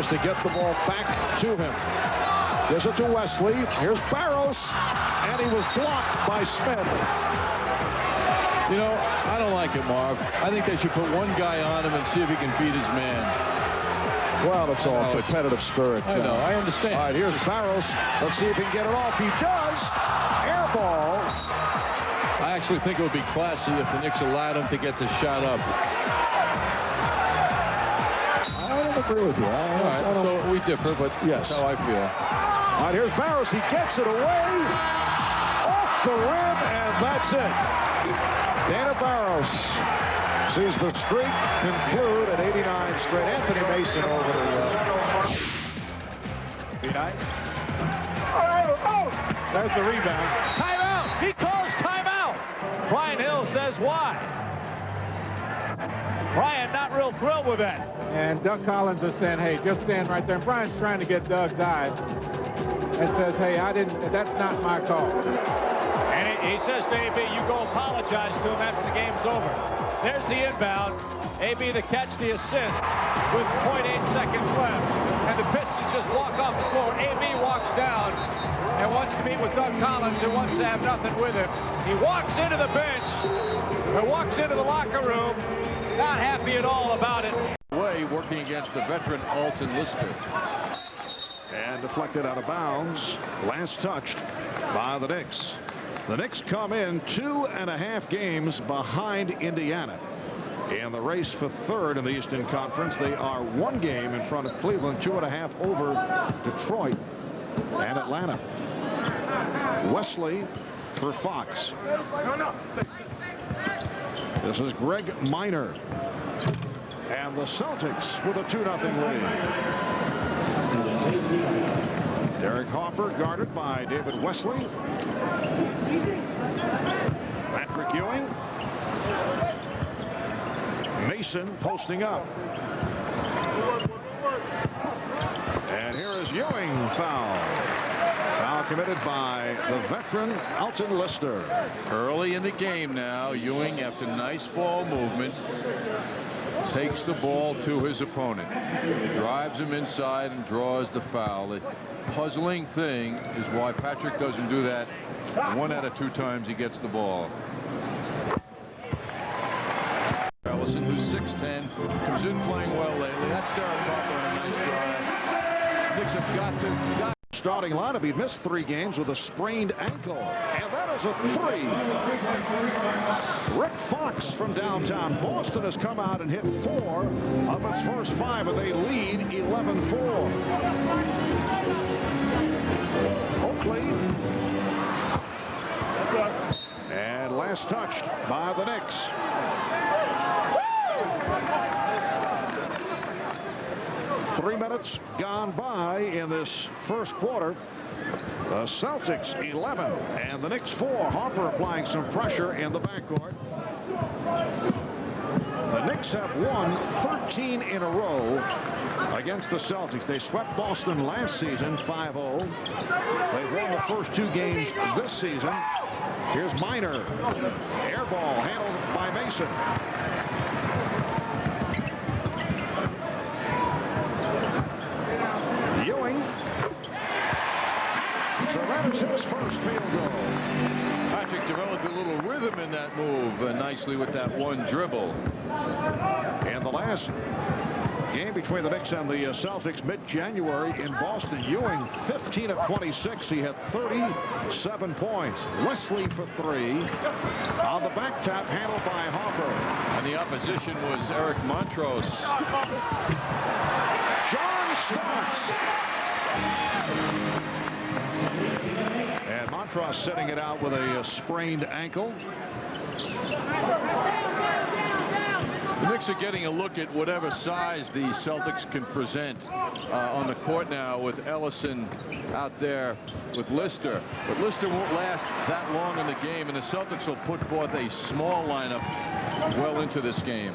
Rogers to get the ball back to him. Gives it to Wesley. Here's Barros, and he was blocked by Smith. You know, I don't like it, Marv. I think they should put one guy on him and see if he can beat his man. Well, it's all competitive spirit. I know, I understand. All right, here's Barros. Let's see if he can get it off. He does. Air ball. I actually think it would be classy if the Knicks allowed him to get the shot up. I don't agree with you. So we differ, but yes, that's how I feel. All right, here's Barros. He gets it away off the rim, and that's it. Dana Barros sees the streak conclude at 89 straight. Anthony Mason over the be nice. There's the rebound. Timeout. He calls timeout. Brian Hill says why. Brian not real thrilled with that. And Doug Collins is saying, hey, just stand right there. And Brian's trying to get Doug's eye and says, hey, that's not my call. And he says to AB, you go apologize to him after the game's over. There's the inbound. AB the catch, the assist with 0.8 seconds left. And the Pistons just walk off the floor. AB walks down and wants to meet with Doug Collins, who wants to have nothing with him. He walks into the bench and walks into the locker room, not happy at all about it. Way working against the veteran Alton Lister. And deflected out of bounds. Last touched by the Knicks. The Knicks come in 2.5 games behind Indiana. In the race for third in the Eastern Conference, they are 1 game in front of Cleveland, 2.5 over Detroit and Atlanta. Wesley for Fox. This is Greg Minor. And the Celtics with a 2-0 lead. Derek Hoffer guarded by David Wesley. Patrick Ewing. Mason posting up. And here is Ewing foul. Foul committed by the veteran Alton Lister. Early in the game now, Ewing, after nice ball movement, takes the ball to his opponent, drives him inside and draws the foul. The puzzling thing is why Patrick doesn't do that 1 out of 2 times he gets the ball. Ellison, who's 6'10", comes in playing well lately. That's Derek Harper on a nice drive. Knicks have got to. Starting lineup, he missed 3 games with a sprained ankle, and that is a 3. Rick Fox from downtown Boston has come out and hit 4 of its first 5, and they lead 11-4. Oakley, and last touched by the Knicks. Three minutes gone by in this first quarter. The Celtics 11 and the Knicks 4. Harper applying some pressure in the backcourt. The Knicks have won 13 in a row against the Celtics. They swept Boston last season 5-0. They've won the first 2 games this season. Here's Minor. Air ball handled by Mason. Ewing. So that is his first field goal. Patrick developed a little rhythm in that move nicely with that one dribble. And the last game between the Knicks and the Celtics mid-January in Boston, Ewing 15 of 26. He had 37 points. Wesley for 3. On the back tap handled by Harper. And the opposition was Eric Montrose. John Starks. And Montrose setting it out with a sprained ankle. The Knicks are getting a look at whatever size the Celtics can present on the court now, with Ellison out there with Lister. But Lister won't last that long in the game, and the Celtics will put forth a small lineup well into this game.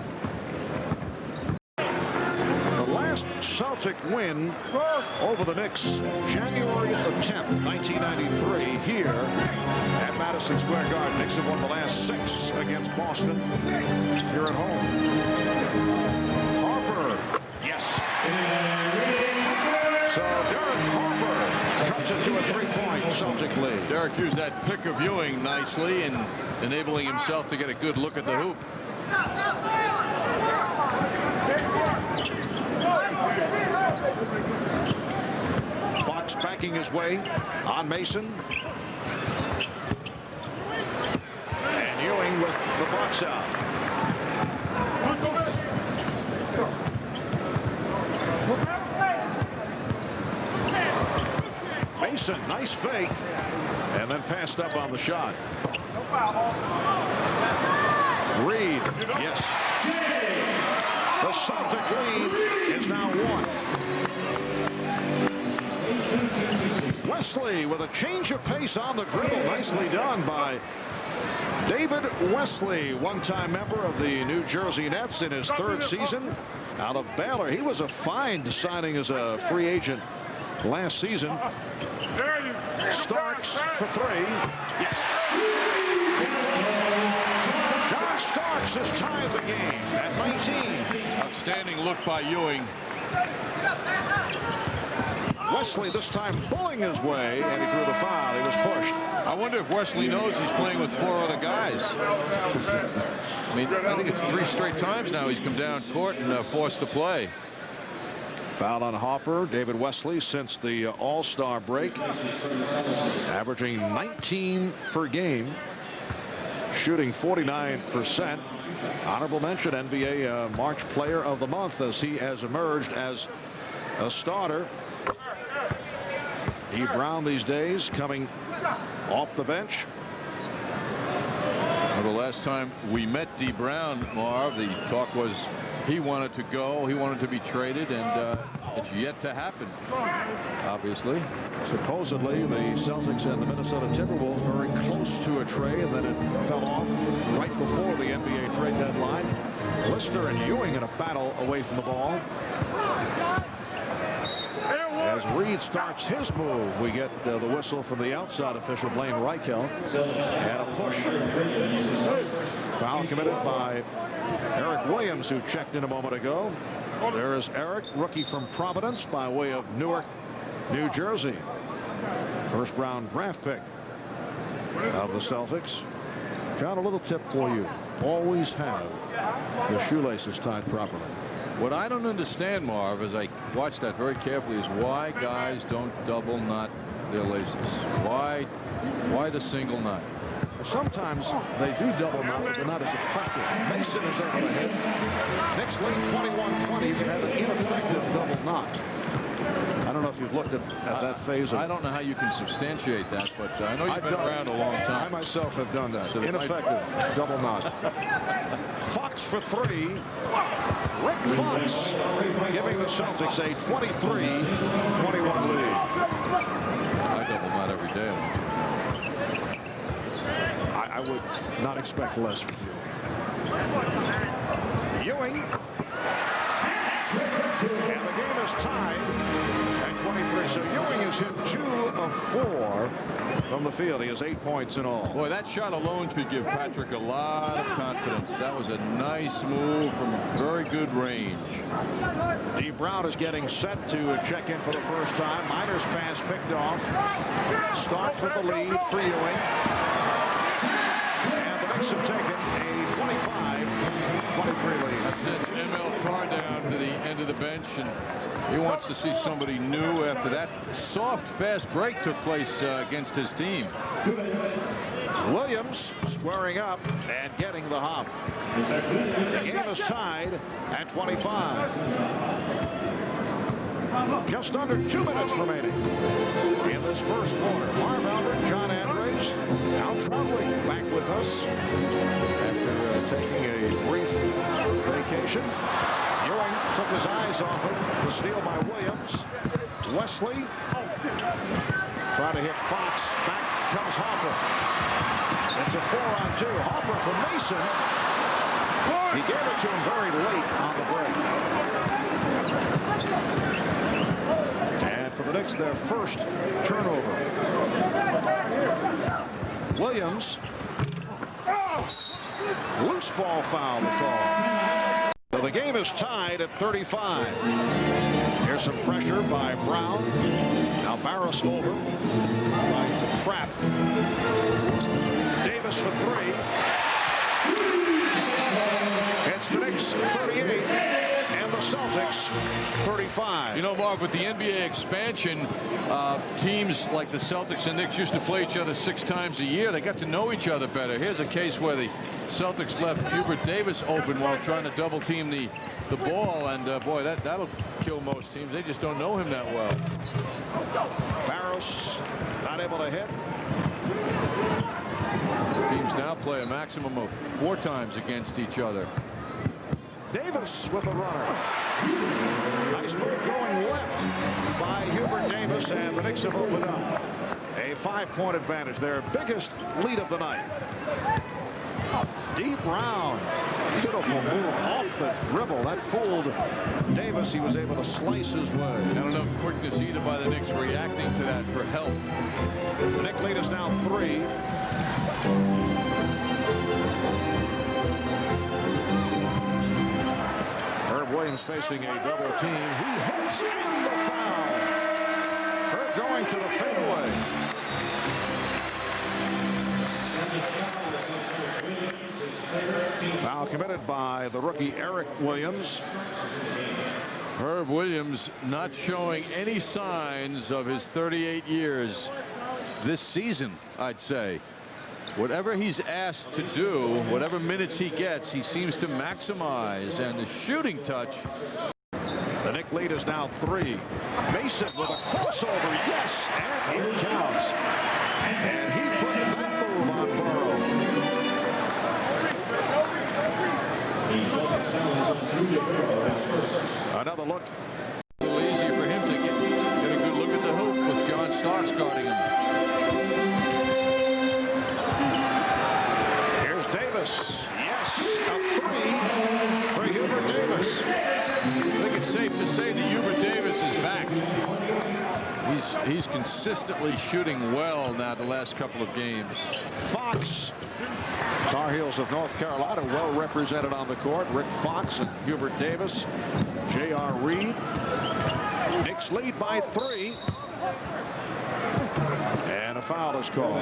The last Celtic win over the Knicks, January the 10th, 1993, here at Madison Square Garden. Knicks have won the last 6 against Boston here at home. Harper, yes. So Derek Harper cuts it to a 3-point Celtic lead. Derek used that pick of Ewing nicely and enabling himself to get a good look at the hoop. Fox backing his way on Mason. And Ewing with the box out. Mason, nice fake, and then passed up on the shot. Reed, yes. The Celtic lead is now 1. Wesley with a change of pace on the dribble. Nicely done by David Wesley, one-time member of the New Jersey Nets in his 3rd season out of Baylor. He was a fine signing as a free agent last season. Starks for 3. Yes. John Starks has tied the game at 19. Outstanding look by Ewing. Wesley this time pulling his way, and he drew the foul. He was pushed. I wonder if Wesley knows he's playing with 4 other guys. I mean, I think it's 3 straight times now he's come down court and forced to play. Foul on Hopper. David Wesley since the All-Star break, averaging 19 per game, shooting 49%. Honorable mention, NBA March Player of the Month, as he has emerged as a starter. D. Brown these days coming off the bench. Well, the last time we met D. Brown, Marv, the talk was he wanted to go, he wanted to be traded, and it's yet to happen, obviously. Supposedly, the Celtics and the Minnesota Timberwolves were very close to a trade, and then it fell off right before the NBA trade deadline. Lister and Ewing in a battle away from the ball. As Reed starts his move, we get the whistle from the outside official, Blaine Reichel, and a push. Foul committed by Eric Williams, who checked in a moment ago. There is Eric, rookie from Providence by way of Newark, New Jersey. 1st round draft pick of the Celtics. John, a little tip for you. Always have the shoelaces tied properly. What I don't understand, Marv, as I watch that very carefully, is why guys don't double knot their laces. Why the single knot? Sometimes they do double knot, but they're not as effective. Mason is able to hit. Knicks lead 21-20. You can have an ineffective double knot. I don't know if you've looked at that phase. I don't know how you can substantiate that, but I know you've been around a long time. I myself have done that. So ineffective double knot. Fox for 3. Rick Fox giving the Celtics a 23-21 lead. I double knot every day. I would not expect less from you. Ewing. And the game is tied at 23. So Ewing has hit 2 of 4 from the field. He has 8 points in all. Boy, that shot alone should give Patrick a lot of confidence. That was a nice move from very good range. D. Brown is getting set to check in for the first time. Miner's pass picked off. Starts with the lead for Ewing. And the Knicks have taken a 25-23 lead. That's it. ML Carr down to the end of the bench, and he wants to see somebody new after that soft, fast break took place against his team. Williams squaring up and getting the hop. The game is tied at 25. Just under 2 minutes remaining in this first quarter. Marv Albert, John Andres, Al Trombley back with us after taking a brief vacation. Ewing took his eyes off it. The steal by Williams. Wesley trying to hit Fox. Back comes Hopper. It's a 4-on-2. Hopper for Mason. He gave it to him very late on the break. And for the Knicks, their first turnover. Williams. Loose ball foul to call. So the game is tied at 35. Here's There's some pressure by Brown. Now Barros over. Trying to trap. Davis for three. It's the Knicks 38 and the Celtics 35. You know, Mark, with the NBA expansion, teams like the Celtics and Knicks used to play each other 6 times a year. They got to know each other better. Here's a case where the Celtics left Hubert Davis open while trying to double team the ball, and boy, that'll kill most teams. They just don't know him that well. Barros not able to hit. Teams now play a maximum of 4 times against each other. Davis with the runner. Nice move going left by Hubert Davis, and the Knicks have opened up a 5-point advantage. Their biggest lead of the night. D. Brown. Beautiful move off the dribble. That fooled Davis. He was able to slice his way. Not enough quickness either by the Knicks reacting to that for help. The Knicks lead is now 3. Herb Williams facing a double team. He hits in the foul. Herb going to the fadeaway. Foul committed by the rookie Eric Williams. Herb Williams not showing any signs of his 38 years this season, I'd say. Whatever he's asked to do, whatever minutes he gets, he seems to maximize. And the shooting touch. The Knicks lead is now 3. Mason with a crossover. Yes, and it counts. And he put that move on Burrow. Another look. A little easier for him to get a good look at the hoop with John Starks guarding him. Here's Davis. Yes, a 3 for Hubert Davis. I think it's safe to say that Hubert Davis is back. He's consistently shooting well now the last couple of games. Fox. Tar Heels of North Carolina well represented on the court. Rick Fox and Hubert Davis. J.R. Reed. Knicks lead by 3. And a foul is called.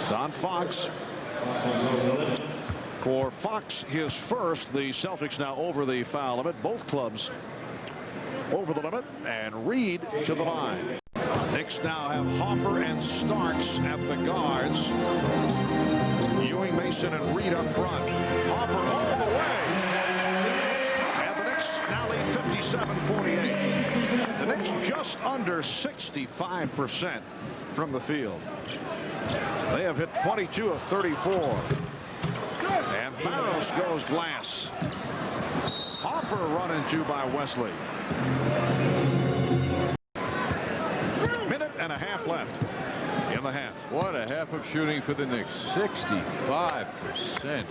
Don Fox. For Fox, his first. The Celtics now over the foul limit. Both clubs over the limit. And Reed to the line. Knicks now have Hopper and Starks at the guards. Ewing, Mason, and Reed up front. Hopper all the way. And the Knicks now lead 57-48. The Knicks just under 65% from the field. They have hit 22 of 34. And Barros goes glass. Hopper run into by Wesley. Minute and a half left in the half. What a half of shooting for the Knicks. 65%.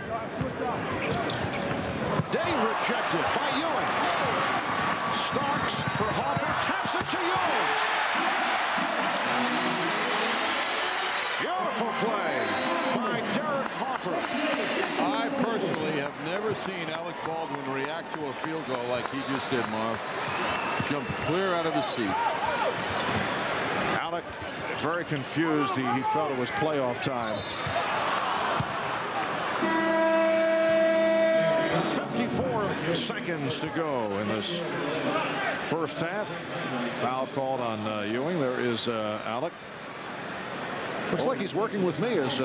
Day rejected by Ewing. Starks for Hopper. Taps it to Ewing. Beautiful play by Derek Hopper. I personally have never seen Alec Baldwin react to a field goal like he just did, Marv. Jumped clear out of his seat. Alec very confused. He felt it was playoff time. 54 seconds to go in this first half. Foul called on Ewing. There is Alec. Looks like he's working with me as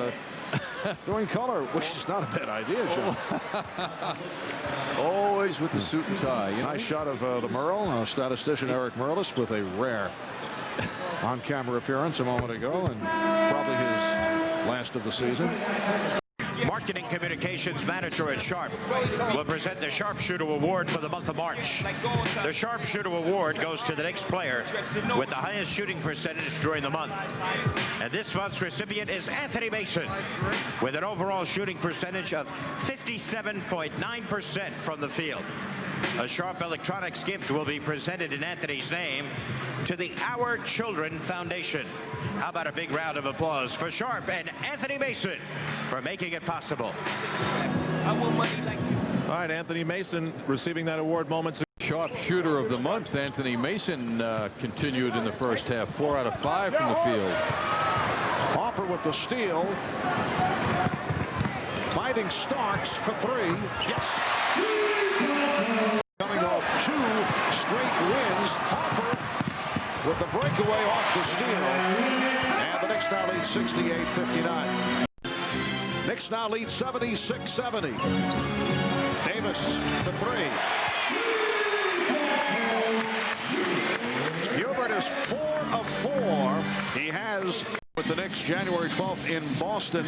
doing color, which is not a bad idea, John. Always with the suit and tie. You know? Nice shot of the Merle, statistician Eric Merlis, with a rare on-camera appearance a moment ago, and probably his last of the season. Marketing Communications Manager at Sharp will present the Sharpshooter Award for the month of March. The Sharpshooter Award goes to the Knicks player with the highest shooting percentage during the month. And this month's recipient is Anthony Mason with an overall shooting percentage of 57.9% from the field. A Sharp Electronics gift will be presented in Anthony's name to the Our Children Foundation. How about a big round of applause for Sharp and Anthony Mason for making it possible. All right, Anthony Mason receiving that award moments ago. sharpshooter of the month, Anthony Mason, continued in the first half. 4 out of 5 from the field. Hopper with the steal. Fighting Starks for 3. Yes. Coming off 2 straight wins. Hopper with the breakaway off the steal. And the Knicks now lead 68-59. Knicks now lead 76-70. Davis the 3. Gilbert is 4 of 4. He has with the Knicks January 12th in Boston.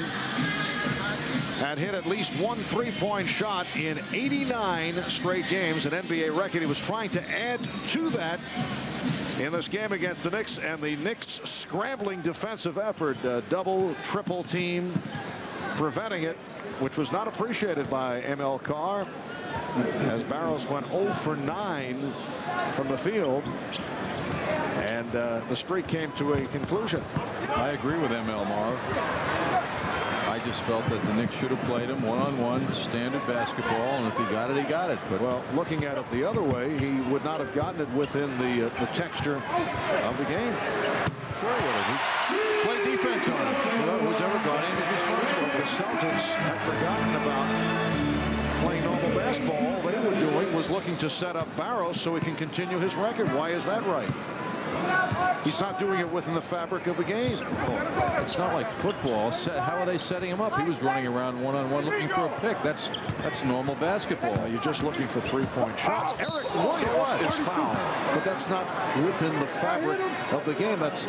Had hit at least one 3-point shot in 89 straight games, an NBA record. He was trying to add to that in this game against the Knicks, and the Knicks scrambling defensive effort, double, triple team, preventing it, which was not appreciated by ML Carr, as Barrows went 0 for 9 from the field, and the streak came to a conclusion. I agree with ML, Marv. I just felt that the Knicks should have played him one-on-one, standard basketball, and if he got it, he got it. But well, looking at it the other way, he would not have gotten it within the texture of the game. Sure he would have. He played defense on him. Who's ever got him is responsible. The Celtics had forgotten about playing normal basketball. All they were doing was looking to set up Barrows so he can continue his record. Why is that right? He's not doing it within the fabric of the game. It's not like football. How are they setting him up? He was running around one-on-one looking for a pick. That's normal basketball. You're just looking for 3-point shots. Eric Williams is fouled, but that's not within the fabric of the game. That's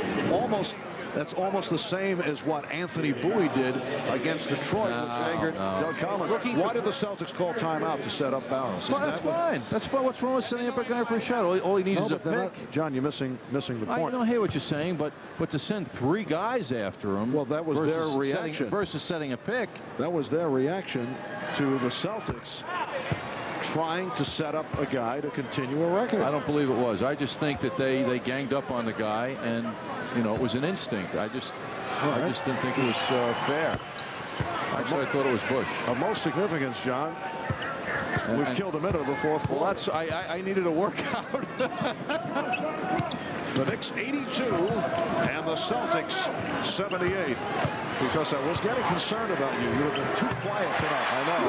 almost the same as what Anthony Bowie did against Detroit, which angered Doug Kaufman. Why did the Celtics call timeout to set up Barrows? Well, that's fine. That's fine. What's wrong with setting up a guy for a shot? All he needs is a pick. John, you're missing the point. I don't hear what you're saying, but to send 3 guys after him. Well, that was their reaction versus setting a pick. That was their reaction to the Celtics trying to set up a guy to continue a record. I don't believe it was. I just think that they ganged up on the guy, and you know, it was an instinct. I just didn't think it was fair. Actually, I thought it was Bush. Of most significance, John, we've killed him into the fourth quarter. Well, I needed a workout. The Knicks 82 and the Celtics 78. Because I was getting concerned about you. You have been too quiet tonight. I know.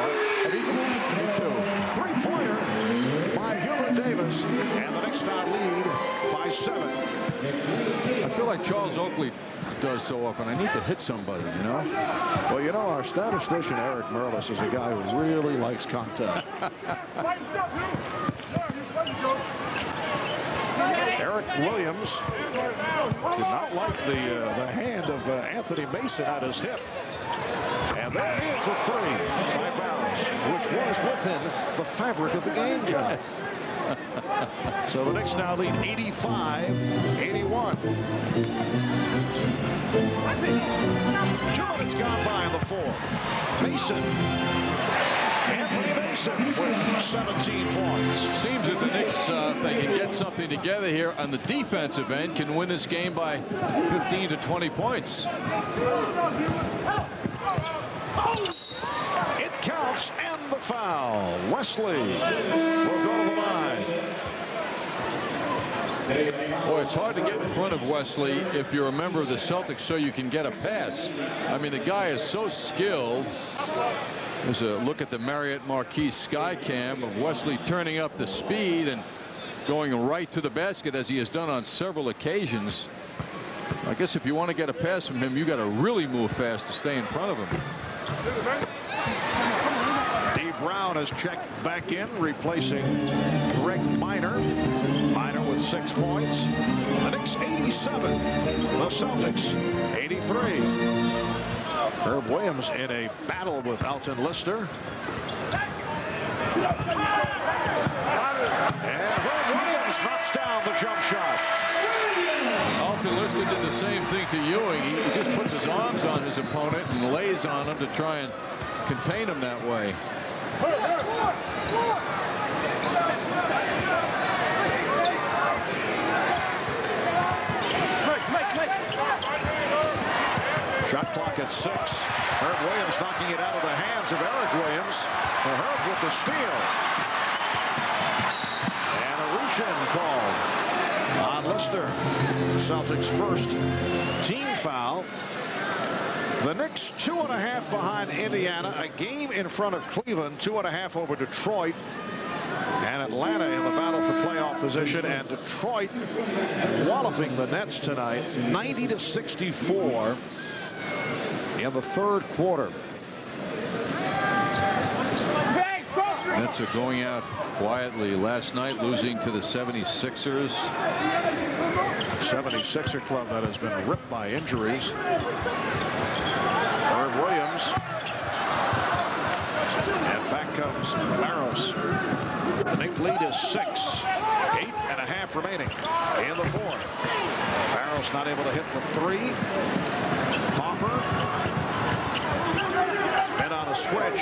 Me too. 3-pointer by Hubert Davis, and the Knicks now lead by 7. I feel like Charles Oakley does so often. I need to hit somebody, you know? Well, you know, our statistician, Eric Merlis, is a guy who really likes contact. Eric Williams did not like the hand of Anthony Mason at his hip. And there is a 3 by Barrows, which was within the fabric of the game, John. Yes. So the Knicks now lead 85-81. 2 minutes gone by in the 4th. Mason. Anthony Mason with 17 points. Seems that the Knicks, they can get something together here on the defensive end, can win this game by 15 to 20 points. It counts, and the foul. Wesley will go to the line. Boy, it's hard to get in front of Wesley if you're a member of the Celtics so you can get a pass. I mean, the guy is so skilled. There's a look at the Marriott Marquis Skycam of Wesley turning up the speed and going right to the basket, as he has done on several occasions. I guess if you want to get a pass from him, you got to really move fast to stay in front of him. Dave Brown has checked back in, replacing Greg Minor. Minor with 6 points. The Knicks 87. The Celtics 83. Herb Williams in a battle with Alton Lister. And Herb Williams knocks down the jump shot. Alton Lister did the same thing to Ewing. He just puts his arms on his opponent and lays on him to try and contain him that way. Shot clock at 6. Herb Williams knocking it out of the hands of Eric Williams. Herb with the steal. And Infraction called on Lister. Celtics' first team foul. The Knicks 2.5 behind Indiana, a game in front of Cleveland, 2.5 over Detroit. And Atlanta in the battle for playoff position, and Detroit walloping the Nets tonight 90-64 in the third quarter. Nets are going out quietly last night, losing to the 76ers. 76er club that has been ripped by injuries. Herb Williams. And back comes Barros. The Knicks lead is 6. 8.5 remaining in the fourth. Barros not able to hit the 3. Hopper. Been on a switch.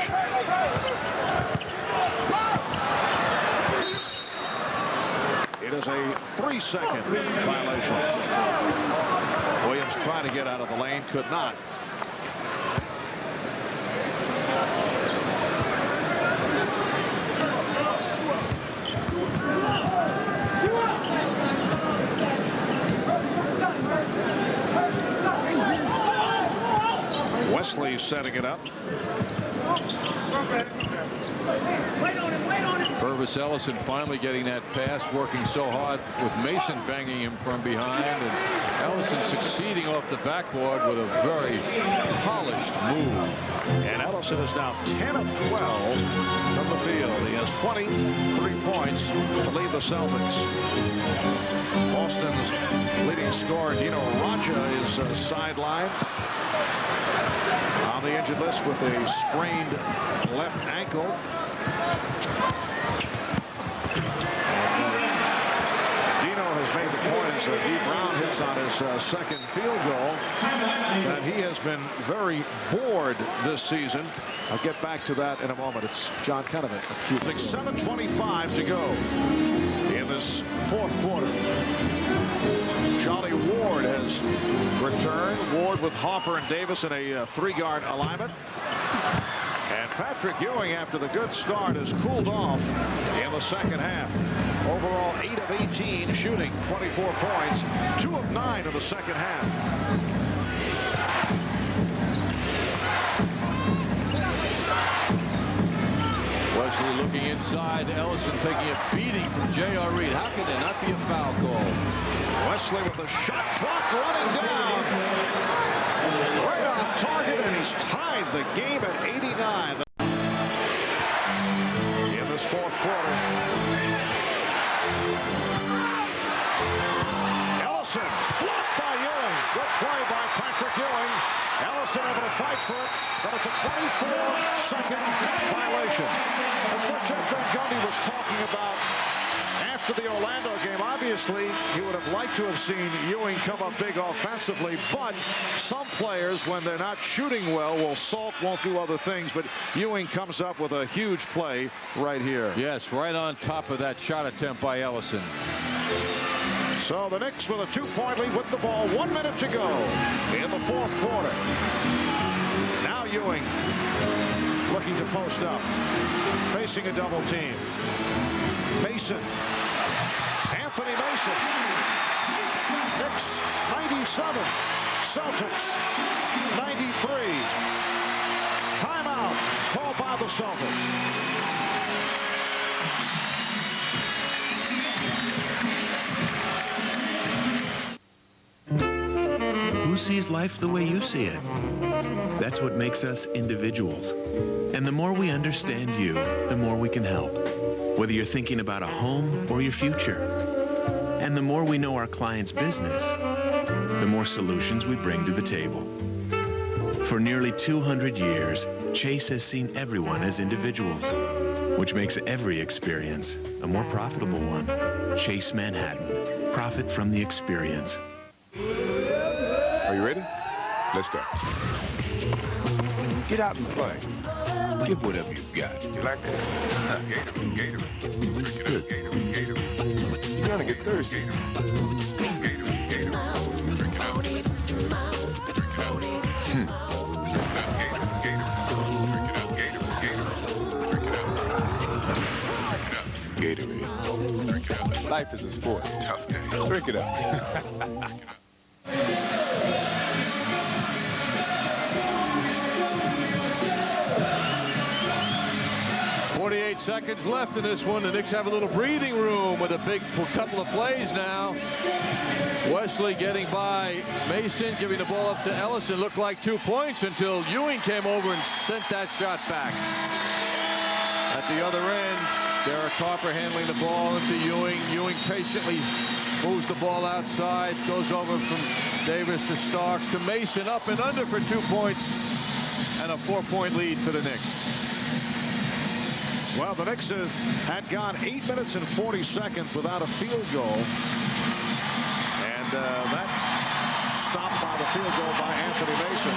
It is a 3-second violation. Williams trying to get out of the lane, could not. Wesley setting it up. Purvis Ellison finally getting that pass, working so hard with Mason banging him from behind, and Ellison succeeding off the backboard with a very polished move. And Ellison is now 10 of 12 from the field. He has 23 points to lead the Celtics. Boston's leading scorer Dino Raja is sidelined on the injured list with a sprained left ankle. Dino has made the point as D. Brown hits on his second field goal that he has been very bored this season. I'll get back to that in a moment. It's John Canavan. 7:25 to go in this fourth quarter. Charlie Ward has returned. Ward with Hopper and Davis in a 3-guard alignment. And Patrick Ewing, after the good start, has cooled off in the second half. Overall, 8 of 18 shooting, 24 points, 2 of 9 in the second half. Wesley looking inside. Ellison taking a beating from J.R. Reed. How can there not be a foul call? Wesley with the shot clock running down. Right on target, and he's tied the game at 89 in this fourth quarter. Ellison blocked by Ewing. Good play by Patrick Ewing. Ellison able to fight for it, but it's a 24-second violation. That's what Jeff Van Gundy was talking about after the Orlando game. Obviously, he would have liked to have seen Ewing come up big offensively, but some players, when they're not shooting well, will sulk, won't do other things, but Ewing comes up with a huge play right here. Yes, right on top of that shot attempt by Ellison. So the Knicks with a 2-point lead with the ball. 1 minute to go in the fourth quarter. Now Ewing looking to post up, facing a double team. Mason. Anthony Mason. Knicks 97. Celtics 93. Timeout called by the Celtics. Who sees life the way you see it? That's what makes us individuals. And the more we understand you, the more we can help. Whether you're thinking about a home or your future. And the more we know our client's business, the more solutions we bring to the table. For nearly 200 years, Chase has seen everyone as individuals, which makes every experience a more profitable one. Chase Manhattan. Profit from the experience. Are you ready? Let's go. Get out and play. Give whatever you've got. You like that? Gator. Good. You're gonna get thirsty. Gator. Drink it up. Gatorade. Drink it up. Life is a sport. Tough day. Drink it up. 48 seconds left in this one. The Knicks have a little breathing room with a big couple of plays now. Wesley getting by Mason, giving the ball up to Ellison. Looked like 2 points until Ewing came over and sent that shot back. At the other end, Derek Harper handling the ball into Ewing. Ewing patiently moves the ball outside, goes over from Davis to Starks to Mason, up and under for 2 points, and a 4-point lead for the Knicks. Well, the Knicks had gone 8 minutes and 40 seconds without a field goal. And that stopped by the field goal by Anthony Mason.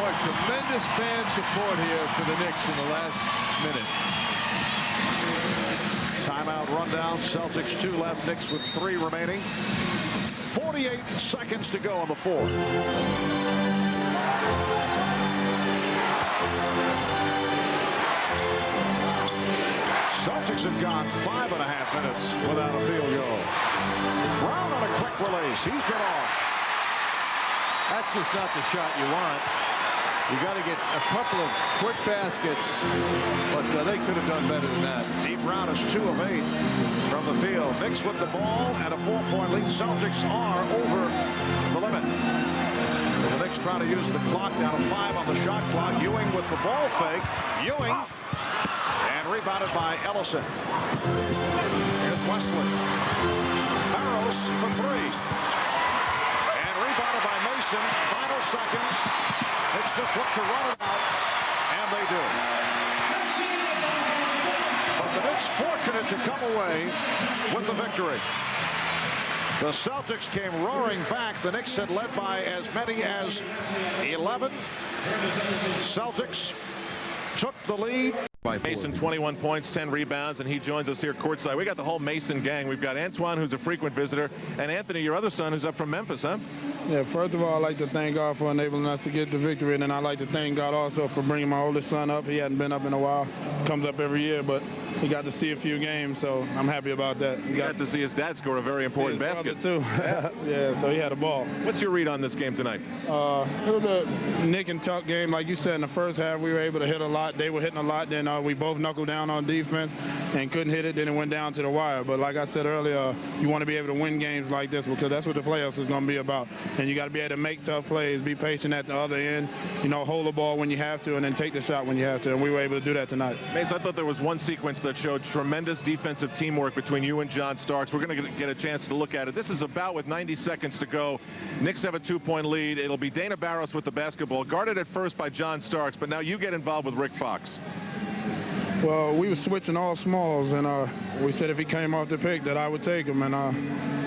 Boy, tremendous fan support here for the Knicks in the last minute. Timeout rundown. Celtics 2 left. Knicks with 3 remaining. 48 seconds to go on the fourth. Celtics have gone 5.5 minutes without a field goal. Brown on a quick release. He's been off. That's just not the shot you want. You got to get a couple of quick baskets, but they could have done better than that. Steve Brown is 2 of 8 from the field. Knicks with the ball and a 4-point lead. Celtics are over the limit. So the Knicks trying to use the clock, down to 5 on the shot clock. Ewing with the ball fake. Ewing. And rebounded by Ellison. Here's Wesley. Barrows for 3. And rebounded by Mason. Final seconds. Knicks just look to run it out, and they do. But the Knicks fortunate to come away with the victory. The Celtics came roaring back. The Knicks had led by as many as 11. Celtics took the lead. Mason, 21 points, 10 rebounds, and he joins us here courtside. We got the whole Mason gang. We've got Antoine, who's a frequent visitor, and Anthony, your other son, who's up from Memphis, huh? Yeah, first of all, I'd like to thank God for enabling us to get the victory, and then I'd like to thank God also for bringing my oldest son up. He hadn't been up in a while. Comes up every year, but he got to see a few games, so I'm happy about that. He got to see his dad score a very important basket. Too. Yeah, so he had a ball. What's your read on this game tonight? It was a nick and tuck game. Like you said, in the first half, we were able to hit a lot. They were hitting a lot. Then we both knuckled down on defense and couldn't hit it. Then it went down to the wire. But like I said earlier, you want to be able to win games like this because that's what the playoffs is going to be about. And you got to be able to make tough plays, be patient at the other end, hold the ball when you have to, and then take the shot when you have to. And we were able to do that tonight. Mace, I thought there was one sequence that showed tremendous defensive teamwork between you and John Starks. We're going to get a chance to look at it. This is about with 90 seconds to go. Knicks have a 2-point lead. It'll be Dana Barros with the basketball, guarded at first by John Starks, but now you get involved with Rick Fox. Well, we were switching all smalls, and we said if he came off the pick that I would take him, and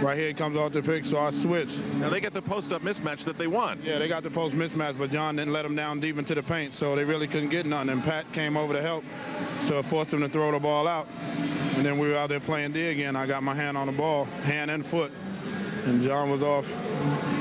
right here he comes off the pick, so I switched. Now they get the post-up mismatch that they want. Yeah, they got the post mismatch, but John didn't let him down deep into the paint, so they really couldn't get nothing, and Pat came over to help, so it forced him to throw the ball out, and then we were out there playing D again. I got my hand on the ball, hand and foot, and John was off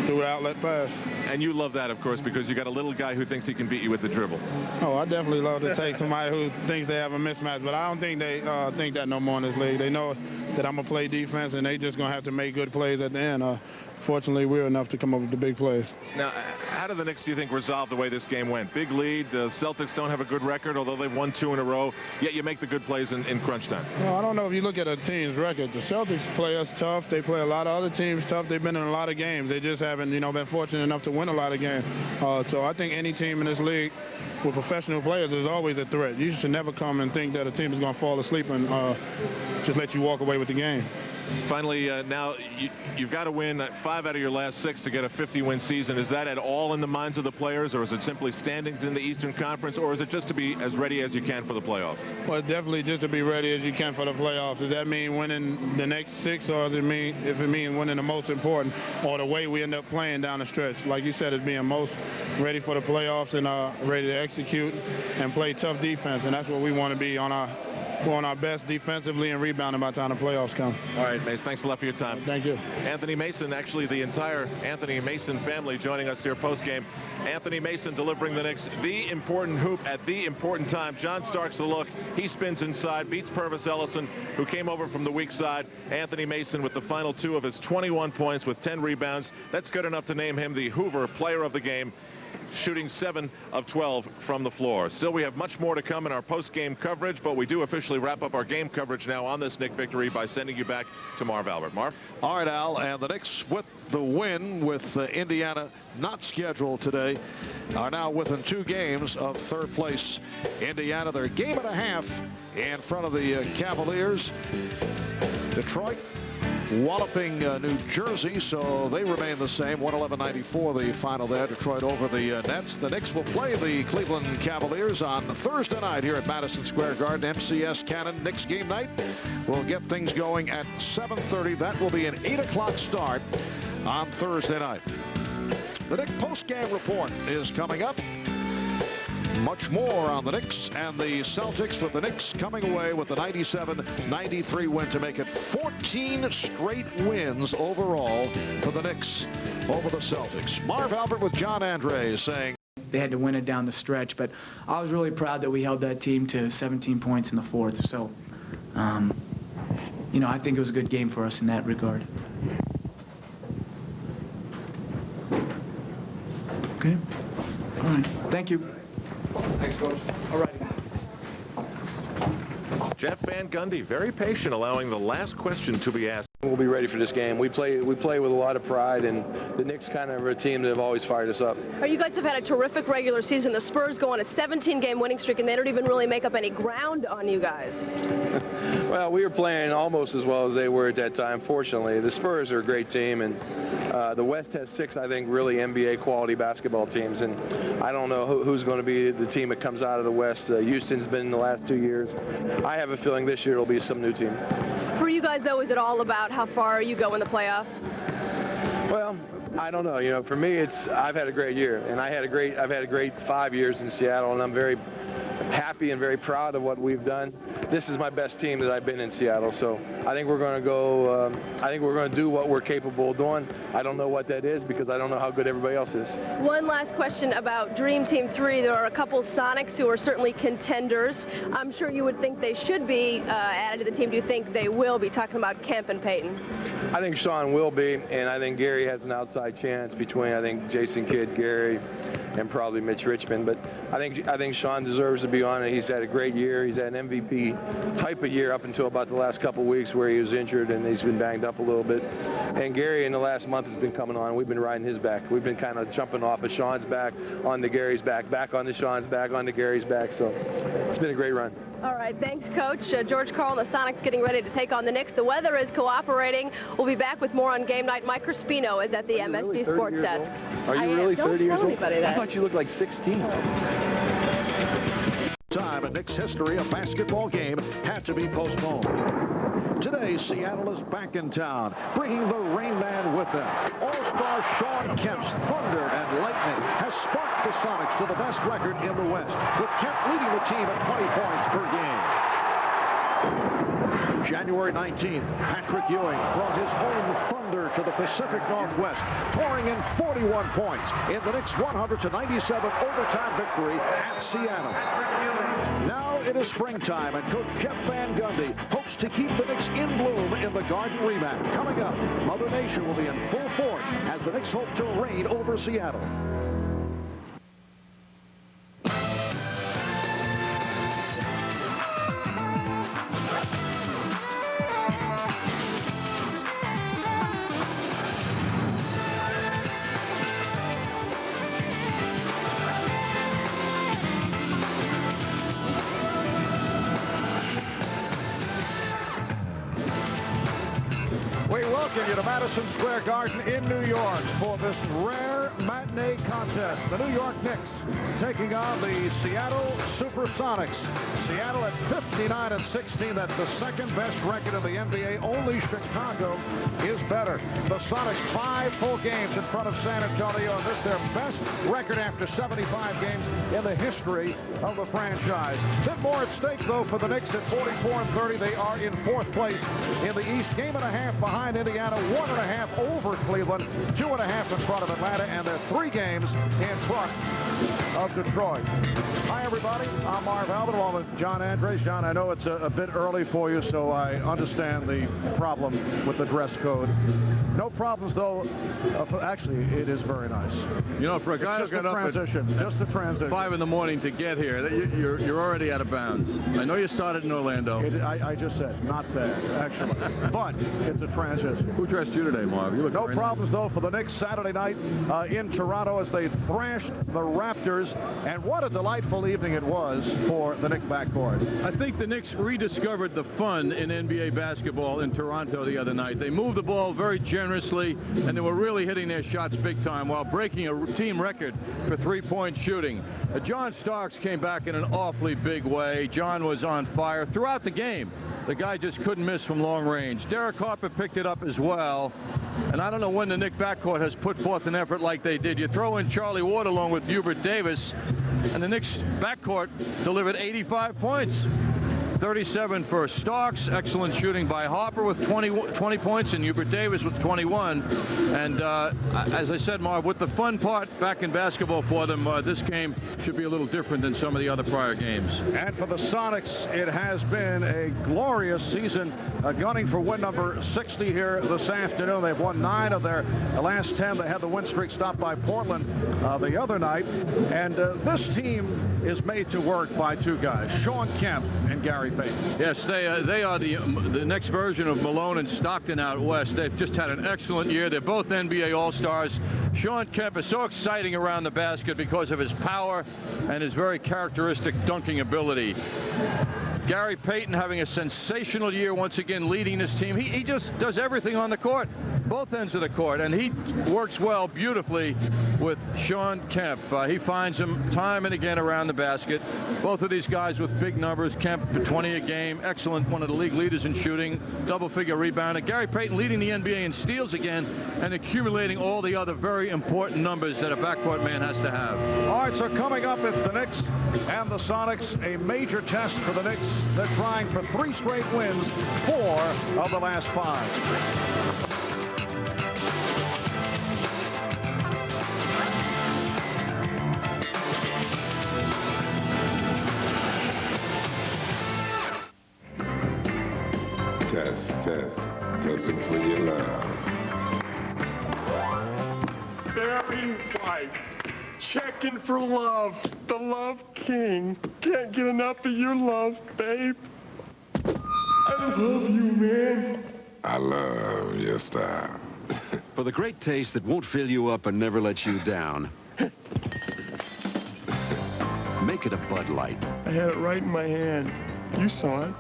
through the outlet pass. And you love that, of course, because you got a little guy who thinks he can beat you with the dribble. Oh, I definitely love to take somebody who thinks they have a mismatch, but I don't think they think that no more in this league. They know that I'm going to play defense, and they just going to have to make good plays at the end. Fortunately, we're enough to come up with the big plays. Now, how do the Knicks, do you think, resolve the way this game went? Big lead. The Celtics don't have a good record, although they've won 2 in a row, yet you make the good plays in crunch time. Well, I don't know if you look at a team's record. The Celtics play us tough. They play a lot of other teams tough. They've been in a lot of games. They just haven't, been fortunate enough to win a lot of games. So I think any team in this league with professional players is always a threat. You should never come and think that a team is going to fall asleep and just let you walk away with the game. Finally, now you've got to win 5 out of your last 6 to get a 50-win season. Is that at all in the minds of the players, or is it simply standings in the Eastern Conference, or is it just to be as ready as you can for the playoffs? Well, definitely just to be ready as you can for the playoffs. Does that mean winning the next 6, or does it mean if it means winning the most important, or the way we end up playing down the stretch? Like you said, it's being most ready for the playoffs and ready to execute and play tough defense, and that's what we want to be on our we're on our best defensively and rebounding by the time the playoffs come. All right, Mace, thanks a lot for your time. Thank you. Anthony Mason, actually the entire Anthony Mason family joining us here post-game. Anthony Mason delivering the Knicks the important hoop at the important time. John Starks the look. He spins inside, beats Purvis Ellison, who came over from the weak side. Anthony Mason with the final 2 of his 21 points with 10 rebounds. That's good enough to name him the Hoover Player of the Game, shooting 7 of 12 from the floor. Still, we have much more to come in our post-game coverage, but we do officially wrap up our game coverage now on this Knick victory by sending you back to Marv Albert. Marv? All right, Al, and the Knicks with the win, with Indiana not scheduled today, are now within 2 games of 3rd place. Indiana, they're a game and a half in front of the Cavaliers. Detroit walloping New Jersey, so they remain the same. 111-94 the final there. Detroit over the Nets. The Knicks will play the Cleveland Cavaliers on Thursday night here at Madison Square Garden. MCS Cannon. Knicks game night will get things going at 7:30. That will be an 8 o'clock start on Thursday night. The Knicks post-game report is coming up. Much more on the Knicks and the Celtics, with the Knicks coming away with the 97-93 win to make it 14 straight wins overall for the Knicks over the Celtics. Marv Albert with John Andres saying they had to win it down the stretch, but I was really proud that we held that team to 17 points in the 4th. So, you know, I think it was a good game for us in that regard. Okay. All right. Thank you. Thanks, Coach. All right. Jeff Van Gundy, very patient, allowing the last question to be asked. We'll be ready for this game. We play with a lot of pride, and the Knicks kind of are a team that have always fired us up. You guys have had a terrific regular season. The Spurs go on a 17-game winning streak, and they don't even really make up any ground on you guys. Well, we were playing almost as well as they were at that time, fortunately. The Spurs are a great team, and the West has 6, I think, really NBA quality basketball teams, and I don't know who's going to be the team that comes out of the West. Houston's been in the last 2 years. I have a feeling this year it'll be some new team. For you guys, though, is it all about how far you go in the playoffs? Well, I don't know. You know, for me, I've had a great year, and I've had a great 5 years in Seattle, and I'm very happy and very proud of what we've done. This is my best team that I've been in Seattle, so I think we're going to go. I think we're going to do what we're capable of doing. I don't know what that is because I don't know how good everybody else is. One last question about Dream Team 3. There are a couple Sonics who are certainly contenders. I'm sure you would think they should be added to the team. Do you think they will be? Talking about Kemp and Payton. I think Sean will be, and I think Gary has an outside chance between, I think, Jason Kidd, Gary, and probably Mitch Richmond. But I think Sean deserves to be on it. He's had a great year. He's had an MVP type of year up until about the last couple of weeks where he was injured and he's been banged up a little bit. And Gary in the last month has been coming on. We've been riding his back. We've been kind of jumping off of Sean's back onto Gary's back, back onto Sean's back, onto Gary's back. So it's been a great run. All right, thanks, Coach. George Karl and the Sonics getting ready to take on the Knicks. The weather is cooperating. We'll be back with more on game night. Mike Crispino is at the MSG Sports Desk. Are you really 30 years old? Don't tell anybody that. I thought you looked like 16. Time in Knicks history, a basketball game had to be postponed. Today, Seattle is back in town, bringing the Rain Man with them. All-star Sean Kemp's Thunder and Lightning has sparked the Sonics to the best record in the West, with Kemp leading the team at 20 points per game. January 19th, Patrick Ewing brought his home Thunder to the Pacific Northwest, pouring in 41 points in the Knicks' 100-97 overtime victory at Seattle. Now it is springtime, and Coach Jeff Van Gundy hopes to keep the Knicks in bloom in the Garden rematch. Coming up, Mother Nation will be in full force as the Knicks hope to reign over Seattle. We welcome you to Madison Square Garden in New York for this rare matinee contest. The New York Knicks taking on the Seattle Supersonics. Seattle at 59-16. That's the second best record in the NBA. Only Chicago is better. The Sonics 5 full games in front of San Antonio, and this their best record after 75 games in the history of the franchise. A bit more at stake, though, for the Knicks at 44-30. They are in 4th place in the East. Game and a half behind Indiana, 1.5 over Cleveland, 2.5 in front of Atlanta, and they're 3 games in front of Detroit. Hi, everybody. I'm Marv Albert along with John Andres. John, I know it's a bit early for you, so I understand the problem with the dress code. No problems, though. Actually, it is very nice. You know, for a guy who got up at just a transition. 5 in the morning to get here, you're already out of bounds. I know you started in Orlando. I just said, not bad, actually. But it's a transition. Who dressed you today, Marv? You look no problems, though, for the Knicks Saturday night in Toronto as they thrashed the Raptors. And what a delightful evening it was for the Knicks backcourt. I think the Knicks rediscovered the fun in NBA basketball in Toronto the other night. They moved the ball very generously, and they were really hitting their shots big time while breaking a team record for three-point shooting. John Starks came back in an awfully big way. John was on fire throughout the game. The guy just couldn't miss from long range. Derek Harper picked it up as well. And I don't know when the Knicks backcourt has put forth an effort like they did. You throw in Charlie Ward along with Hubert Davis, and the Knicks backcourt delivered 85 points. 37 for Starks. Excellent shooting by Harper with 20 points, and Hubert Davis with 21. And as I said, Marv, with the fun part back in basketball for them, this game should be a little different than some of the other prior games. And for the Sonics, it has been a glorious season, gunning for win number 60 here this afternoon. They've won 9 of their last 10. They had the win streak stopped by Portland the other night. And this team is made to work by 2 guys, Sean Kemp and Gary Payton. Yes, they are the next version of Malone and Stockton out west. They've just had an excellent year. They're both NBA All-Stars. Sean Kemp is so exciting around the basket because of his power and his very characteristic dunking ability. Gary Payton having a sensational year once again leading this team. He just does everything on the court, both ends of the court, and he works well beautifully with Sean Kemp. He finds him time and again around the basket. Both of these guys with big numbers. Kemp for 20 a game, excellent, one of the league leaders in shooting, double-figure rebounding. Gary Payton leading the NBA in steals again and accumulating all the other very important numbers that a backcourt man has to have. All right, so coming up, it's the Knicks and the Sonics, a major test for the Knicks. They're trying for 3 straight wins, 4 of the last 5. Testing for your love. Barry White, checking for love, the Love King. Can't get enough of your love, babe. I love you, man. I love your style. For the great taste that won't fill you up and never let you down, make it a Bud Light. I had it right in my hand. You saw it.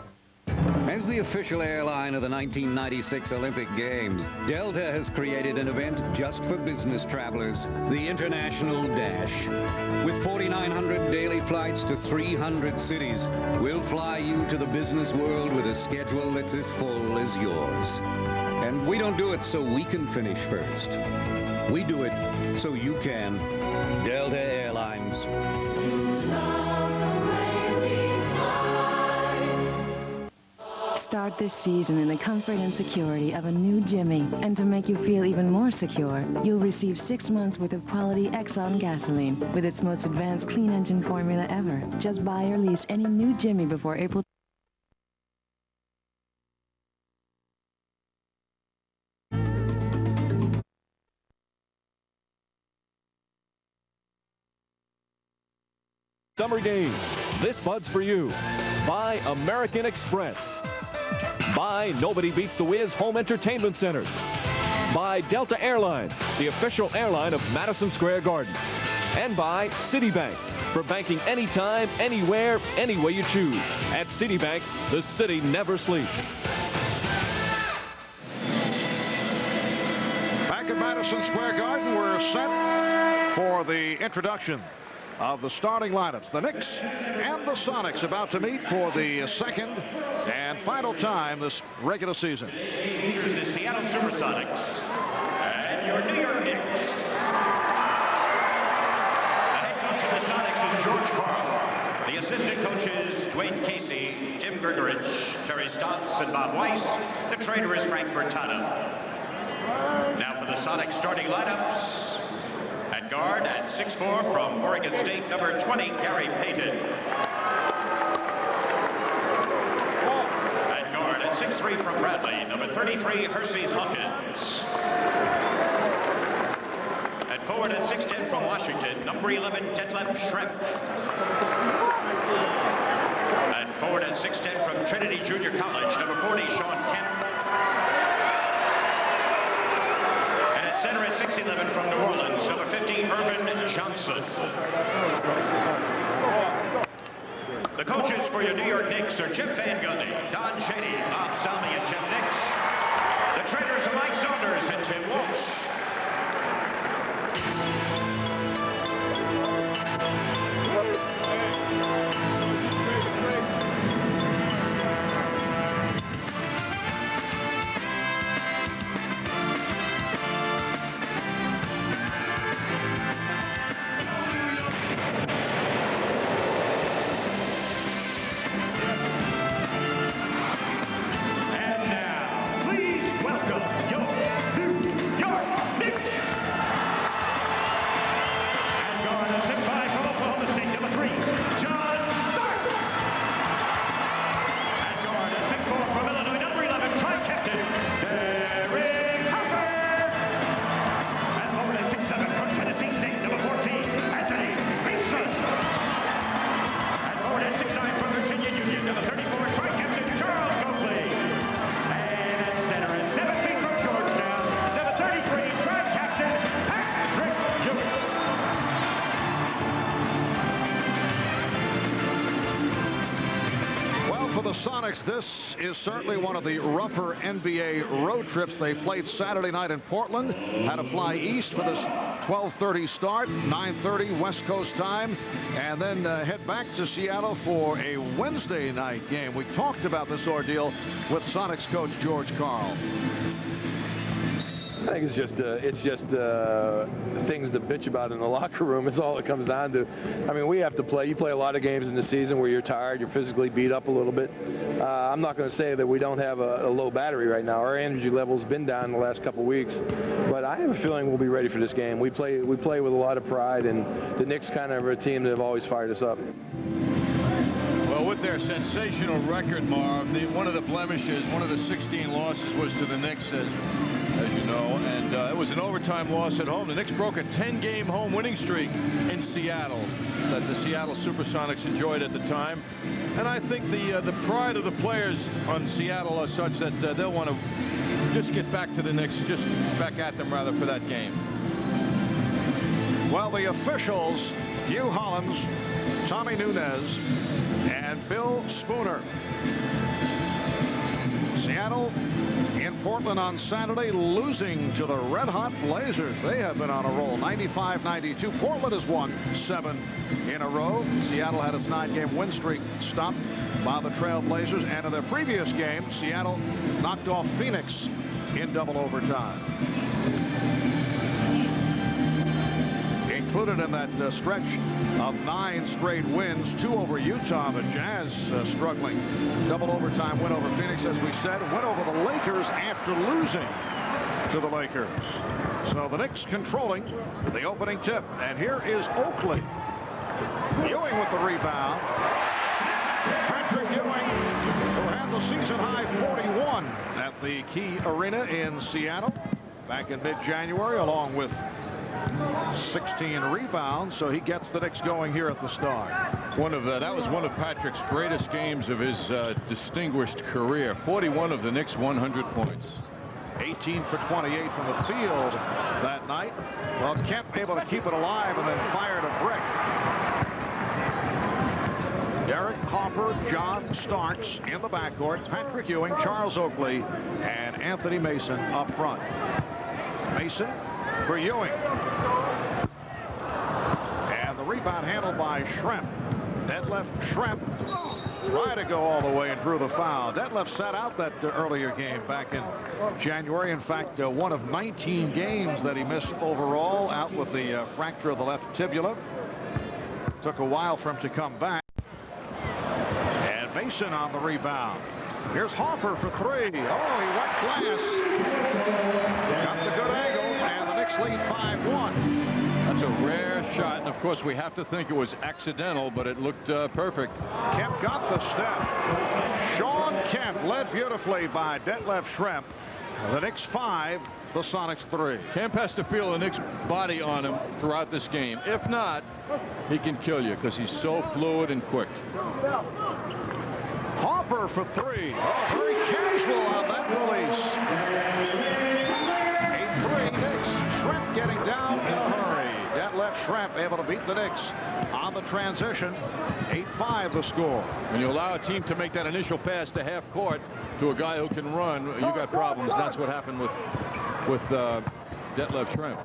As the official airline of the 1996 Olympic Games, Delta has created an event just for business travelers, the International Dash. With 4,900 daily flights to 300 cities, we'll fly you to the business world with a schedule that's as full as yours. And we don't do it so we can finish first. We do it so you can. Delta Airlines. Start this season in the comfort and security of a new Jimmy. And to make you feel even more secure, you'll receive 6 months worth of quality Exxon gasoline with its most advanced clean engine formula ever. Just buy or lease any new Jimmy before April. Summer games. This bud's for you. Buy American Express. Buy Nobody Beats the Wiz Home Entertainment Centers. Buy Delta Airlines, the official airline of Madison Square Garden. And buy Citibank for banking anytime, anywhere, any way you choose. At Citibank, the city never sleeps. Back at Madison Square Garden, we're set for the introduction of the starting lineups. The Knicks and the Sonics about to meet for the second and final time this regular season. Here's the Seattle Supersonics and your New York Knicks. The head coach of the Sonics is George Karl. The assistant coaches, Dwayne Casey, Tim Grgurich, Terry Stotts, and Bob Weiss. The trainer is Frank Furtado. Now for the Sonics starting lineups. At guard at 6'4" from Oregon State, number 20, Gary Payton. At guard at 6'3" from Bradley, number 33, Hersey Hawkins. At forward at 6'10" from Washington, number 11, Detlef Schrempf. At forward at 6'10" from Trinity Junior College, number 40, Sean Kemp. Center at 6'11" from New Orleans, number 50, Irvin Johnson. The coaches for your New York Knicks are Chip Van Gundy, Don Shady, Bob Salmi, and Jeff Knicks. The trainers are Mike Saunders and Tim Walsh. This is certainly one of the rougher NBA road trips. They played Saturday night in Portland, had to fly east for this 12:30 start, 9:30 West Coast time, and then head back to Seattle for a Wednesday night game. We talked about this ordeal with Sonics coach George Karl. I think it's just things to bitch about in the locker room. It's all it comes down to. I mean, we have to play. You play a lot of games in the season where you're tired, you're physically beat up a little bit. I'm not going to say that we don't have a low battery right now. Our energy level's been down the last couple weeks, but I have a feeling we'll be ready for this game. We play with a lot of pride, and the Knicks kind of are a team that have always fired us up. Well, with their sensational record, Marv, one of the blemishes, one of the 16 losses was to the Knicks, as you know, and it was an overtime loss at home. The Knicks broke a 10-game home winning streak in Seattle that the Seattle Supersonics enjoyed at the time. And I think the pride of the players on Seattle are such that they'll want to just get back to the Knicks, just back at them, rather, for that game. Well, the officials, Hugh Hollins, Tommy Nunez, and Bill Spooner. Seattle in Portland on Saturday, losing to the red-hot Blazers. They have been on a roll, 95-92. Portland has won 7 in a row. Seattle had its 9-game win streak stopped by the Trail Blazers. And in their previous game, Seattle knocked off Phoenix in double overtime. Included in that stretch of 9 straight wins, 2 over Utah. The Jazz struggling. Double overtime win over Phoenix, as we said. Win over the Lakers after losing to the Lakers. So the Knicks controlling the opening tip. And here is Oakley. Ewing with the rebound. Patrick Ewing, who had the season-high 41 at the Key Arena in Seattle back in mid-January, along with 16 rebounds, so he gets the Knicks going here at the start. That was one of Patrick's greatest games of his distinguished career. 41 of the Knicks' 100 points. 18 for 28 from the field that night. Well, Kemp able to keep it alive and then fired a brick. Derek Harper, John Starks in the backcourt. Patrick Ewing, Charles Oakley, and Anthony Mason up front. Mason for Ewing. rebound handled by Schremp. Detlef Schremp tried to go all the way and drew the foul. Detlef sat out that earlier game back in January. In fact, one of 19 games that he missed overall, out with the fracture of the left tibula. Took a while for him to come back. And Mason on the rebound. Here's Harper for three. Oh, he went glass. Got the good angle, and the Knicks lead 5-1. That's a rare shot, and of course we have to think it was accidental, but it looked perfect. Kemp got the step. Sean Kemp led beautifully by Detlef Schremp. The Knicks 5, the Sonics 3. Kemp has to feel the Knicks' body on him throughout this game. If not, he can kill you because he's so fluid and quick. Harper for three. Oh, very casual on that release. 8-3 Knicks. Schremp getting down in a hurry. Detlef Schremp able to beat the Knicks on the transition. 8-5 the score. When you allow a team to make that initial pass to half court to a guy who can run, you got problems. That's what happened with Detlef Schremp.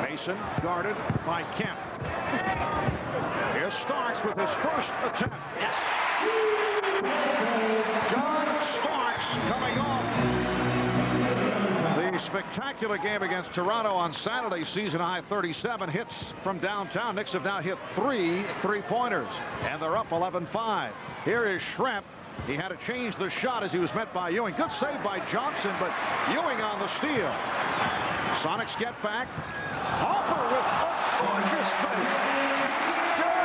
Mason guarded by Kemp. Here's Starks with his first attempt. Yes. John Starks coming off the spectacular game against Toronto on Saturday. Season high 37 hits from downtown. Knicks have now hit 3 3-pointers, and they're up 11-5. Here is Schremp. He had to change the shot as he was met by Ewing. Good save by Johnson, but Ewing on the steal. Sonics get back. Harper with a gorgeous finish.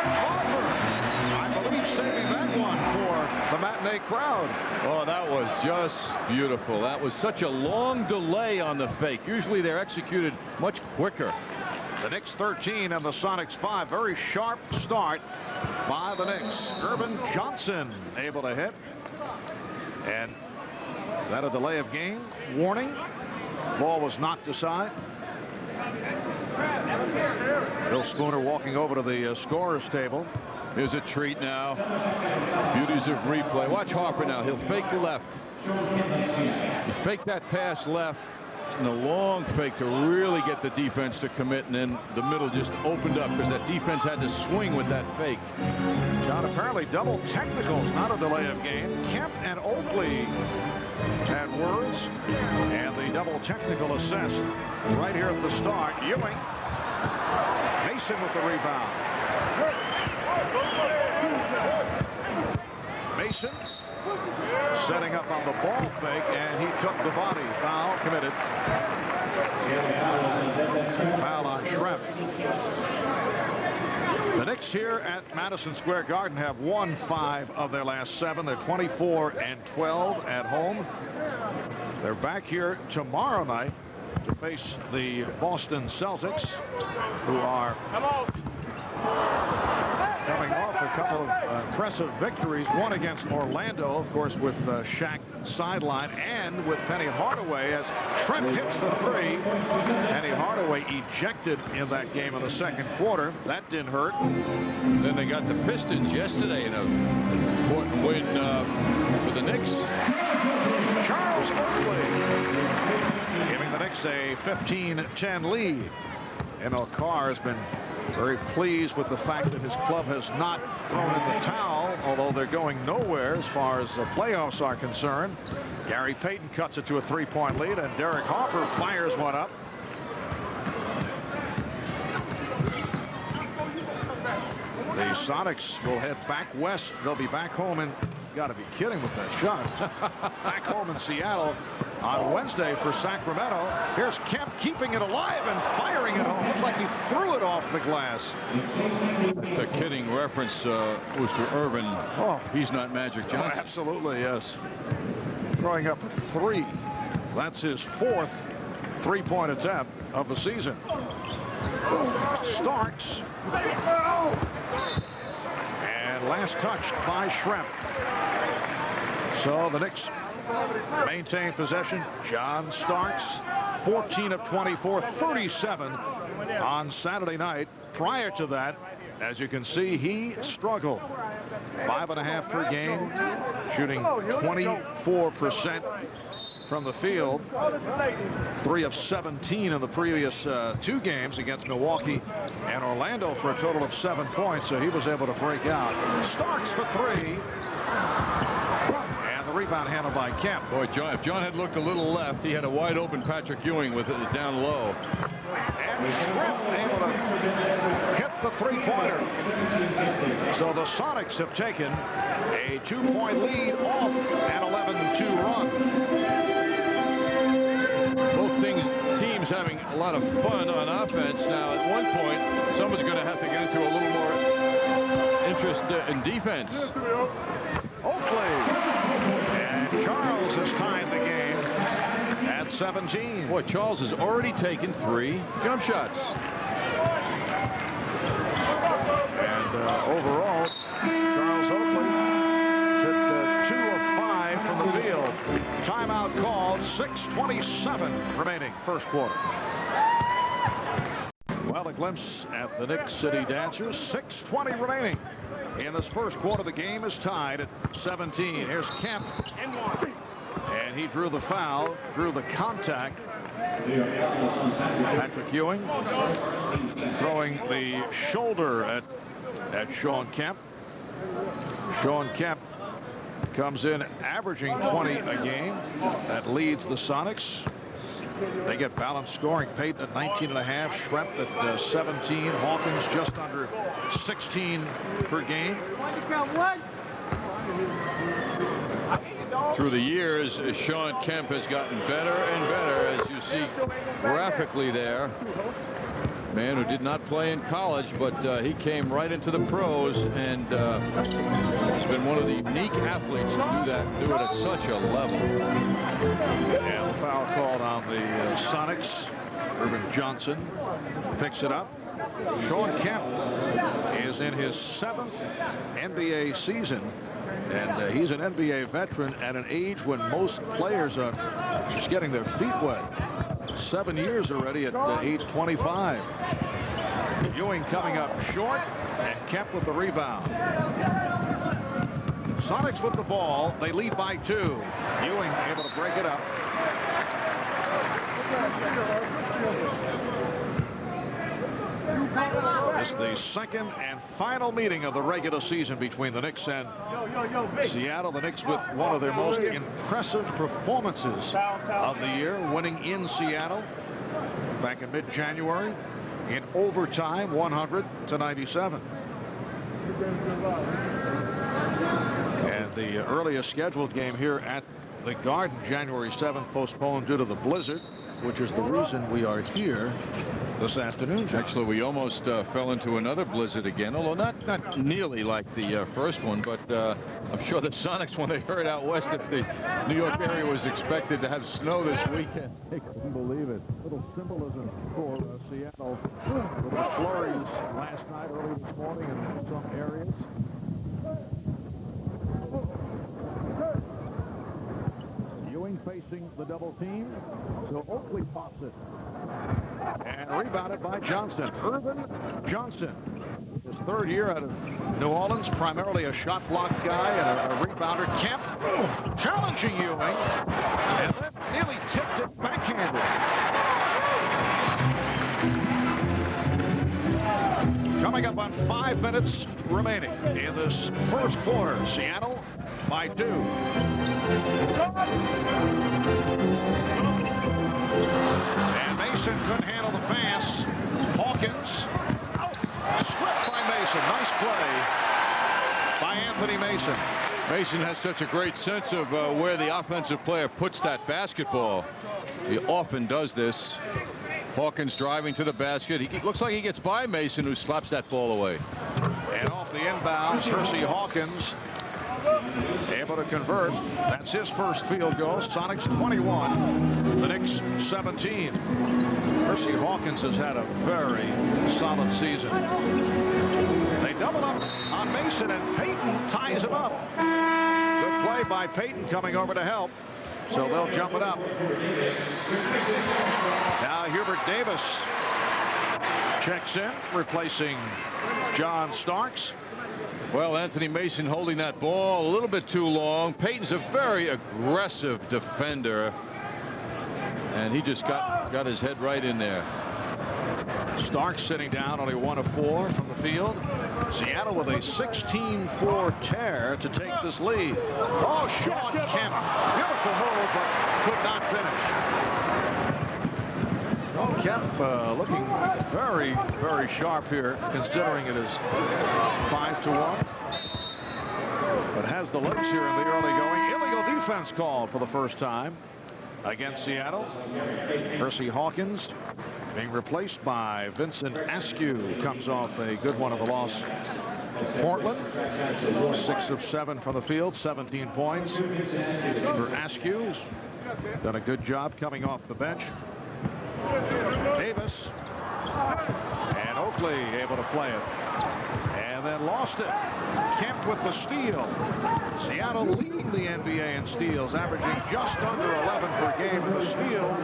I believe saving that one for the matinee crowd. Oh, that was just beautiful. That was such a long delay on the fake. Usually they're executed much quicker. The Knicks 13 and the Sonics 5. Very sharp start by the Knicks. Urban Johnson able to hit. And is that a delay of game? Warning. Ball was knocked aside. Bill Spooner walking over to the scorer's table. Here's a treat now. Beauties of replay. Watch Harper now. He'll fake the left. He faked that pass left and a long fake to really get the defense to commit, and then the middle just opened up because that defense had to swing with that fake. John, apparently double technicals, not a delay of game. Kemp and Oakley had words, and the double technical assessed right here at the start. Ewing. Mason with the rebound. Mason setting up on the ball fake, and he took the body. Foul committed. Foul on Schremp. The Knicks here at Madison Square Garden have won 5 of their last 7. They're 24-12 at home. They're back here tomorrow night to face the Boston Celtics, who are coming off a couple of impressive victories. One against Orlando, of course, with Shaq sideline, and with Penny Hardaway as Schremp hits the 3. Penny Hardaway ejected in that game in the second quarter. That didn't hurt. Then they got the Pistons yesterday in an important win for the Knicks. Charles Oakley giving the Knicks a 15-10 lead. Emil Carr has been very pleased with the fact that his club has not thrown in the towel, although they're going nowhere as far as the playoffs are concerned. Gary Payton cuts it to a 3-point lead, and Derek Harper fires one up. The Sonics will head back west. They'll be back home, and got to be kidding with that shot. Back home in Seattle on Wednesday for Sacramento. Here's Kemp keeping it alive and firing it home. Looks like he threw it off the glass. The kidding reference was to Irvin. Oh, he's not Magic Johnson. Oh, absolutely, yes. Throwing up 3. That's his 4th 3-point attempt of the season. Starks. And last touched by Schremp. So the Knicks maintain possession. John Starks, 14 of 24, 37 on Saturday night. Prior to that, as you can see, he struggled. 5.5 per game, shooting 24%. from the field. 3 of 17 in the previous 2 games against Milwaukee and Orlando for a total of 7 points. So he was able to break out. Starks for 3. And the rebound handled by Kemp. Boy, John, if John had looked a little left, he had a wide open Patrick Ewing with it down low. And Schmidt able to hit the 3-pointer. So the Sonics have taken a 2-point lead off an 11-2 run. Both teams having a lot of fun on offense. Now, at one point, someone's going to have to get into a little more interest in defense. Oakley. And Charles has tied the game at 17. Boy, Charles has already taken 3 jump shots. And overall, Charles Oakley hit 2 of 5 from the field. Timeout called. 6:27 remaining first quarter. Well, a glimpse at the Knicks City Dancers. 6:20 remaining in this first quarter. The game is tied at 17. Here's Kemp. And he drew the foul, drew the contact. Patrick Ewing throwing the shoulder at Sean Kemp. Sean Kemp comes in averaging 20 a game. That leads the Sonics. They get balanced scoring. Payton at 19.5, Schrempf at 17, Hawkins just under 16 per game. Through the years, Sean Kemp has gotten better and better, as you see graphically there. Man who did not play in college, but he came right into the pros, and he's been one of the unique athletes to do that, and do it at such a level. And the foul called on the Sonics. Irvin Johnson picks it up. Sean Kemp is in his 7th NBA season, and he's an NBA veteran at an age when most players are just getting their feet wet. 7 years already at age 25. Ewing coming up short, and Kemp with the rebound. Sonics with the ball. They lead by 2. Ewing able to break it up. This is the second and final meeting of the regular season between the Knicks and Seattle. The Knicks with one of their most impressive performances of the year, winning in Seattle back in mid-January in overtime, 100-97. And the earliest scheduled game here at the Garden, January 7th, postponed due to the blizzard, which is the reason we are here this afternoon. Actually, we almost fell into another blizzard again, although not nearly like the first one, but I'm sure the Sonics, when they heard out west that the New York area was expected to have snow this weekend, they couldn't believe it. Little symbolism for Seattle. Little flurries last night, early this morning in some areas. Ewing facing the double team, so Oakley pops it. And rebounded by Johnson. Irvin Johnson, his 3rd year out of New Orleans, primarily a shot block guy and a rebounder. Kemp challenging Ewing, and then nearly tipped it backhanded. Coming up on 5 minutes remaining in this first quarter. Seattle by 2. And Mason couldn't handle the pass. Hawkins stripped by Mason. Nice play by Anthony Mason. Mason has such a great sense of where the offensive player puts that basketball. He often does this. Hawkins driving to the basket. He looks like he gets by Mason, who slaps that ball away. And off the inbounds, Hersey Hawkins able to convert. That's his first field goal. Sonics 21, the Knicks 17. Hersey Hawkins has had a very solid season. They double up on Mason, and Payton ties him up. Good play by Payton coming over to help. So they'll jump it up. Now Hubert Davis checks in, replacing John Starks. Well, Anthony Mason holding that ball a little bit too long. Payton's a very aggressive defender. And he just got his head right in there. Starks sitting down, only 1 of 4 from the field. Seattle with a 16-4 tear to take this lead. Oh, Sean Kemp. Beautiful move, but could not finish. Sean Kemp looking very, very sharp here, considering it is 5-1. But has the legs here in the early going. Illegal defense called for the first time against Seattle. Percy Hawkins being replaced by Vincent Askew. Comes off a good one of the loss to Portland. 6 of 7 from the field, 17 points for Askew. Done a good job coming off the bench. Davis and Oakley able to play it. And then lost it. Kemp with the steal. Seattle leading the NBA in steals, averaging just under 11 per game. The steal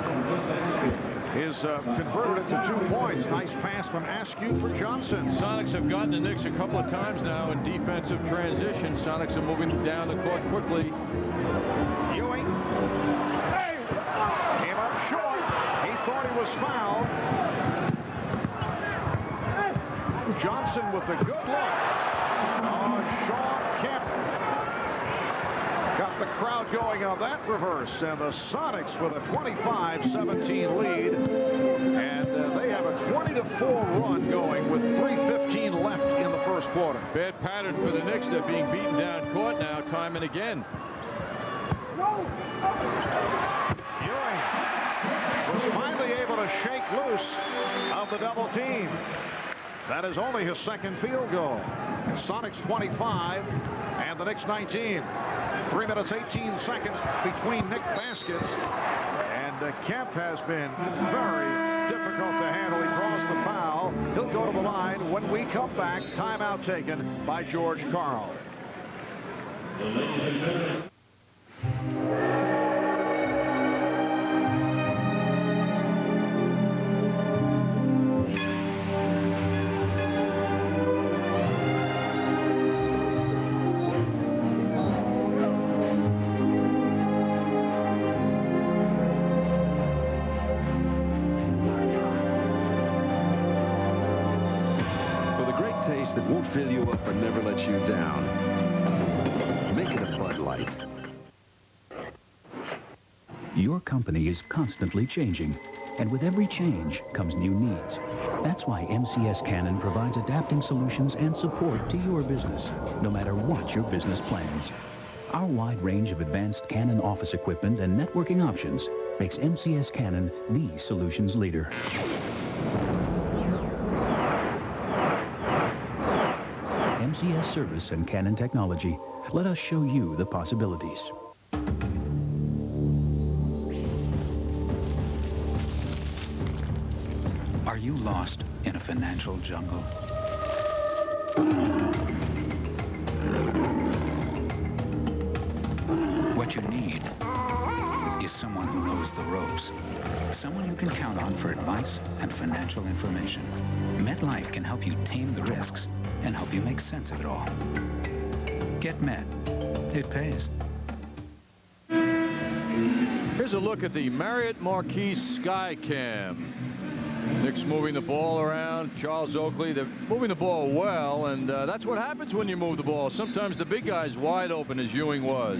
is converted it to 2 points. Nice pass from Askew for Johnson. Sonics have gotten the Knicks a couple of times now in defensive transition. Sonics are moving down the court quickly. Ewing came up short. He thought he was fouled. Johnson with a good look on Sean Kemp. Got the crowd going on that reverse, and the Sonics with a 25-17 lead, and they have a 20-4 run going with 3:15 left in the first quarter. Bad pattern for the Knicks. They're being beaten down court now, time and again. Ewing was finally able to shake loose of the double team. That is only his second field goal. Sonics 25 and the Knicks 19. 3 minutes 18 seconds between Knick baskets. And Kemp has been very difficult to handle. He draws the foul. He'll go to the line. When we come back, timeout taken by George Karl. That won't fill you up and never let you down. Make it a Bud Light. Your company is constantly changing, and with every change comes new needs. That's why MCS Canon provides adapting solutions and support to your business, no matter what your business plans. Our wide range of advanced Canon office equipment and networking options makes MCS Canon the solutions leader. MCS Service and Canon Technology. Let us show you the possibilities. Are you lost in a financial jungle? What you need is someone who knows the ropes. Someone you can count on for advice and financial information. MetLife can help you tame the risks and help you make sense of it all. Get Met. It pays. Here's a look at the Marriott Marquis Skycam. Knicks moving the ball around. Charles Oakley, they're moving the ball well, and that's what happens when you move the ball. Sometimes the big guy's wide open, as Ewing was.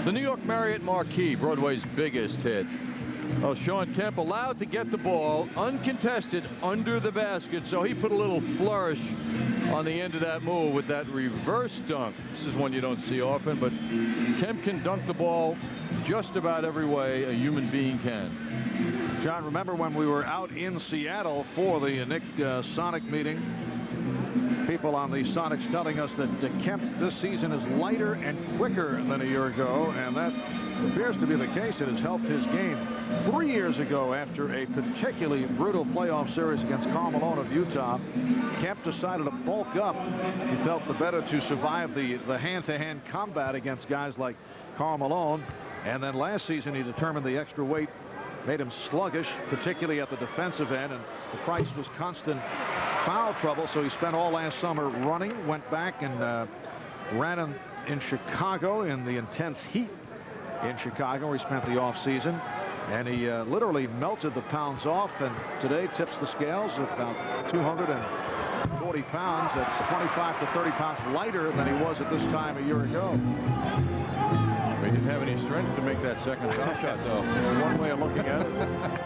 The New York Marriott Marquis, Broadway's biggest hit. Oh, Sean Kemp allowed to get the ball uncontested under the basket, so he put a little flourish on the end of that move with that reverse dunk. This is one you don't see often, but Kemp can dunk the ball just about every way a human being can. John, remember when we were out in Seattle for the Knick Sonic meeting? People on the Sonics telling us that Kemp this season is lighter and quicker than a year ago, and that appears to be the case. It has helped his game. 3 years ago, after a particularly brutal playoff series against Karl Malone of Utah, Kemp decided to bulk up. He felt the better to survive the hand-to-hand combat against guys like Karl Malone. And then last season, he determined the extra weight made him sluggish, particularly at the defensive end, and the price was constant foul trouble, so he spent all last summer running, went back and ran in Chicago in the intense heat in Chicago, where he spent the offseason. And he literally melted the pounds off, and today tips the scales at about 240 pounds. That's 25 to 30 pounds lighter than he was at this time a year ago. He didn't have any strength to make that second foul shot, though. One way of looking at it.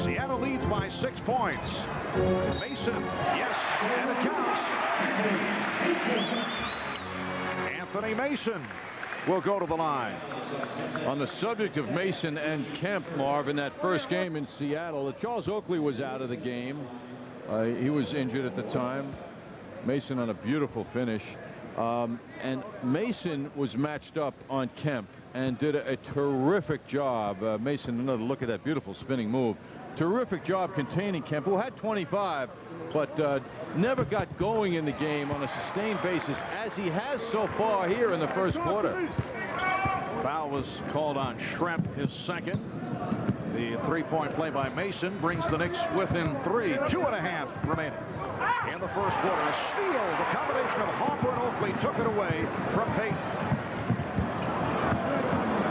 Seattle leads by 6 points. Mason, yes, and it counts. Anthony Mason will go to the line. On the subject of Mason and Kemp, Marv, in that first game in Seattle, Charles Oakley was out of the game. He was injured at the time. Mason on a beautiful finish. And Mason was matched up on Kemp and did a terrific job. Mason, another look at that beautiful spinning move. Terrific job containing Kemp, who had 25, but never got going in the game on a sustained basis, as he has so far here in the first quarter. Foul was called on Schrempf, his second. The three-point play by Mason brings the Knicks within 3, 2.5 remaining. In the first quarter, a steal. The combination of Harper and Oakley took it away from Payton.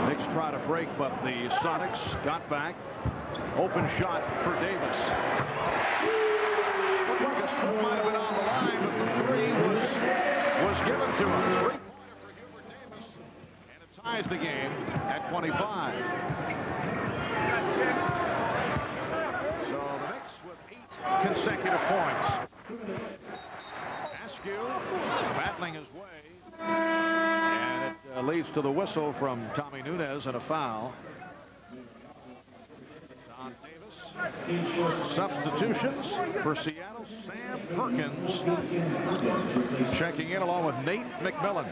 Knicks try to break, but the Sonics got back. Open shot for Davis. Looked like his foot might have been on the line, but the three was given to him. Three-pointer for Hubert Davis, and it ties the game at 25. So the Knicks with 8 consecutive points. Askew battling his way, and it leads to the whistle from Tommy Nunez and a foul. Don Davis. Substitutions for Seattle. Sam Perkins checking in along with Nate McMillan.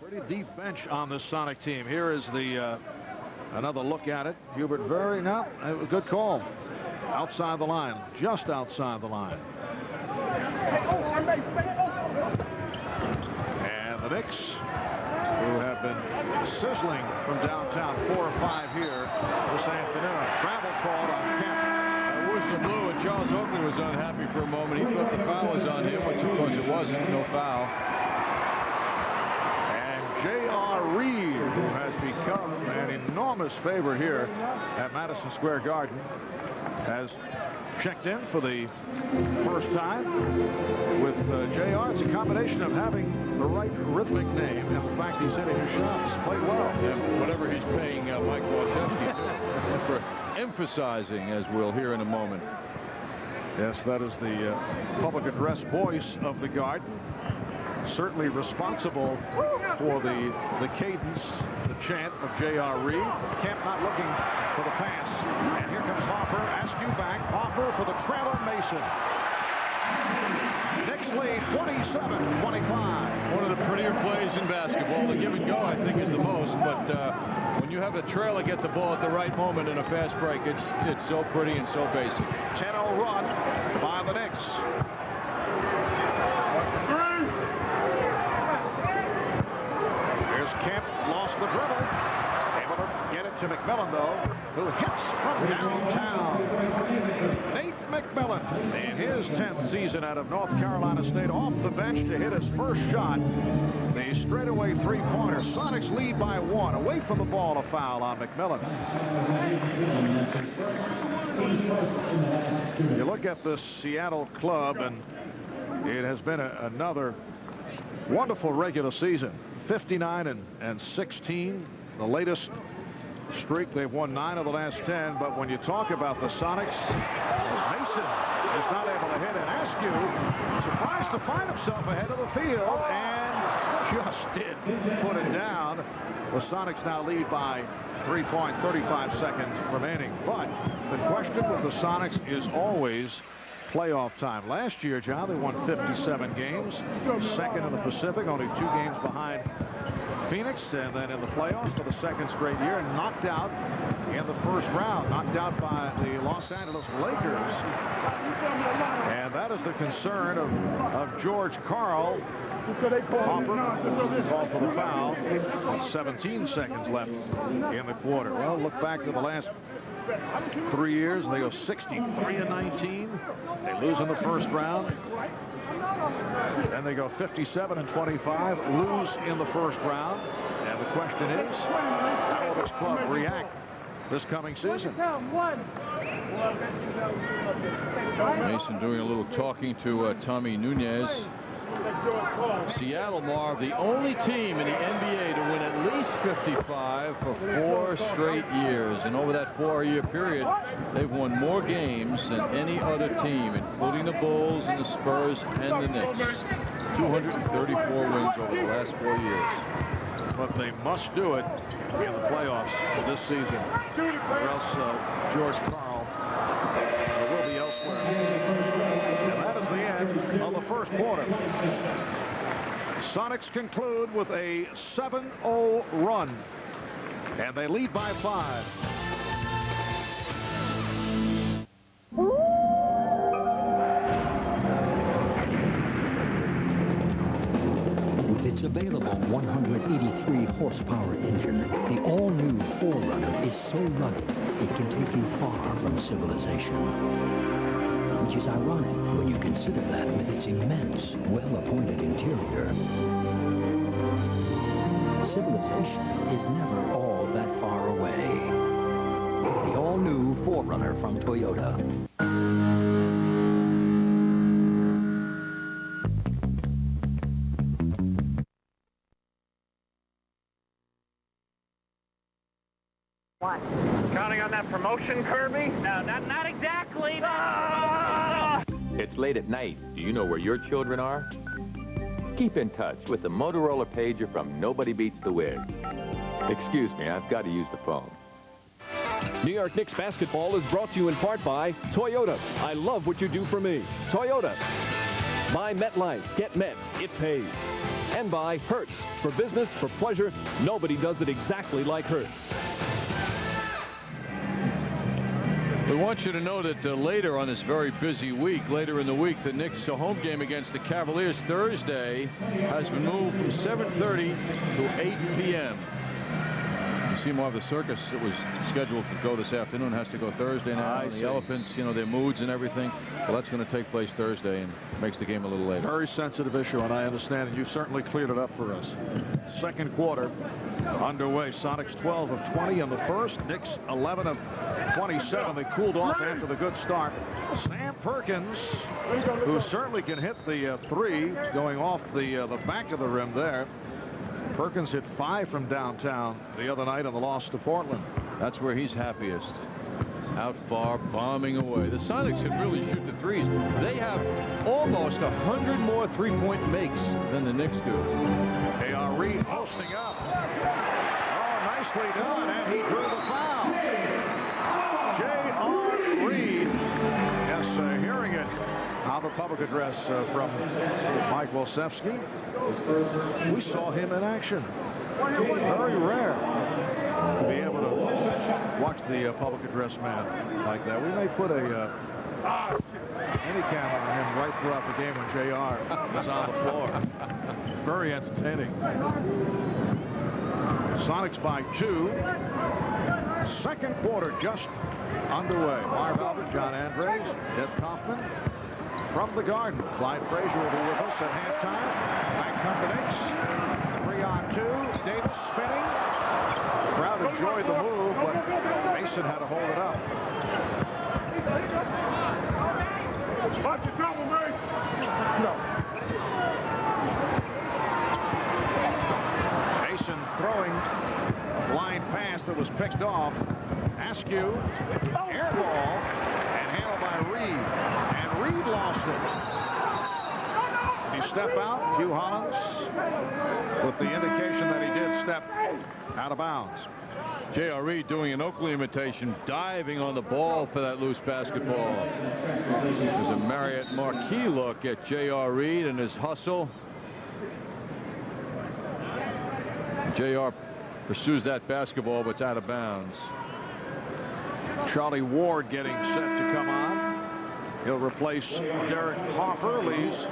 Pretty deep bench on this Sonic team. Here is the another look at it. Hubert good call. Outside the line, just outside the line. And the Knicks, who have been sizzling from downtown, 4 or 5 here this afternoon. Travel called on Kemp. A whistle blew, and Charles Oakley was unhappy for a moment. He thought the foul was on him, which of course it wasn't. No foul. And J.R. Reed, who has become an enormous favorite here at Madison Square Garden, has checked in for the first time with J.R. It's a combination of having the right rhythmic name and the fact he's hitting his shots. Played well. And whatever he's paying Mike Wachowski for emphasizing, as we'll hear in a moment. Yes, that is the public address voice of the Garden. Certainly responsible for the cadence, the chant of J.R. Reed. Kemp not looking for the pass. And here comes Hoffer. Askew back. Hoffer for the trailer. Mason. Knicks lead 27-25. One of the prettier plays in basketball. The give and go, I think, is the most. But when you have a trailer get the ball at the right moment in a fast break, it's so pretty and so basic. 10-0 run by the Knicks. Kemp lost the dribble. Able to get it to McMillan, though, who hits from downtown. Nate McMillan, in his 10th season out of North Carolina State, off the bench to hit his first shot. The straightaway three-pointer. Sonics lead by 1. Away from the ball, a foul on McMillan. You look at the Seattle club, and it has been another wonderful regular season. 59-16, the latest streak. They've won 9 of the last 10. But when you talk about the Sonics, Mason is not able to hit, and Askew surprised to find himself ahead of the field and just did put it down. The Sonics now lead by 3 points, 35 seconds remaining. But the question with the Sonics is always playoff time. Last year, John, they won 57 games, second in the Pacific, only 2 games behind Phoenix, and then in the playoffs for the second straight year, knocked out in the first round, knocked out by the Los Angeles Lakers. And that is the concern of George Karl. Hopper called for the foul. 17 seconds left in the quarter. Well, look back to the last 3 years. They go 63-19. They lose in the first round. Then they go 57-25, lose in the first round. And the question is, how will Celtics club react this coming season. Mason doing a little talking to Tommy Nunez. Seattle, Marv, the only team in the NBA to win at least 55 for 4 straight years. And over that 4-year period, they've won more games than any other team, including the Bulls and the Spurs and the Knicks. 234 wins over the last 4 years. But they must do it in the playoffs this season, or else George Karl will be elsewhere. And that is the end of the first quarter. Sonics conclude with a 7-0 run, and they lead by 5. With its available 183 horsepower engine, the all-new 4Runner is so rugged it can take you far from civilization. Which is ironic when you consider that with its immense, well-appointed interior. Civilization is never all that far away. The all-new 4Runner from Toyota. What? Counting on that promotion, Kirby? No, not exactly. It's late at night. Do you know where your children are? Keep in touch with the Motorola pager from Nobody Beats the Wiz. Excuse me, I've got to use the phone. New York Knicks basketball is brought to you in part by Toyota. I love what you do for me. Toyota. By MetLife. Get Met. It pays. And by Hertz. For business, for pleasure, nobody does it exactly like Hertz. We want you to know that later on this very busy week, later in the week, the Knicks' home game against the Cavaliers Thursday has been moved from 7:30 to 8 p.m. You see more of the circus that was scheduled to go this afternoon has to go Thursday now. The Elephants, you know, their moods and everything. Well, that's going to take place Thursday and makes the game a little later. Very sensitive issue, and I understand, and you've certainly cleared it up for us. Second quarter underway. Sonics 12 of 20 in the first. Knicks 11 of 27. They cooled off after the good start. Sam Perkins, who certainly can hit the 3, going off the back of the rim there. Perkins hit 5 from downtown the other night in the loss to Portland. That's where he's happiest. Out far, bombing away. The Sonics can really shoot the threes. They have almost 100 more three-point makes than the Knicks do. J.R. Reed posting up. Oh, nicely done, and he drew the foul. J.R. Reed. Yes, hearing it on the public address from Mike Wolszewski. We saw him in action. Very rare to be able to watch the public address man like that. We may put a handicap on him right throughout the game when JR is on the floor. It's very entertaining. Sonics by 2. Second quarter just underway. Marv Albert, John Andres, Deb Kaufman from the Garden. Clyde Frazier will be with us at halftime. Back come the Knicks. 3-on-2. Davis spinning. The crowd enjoyed the move, but Mason had to hold it up. Watch the double, man. Mason throwing a blind pass that was picked off. Askew, air ball, and handled by Reed. And Reed lost it. Did he step out? Hugh Hollins with the indication that he did step out of bounds. J.R. Reed doing an Oakley imitation, diving on the ball for that loose basketball. There's a Marriott Marquis look at J.R. Reed and his hustle. J.R. pursues that basketball, but it's out of bounds. Charlie Ward getting set to come on. He'll replace Derek Hoffer. Leaves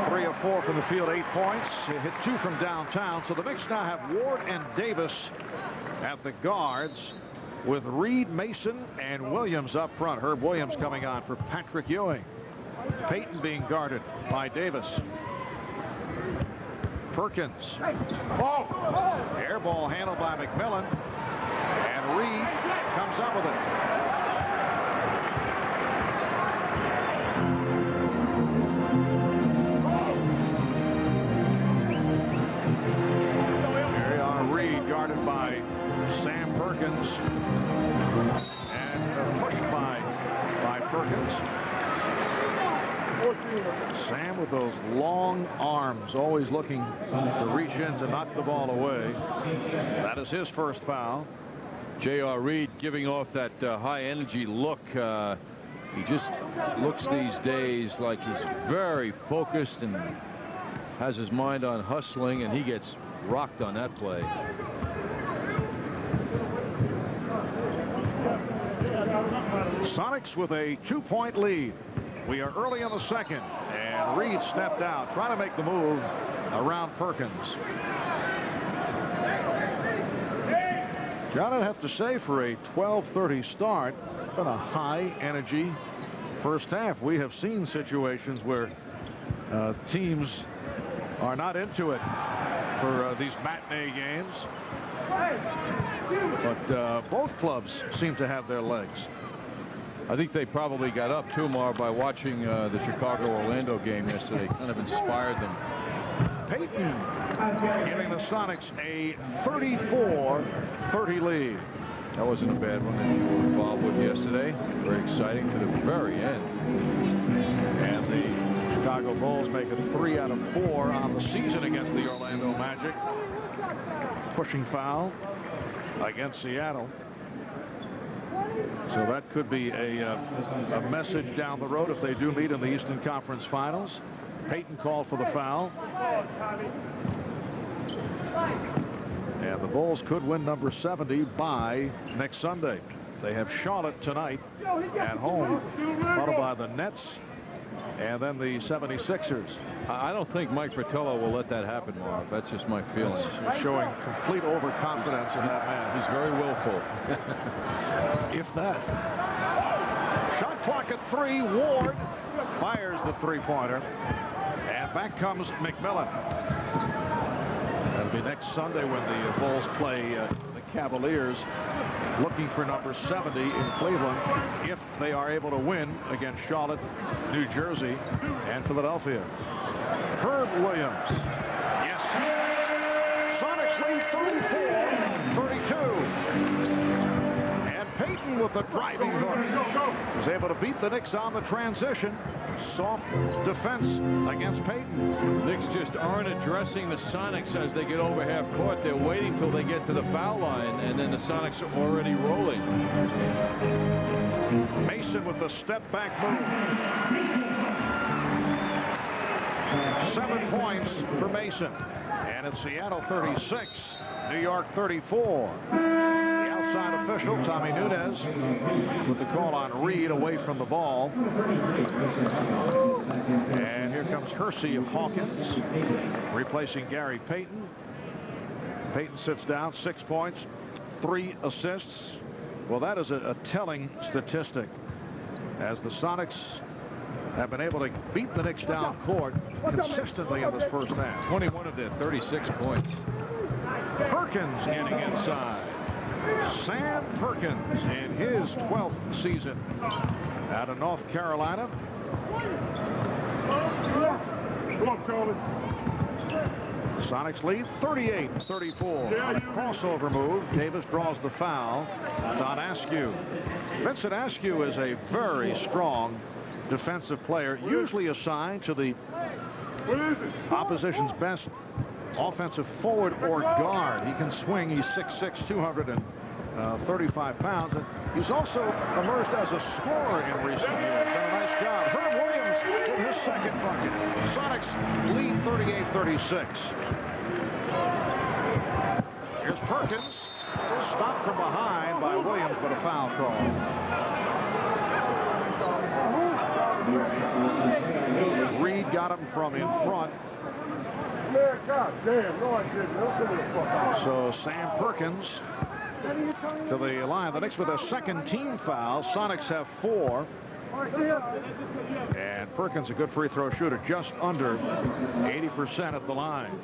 3 of 4 from the field, 8 points. He hit 2 from downtown. So the Knicks now have Ward and Davis at the guards, with Reed, Mason, and Williams up front. Herb Williams coming on for Patrick Ewing. Payton being guarded by Davis. Perkins. Air ball handled by McMillan. up with it. Reed guarded by Sam Perkins and pushed by Perkins. Sam with those long arms, always looking to reach in to knock the ball away. That is his first foul. J.R. Reed giving off that high energy look. He just looks these days like he's very focused and has his mind on hustling, and he gets rocked on that play. Sonics with a 2-point lead. We are early in the second, and Reed stepped out, trying to make the move around Perkins. John, I'd have to say, for a 12:30 start, it's been a high energy first half. We have seen situations where teams are not into it for these matinee games, but both clubs seem to have their legs. I think they probably got up too, Marv, by watching the Chicago-Orlando game yesterday. Kind of inspired them. Payton giving the Sonics a 34-30 lead. That wasn't a bad one that you were involved with yesterday. Very exciting to the very end. And the Chicago Bulls make it 3 out of 4 on the season against the Orlando Magic. Pushing foul against Seattle. So that could be a message down the road if they do meet in the Eastern Conference Finals. Payton called for the foul. And the Bulls could win number 70 by next Sunday. They have Charlotte tonight at home, followed by the Nets and then the 76ers. I don't think Mike Fratello will let that happen, Marv. That's just my feeling. He's showing complete overconfidence in that man. He's very willful. If that. Shot clock at 3. Ward fires the three-pointer. And back comes McMillan. That'll be next Sunday when the Bulls play the Cavaliers, looking for number 70 in Cleveland if they are able to win against Charlotte, New Jersey, and Philadelphia. Herb Williams. Yes. Sonics lead 34-32. And Payton with the driving hook was able to beat the Knicks on the transition. Soft defense against Payton. Knicks just aren't addressing the Sonics as they get over half court. They're waiting till they get to the foul line, and then the Sonics are already rolling. Mason with the step back move. 7 points for Mason. And it's Seattle 36, New York 34. The outside official, Tommy Nunez, with the call on Reed away from the ball. And here comes Hersey Hawkins, replacing Gary Payton. Payton sits down, 6 points, 3 assists. Well, that is a telling statistic, as the Sonics have been able to beat the Knicks down court consistently in this first half. 21 of their 36 points. Perkins getting inside. Sam Perkins in his 12th season out of North Carolina. Come on, Charlie. Sonics lead 38-34. On a crossover move, Davis draws the foul. It's on Askew. Vincent Askew is a very strong defensive player, usually assigned to the opposition's best offensive forward or guard. He can swing. He's 6'6", 235 pounds. And he's also emerged as a scorer in recent years. Done a nice job. Herb Williams with his second bucket. Sonics lead 38-36. Here's Perkins. Stopped from behind by Williams, but a foul call. Reed got him from in front. So Sam Perkins to the line. The Knicks with a second team foul. Sonics have 4. And Perkins, a good free throw shooter, just under 80% at the line.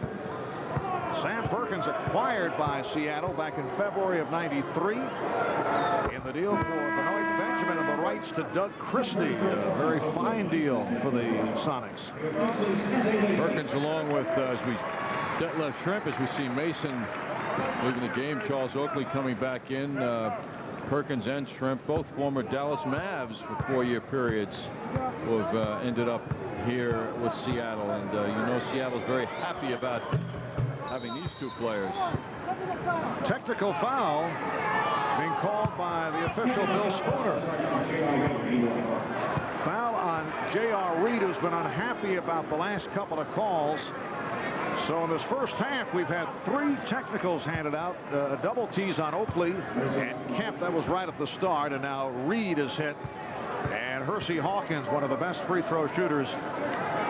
Sam Perkins acquired by Seattle back in February of '93 in the deal for Benoit Benjamin and the rights to Doug Christie. A very fine deal for the Sonics. Perkins along with Detlef Schrempf, as we see Mason leaving the game. Charles Oakley coming back in. Perkins and Schrempf, both former Dallas Mavs for 4-year periods, who have ended up here with Seattle. And you know Seattle's very happy about having these two players. Technical foul being called by the official Bill Spooner. Foul on J.R. Reed, who's been unhappy about the last couple of calls. So in this first half, we've had 3 technicals handed out. A double tease on Oakley and Kemp. That was right at the start. And now Reed is hit. And Hersey Hawkins, one of the best free throw shooters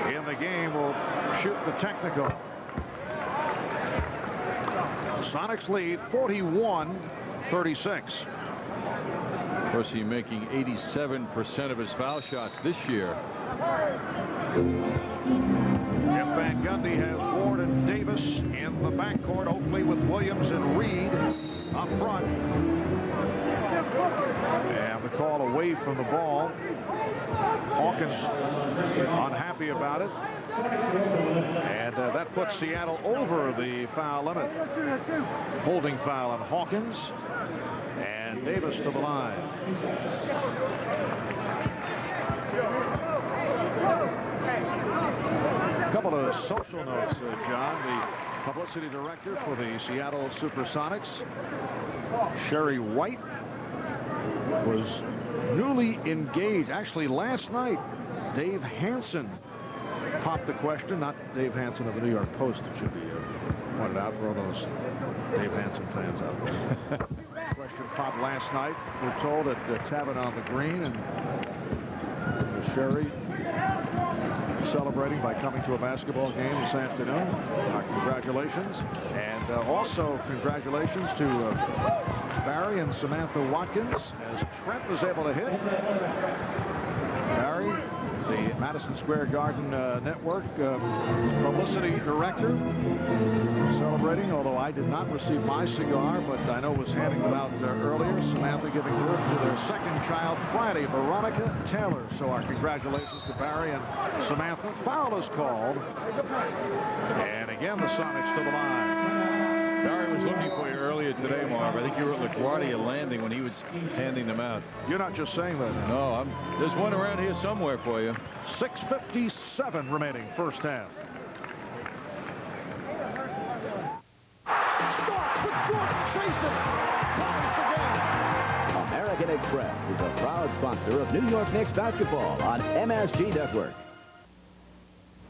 in the game, will shoot the technical. The Sonics lead 41-36. Hersey making 87% of his foul shots this year. Jeff Van Gundy has Ward and Davis in the backcourt. Oakley with Williams and Reed up front. And the call away from the ball. Hawkins unhappy about it. And that puts Seattle over the foul limit. Holding foul on Hawkins. And Davis to the line. A couple of social notes, John. The publicity director for the Seattle Supersonics, Sherry White, was newly engaged. Actually, last night, Dave Hansen popped the question. Not Dave Hansen of the New York Post, it should be pointed out for all those Dave Hansen fans out there. Question popped last night. We're told at Tavern on the Green, and Sherry celebrating by coming to a basketball game this afternoon. Congratulations. And also congratulations to Barry and Samantha Watkins as Trent was able to hit. Barry, the Madison Square Garden Network publicity director, celebrating, although I did not receive my cigar, but I know was handing them out earlier. Samantha giving birth to their second child Friday, Veronica Taylor. So our congratulations to Barry and Samantha. Foul is called. And again, the Sonics to the line. Barry was looking for you earlier today, Marv. I think you were at LaGuardia Landing when he was handing them out. You're not just saying that. No, there's one around here somewhere for you. 6:57 remaining, first half. American Express is a proud sponsor of New York Knicks basketball on MSG Network.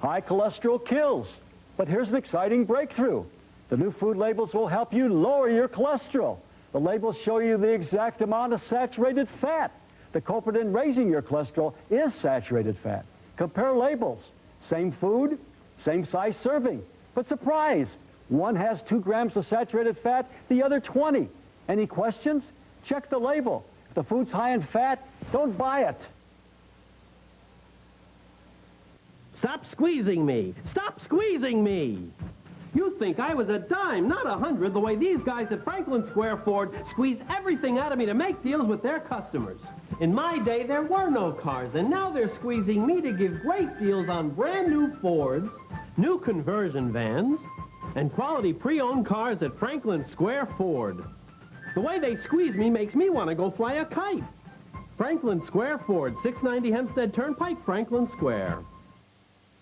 High cholesterol kills, but here's an exciting breakthrough. The new food labels will help you lower your cholesterol. The labels show you the exact amount of saturated fat. The culprit in raising your cholesterol is saturated fat. Compare labels. Same food, same size serving. But surprise, one has 2 grams of saturated fat, the other 20. Any questions? Check the label. If the food's high in fat, don't buy it. Stop squeezing me. Stop squeezing me. You think I was a dime, not 100, the way these guys at Franklin Square Ford squeeze everything out of me to make deals with their customers. In my day, there were no cars, and now they're squeezing me to give great deals on brand new Fords, new conversion vans, and quality pre-owned cars at Franklin Square Ford. The way they squeeze me makes me want to go fly a kite. Franklin Square Ford, 690 Hempstead Turnpike, Franklin Square.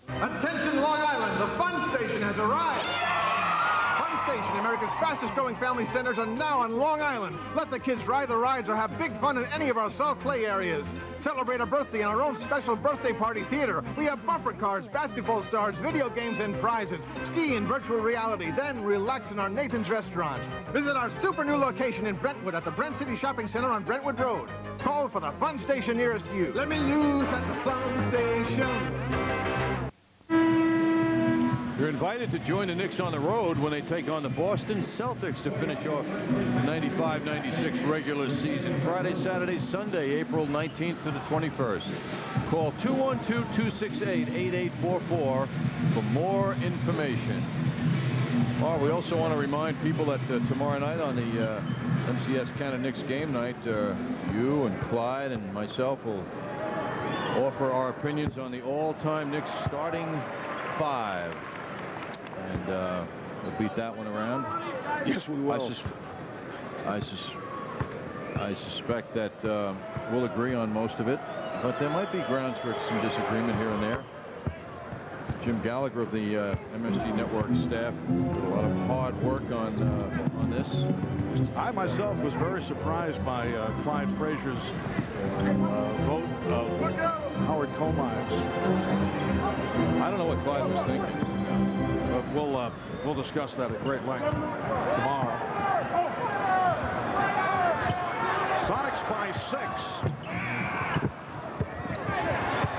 Attention, Long Island, the Fun Station has arrived. Fun Station, America's fastest growing family centers, are now on Long Island. Let the kids ride the rides or have big fun in any of our South Play areas. Celebrate a birthday in our own special birthday party theater. We have bumper cars, basketball stars, video games, and prizes. Ski in virtual reality, then relax in our Nathan's Restaurant. Visit our super new location in Brentwood at the Brent City Shopping Center on Brentwood Road. Call for the Fun Station nearest you. Let me loose at the Fun Station. You're invited to join the Knicks on the road when they take on the Boston Celtics to finish off the 95-96 regular season. Friday, Saturday, Sunday, April 19th to the 21st. Call 212-268-8844 for more information. Well, we also want to remind people that tomorrow night on the MCS Canada Knicks game night, you and Clyde and myself will offer our opinions on the all-time Knicks starting 5. And we'll beat that one around. Yes, we will. I suspect that we'll agree on most of it, but there might be grounds for some disagreement here and there. Jim Gallagher of the MSG Network staff did a lot of hard work on this. I myself was very surprised by Clyde Frazier's vote of Howard Comines. I don't know what Clyde was thinking, but we'll discuss that at great length tomorrow. Sonics by 6.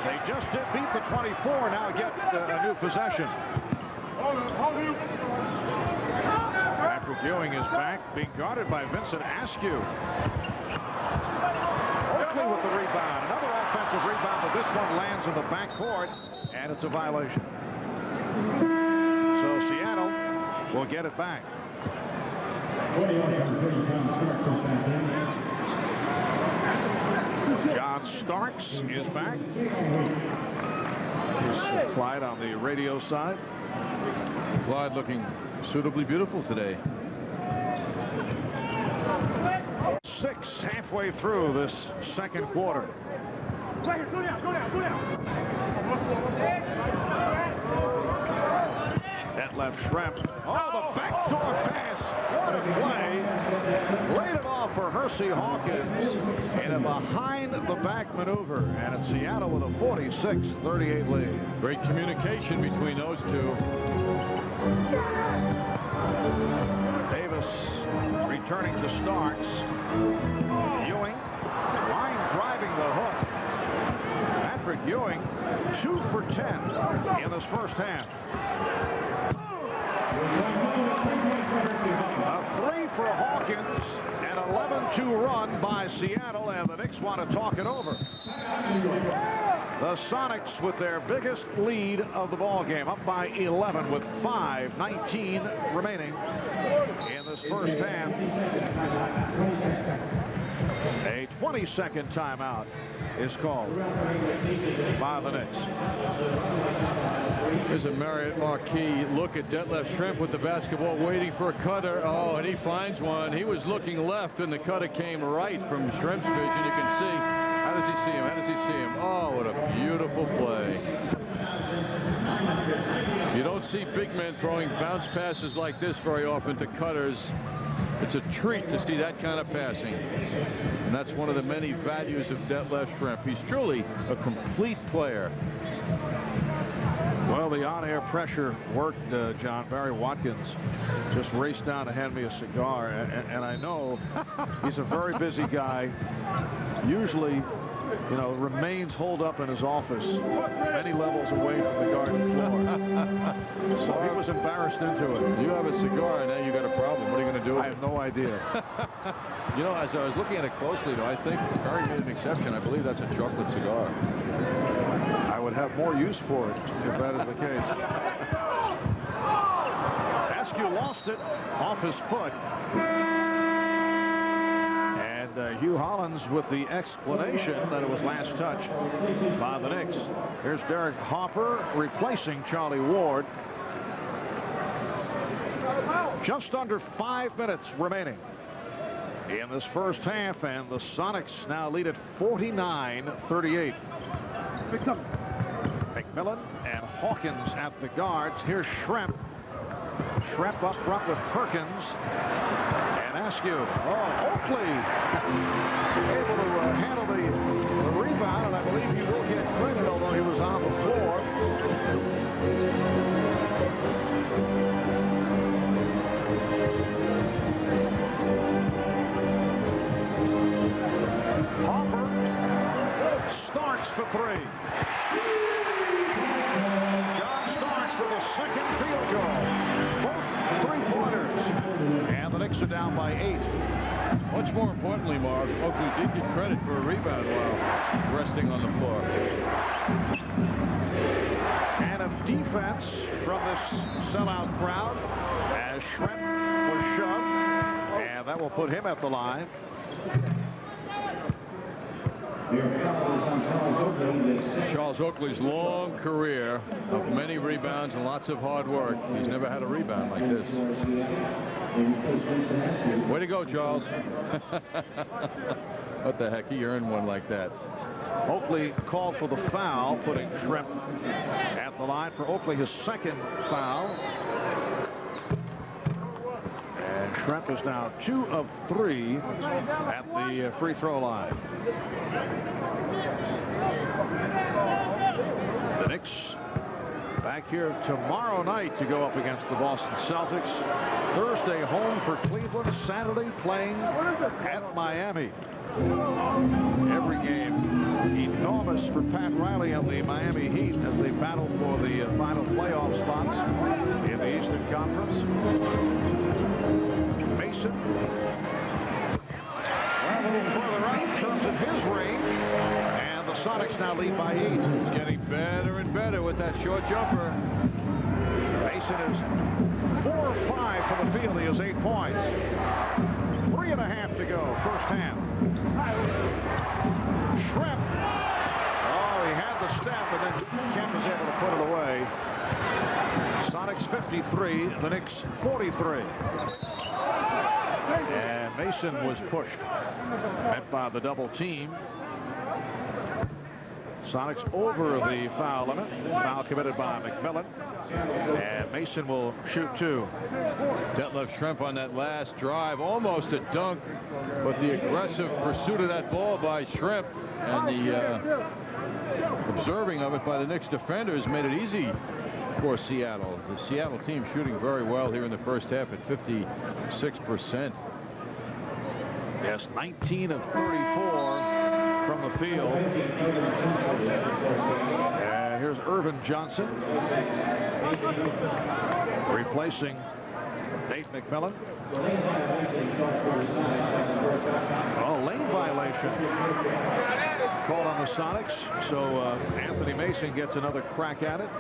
They just did beat the 24. Now get a new possession. Patrick Ewing is back, being guarded by Vincent Askew. Oakley with the rebound. Another offensive rebound, but this one lands in the backcourt, and it's a violation. So Seattle will get it back. John Starks is back. Here's Clyde on the radio side. Clyde looking suitably beautiful today. 6 halfway through this second quarter. That left Schrempf. Oh, the backdoor pass. What a play. Laid it off for Hersey Hawkins in a behind-the-back maneuver. And it's Seattle with a 46-38 lead. Great communication between those two. Davis returning to Starks. Ewing, line driving the hook. Patrick Ewing, 2 for 10 in this first half. A 3 for Hawkins, an 11-2 run by Seattle, and the Knicks want to talk it over. The Sonics with their biggest lead of the ball game, up by 11 with 5:19 remaining in this first half. A 20-second timeout is called by the Knicks. There's a Marriott Marquis look at Detlef Schrempf with the basketball, waiting for a cutter. Oh, and he finds one. He was looking left, and the cutter came right from Schrempf's vision. You can see. How does he see him? How does he see him? Oh, what a beautiful play. You don't see big men throwing bounce passes like this very often to cutters. It's a treat to see that kind of passing. And that's one of the many values of Detlef Schrempf. He's truly a complete player. Well, the on-air pressure worked, John. Barry Watkins just raced down to hand me a cigar, and I know he's a very busy guy. Usually, you know, remains holed up in his office many levels away from the garden floor. So he was embarrassed into it. You have a cigar, and now you got a problem. What are you going to do? I have no idea. You know, as I was looking at it closely, though, I think Barry made an exception. I believe that's a chocolate cigar. I would have more use for it if that is the case. Askew lost it off his foot. And Hugh Hollins with the explanation that it was last touched by the Knicks. Here's Derek Hopper replacing Charlie Ward. Just under 5 minutes remaining in this first half, and the Sonics now lead at 49-38. McMillan and Hawkins at the guards. Here's Schrempf. Schrempf up front with Perkins and Askew. Oh, Oakley able to handle the rebound, and I believe he will get credit, although he was on the floor. Hopper. Starks for 3. John Starks with a second field goal. Both 3-pointers. And the Knicks are down by 8. Much more importantly, Mark, Oakley did get credit for a rebound while resting on the floor. And of defense from this sellout crowd. as Schrempf was shoved, and that will put him at the line. Charles Oakley's long career of many rebounds and lots of hard work. He's never had a rebound like this. Way to go, Charles. What the heck? He earned one like that. Oakley called for the foul, putting Schrempf at the line for Oakley, his second foul. And Schrempf is now 2 of 3 at the free throw line. The Knicks back here tomorrow night to go up against the Boston Celtics. Thursday home for Cleveland. Saturday playing at Miami. Every game enormous for Pat Riley and the Miami Heat as they battle for the final playoff spots in the Eastern Conference. Mason. A little further out comes in his ring. And the Sonics now lead by 8. He's getting better and better with that short jumper. Mason is 4 or 5 from the field. He has 8 points. 3.5 to go, first half. Schrempf. Oh, he had the step, and then Kemp was able to put it away. Sonics 53, the Knicks 43. And Mason was pushed. Met by the double team. Sonics over the foul limit. Foul committed by McMillan. And Mason will shoot 2. Detlef Schrempf on that last drive, almost a dunk, but the aggressive pursuit of that ball by Schrempf and the observing of it by the Knicks defenders made it easy for Seattle. The Seattle team shooting very well here in the first half at 56%. Yes, 19 of 34 from the field. And here's Irvin Johnson replacing Nate McMillan. Oh, lane violation called on the Sonics, so Anthony Mason gets another crack at it.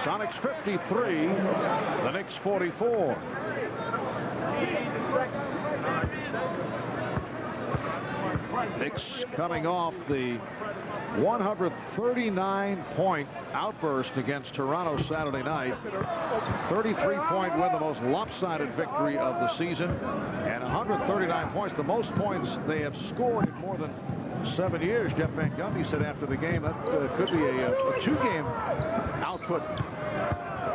Sonics 53, the Knicks 44. Knicks coming off the 139-point outburst against Toronto Saturday night. 33-point win, the most lopsided victory of the season, and 139 points, the most points they have scored in more than 7 years. Jeff Van Gundy said after the game that could be a 2-game output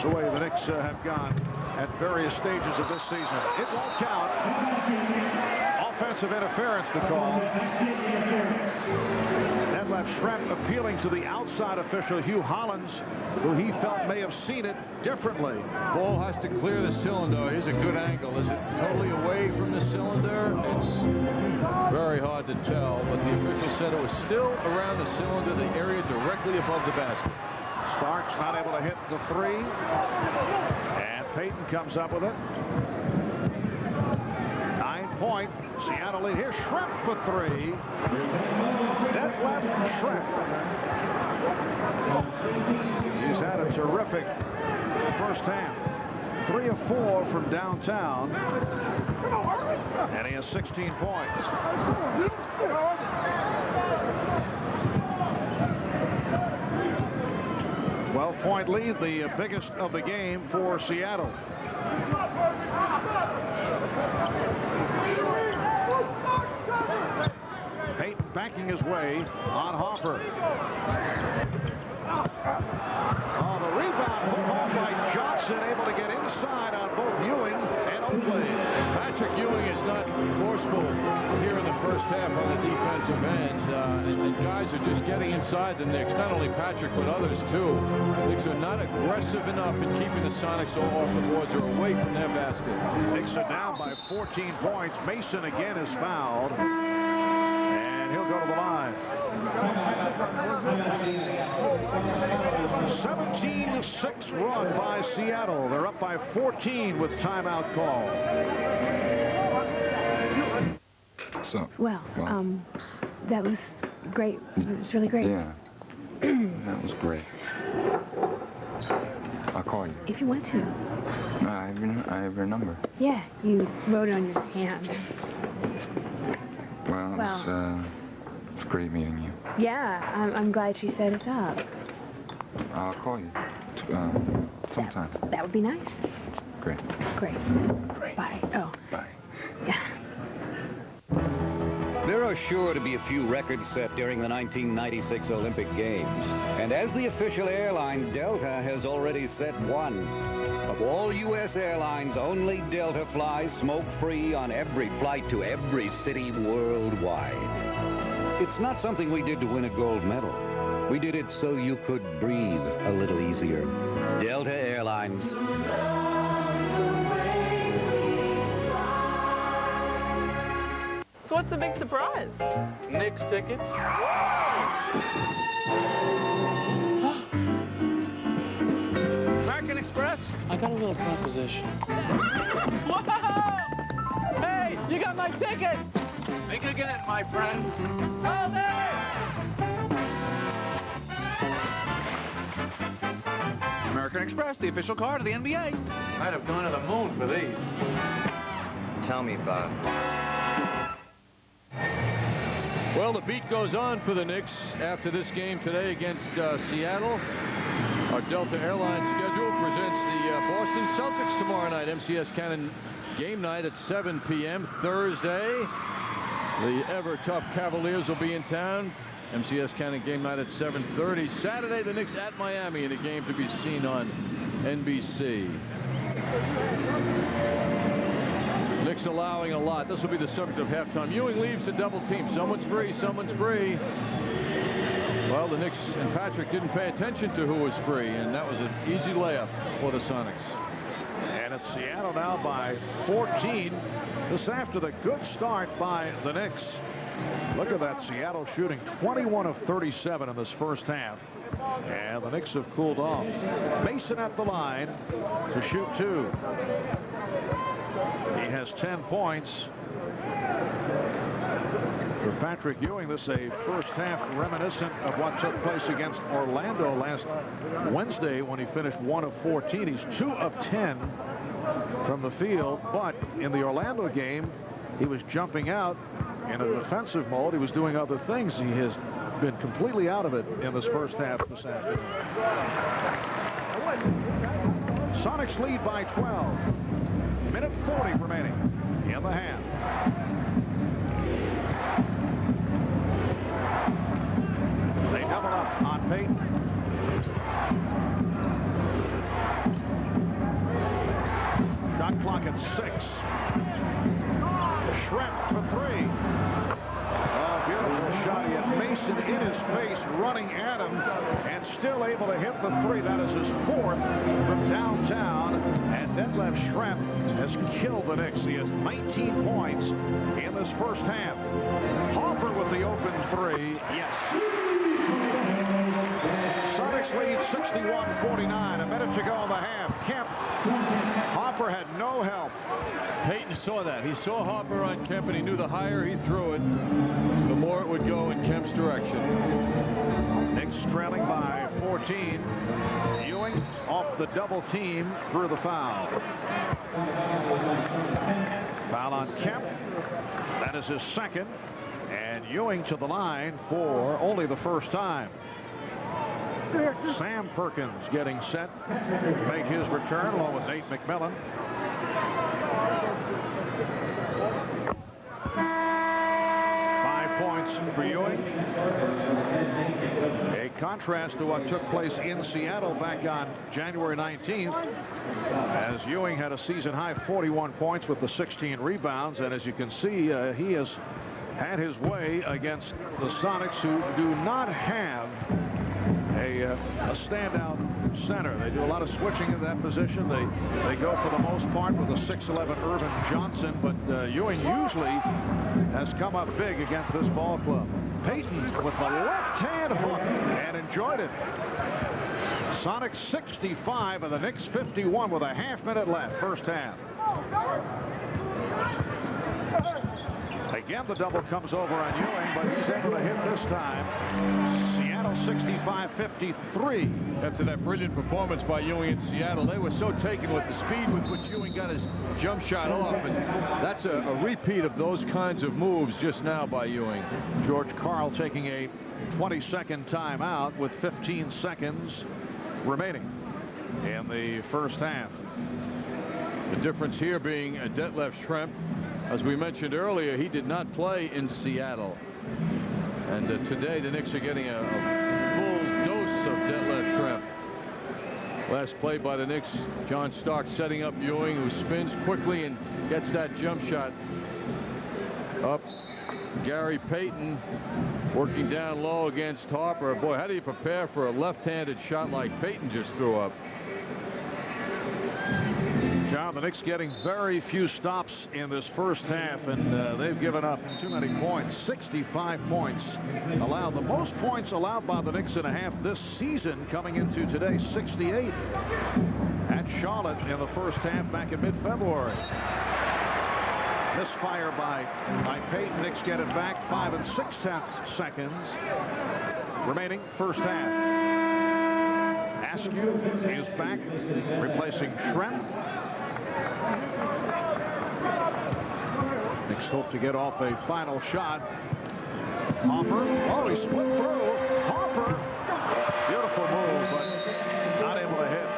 the way the Knicks have gone at various stages of this season. It won't count. Offensive interference, the call. Detlef Schrempf appealing to the outside official, Hugh Hollins, who he felt may have seen it differently. Ball has to clear the cylinder. Here's a good angle. Is it totally away from the cylinder? It's very hard to tell, but the official said it was still around the cylinder, the area directly above the basket. Starks not able to hit the 3. And Payton comes up with it. 9-point. Seattle lead. Here's Schrempf for 3. Detlef Schrempf. He's had a terrific first half. 3 of 4 from downtown. And he has 16 points. 12-point lead, the biggest of the game for Seattle. Payton backing his way on Hopper. Oh, the rebound put home by Johnson, able to get inside on both Ewing and Oakley. Patrick Ewing is not forceful here in the first half on the defensive end, and guys are just getting inside the Knicks. Not only Patrick, but others too. The Knicks are not aggressive enough in keeping the Sonics off the boards or away from their basket. Knicks are down by 14 points. Mason again is fouled, and he'll go to the line. 17-6 run by Seattle. They're up by 14 with timeout call. So, Well, that was Great. It was really great. Yeah. That was great. I'll call you. If you want to. I have your number. Yeah, you wrote it on your hand. Well, it's great meeting you. Yeah, I'm glad she set us up. I'll call you sometime. That would be nice. Great. Great. Bye. Oh. Bye. Yeah. There are sure to be a few records set during the 1996 Olympic Games. And as the official airline, Delta has already set one. Of all U.S. airlines, only Delta flies smoke-free on every flight to every city worldwide. It's not something we did to win a gold medal. We did it so you could breathe a little easier. Delta Airlines. So what's the big surprise? Knicks tickets. American Express? I got a little proposition. Whoa! Hey, you got my ticket! Think again, my friend. Oh, there! American Express, the official card of the NBA. I'd have gone to the moon for these. Tell me about it. Well, the beat goes on for the Knicks after this game today against Seattle. Our Delta Airlines schedule presents the Boston Celtics tomorrow night. MCS Cannon game night at 7 p.m. Thursday. The ever-tough Cavaliers will be in town. MCS Cannon game night at 7:30. Saturday, the Knicks at Miami in a game to be seen on NBC. Knicks allowing a lot. This will be the subject of halftime. Ewing leaves the double team. Someone's free. Someone's free. Well, the Knicks and Patrick didn't pay attention to who was free, and that was an easy layup for the Sonics. And it's Seattle now by 14. This after the good start by the Knicks. Look at that. Seattle shooting 21 of 37 in this first half. And the Knicks have cooled off. Mason at the line to shoot 2. He has 10 points. For Patrick Ewing, this is a first half reminiscent of what took place against Orlando last Wednesday when he finished 1 of 14. He's 2 of 10 from the field, but in the Orlando game, he was jumping out in a defensive mode. He was doing other things. He has been completely out of it in this first half this afternoon. Sonics lead by 12. Minute 40 remaining in the half. They double up on Payton. Shot clock at 6. Schrempf for 3. Oh, beautiful shot. He had Mason in his face, running at him, and still able to hit the 3. That is his 4th from downtown. And Detlef Schrempf has killed the Knicks. He has 19 points in this first half. Hopper with the open 3. Yes. Sonics lead 61-49. A minute to go in the half. Kemp. Hopper had no help. Payton saw that. He saw Hopper on Kemp, and he knew the higher he threw it, the more it would go in Kemp's direction. Knicks trailing by 14. Ewing off the double team through the foul. Foul on Kemp. That is his 2nd. And Ewing to the line for only the first time. Sam Perkins getting set to make his return along with Nate McMillan. Points for Ewing. A contrast to what took place in Seattle back on January 19th, as Ewing had a season-high 41 points with the 16 rebounds, and as you can see, he has had his way against the Sonics, who do not have a standout center. They do a lot of switching in that position. They go for the most part with a 6'11" Irvin Johnson, but Ewing usually has come up big against this ball club. Payton with the left-hand hook and enjoyed it. Sonics 65 and the Knicks 51 with a half minute left, first half. A Again, the double comes over on Ewing, but he's able to hit this time. Seattle 65-53. After that brilliant performance by Ewing in Seattle, they were so taken with the speed with which Ewing got his jump shot off, and that's a repeat of those kinds of moves just now by Ewing. George Karl taking a 20-second timeout with 15 seconds remaining in the first half. The difference here being Detlef Schrempf. As we mentioned earlier, he did not play in Seattle. And today the Knicks are getting a full dose of Detlef Schrempf. Last play by the Knicks, John Stark setting up Ewing, who spins quickly and gets that jump shot up. Gary Payton working down low against Harper. Boy, how do you prepare for a left-handed shot like Payton just threw up? John, the Knicks getting very few stops in this first half, and they've given up too many points. 65 points allowed. The most points allowed by the Knicks in a half this season coming into today, 68 at Charlotte in the first half back in mid-February. Misfire by Payton. Knicks get it back. 5 6/10 seconds remaining first half. Askew is back, replacing Schrempf. Knicks hope to get off a final shot. Harper. Oh, he split through. Harper. Beautiful move, but not able to hit.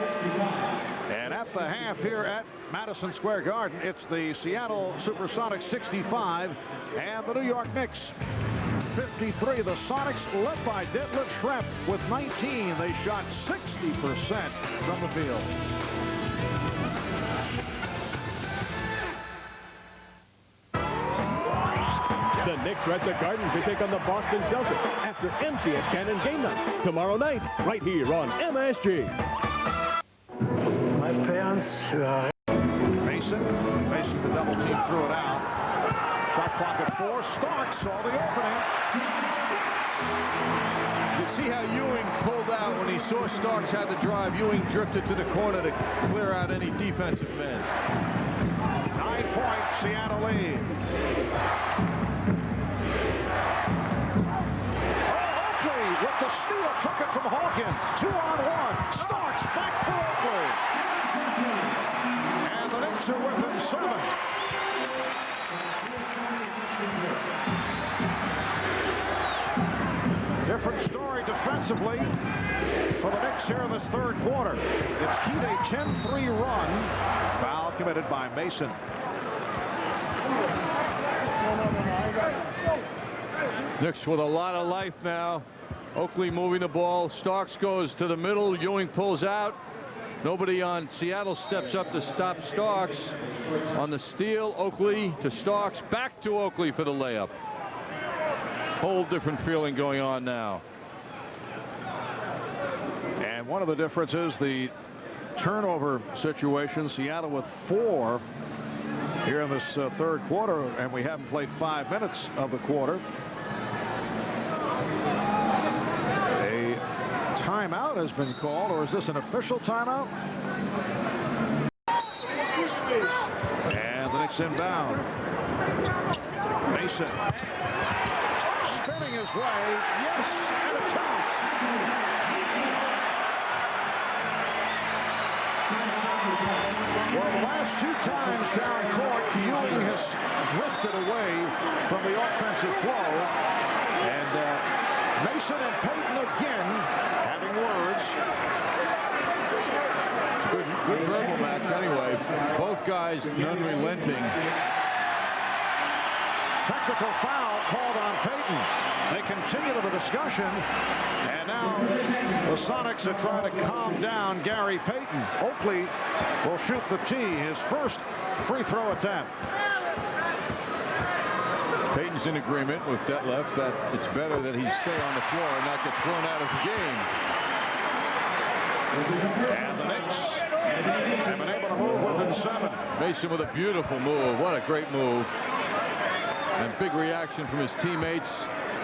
And at the half here at Madison Square Garden, it's the Seattle Supersonics 65 and the New York Knicks 53. The Sonics led by Detlef Schrempf with 19. They shot 60% from the field. The Knicks are at the Garden to take on the Boston Celtics after MCS Cannon game night tomorrow night, right here on MSG. My pants. Mason, the double team threw it out. Shot clock at 4. Stark saw the opening. You see how Ewing pulled out when he saw Starks had the drive. Ewing drifted to the corner to clear out any defensive men. 9-point Seattle lead. With the steal, took it from Hawkins. 2-on-1. Starks back for Oakley. And the Knicks are within 7. Different story defensively for the Knicks here in this third quarter. It's keyed a 10-3 run. Foul committed by Mason. Knicks with a lot of life now. Oakley moving the ball. Starks goes to the middle. Ewing pulls out. Nobody on Seattle steps up to stop Starks. On the steal, Oakley to Starks. Back to Oakley for the layup. Whole different feeling going on now. And one of the differences, the turnover situation. Seattle with 4 here in this third quarter, and we haven't played 5 minutes of the quarter. Timeout has been called, or is this an official timeout? And the Knicks inbound. Mason spinning his way. Yes, and it counts. Well, the last 2 times down court, Ewing has drifted away from the offensive flow. And Mason and Payton again having words. Good verbal match anyway. Both guys unrelenting. Technical foul called on Payton. They continue the discussion. And now the Sonics are trying to calm down Gary Payton. Oakley will shoot the tee, his first free throw attempt. Payton's in agreement with Detlef that it's better that he stay on the floor and not get thrown out of the game. And the Knicks have been able to move within 7. Mason with a beautiful move. What a great move. And big reaction from his teammates.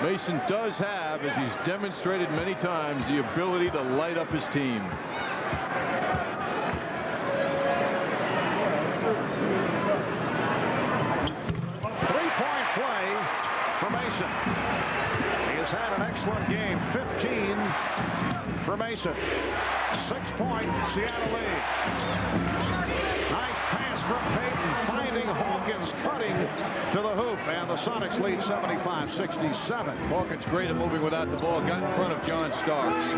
Mason does have, as he's demonstrated many times, the ability to light up his team. Three-point play for Mason. 6-point Seattle lead. Nice pass from Payton, finding Hawkins, cutting to the hoop, and the Sonics lead 75-67. Hawkins great at moving without the ball, got in front of John Starks.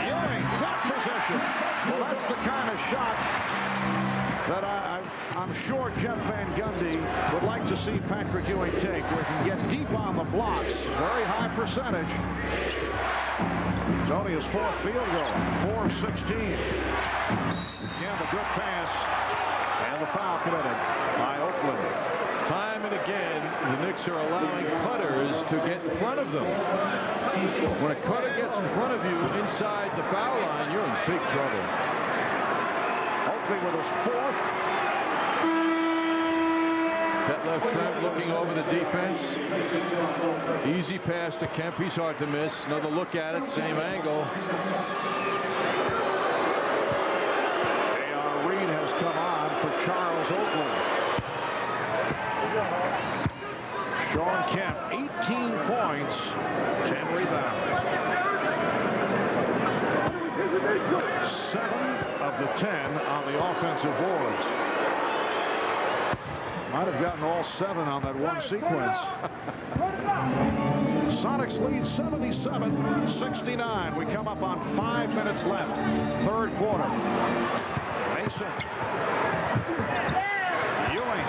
Ewing, got position. Well, that's the kind of shot that I'm sure Jeff Van Gundy would like to see Patrick Ewing take, where he can get deep on the blocks. Very high percentage. It's only his 4th field goal, 4-16. Again, the good pass, and the foul committed by Oakland. Time and again, the Knicks are allowing cutters to get in front of them. When a cutter gets in front of you inside the foul line, you're in big trouble. Oakley with his 4th. Detlef Schrempf looking over the defense. Easy pass to Kemp. He's hard to miss. Another look at it, same angle. A.R. Reed has come on for Charles Oakley. Sean Kemp, 18 points, 10 rebounds. 7 of the 10 on the offensive boards. Might have gotten all 7 on that one sequence. Sonics lead 77-69. We come up on 5 minutes left. 3rd quarter. Mason. Ewing.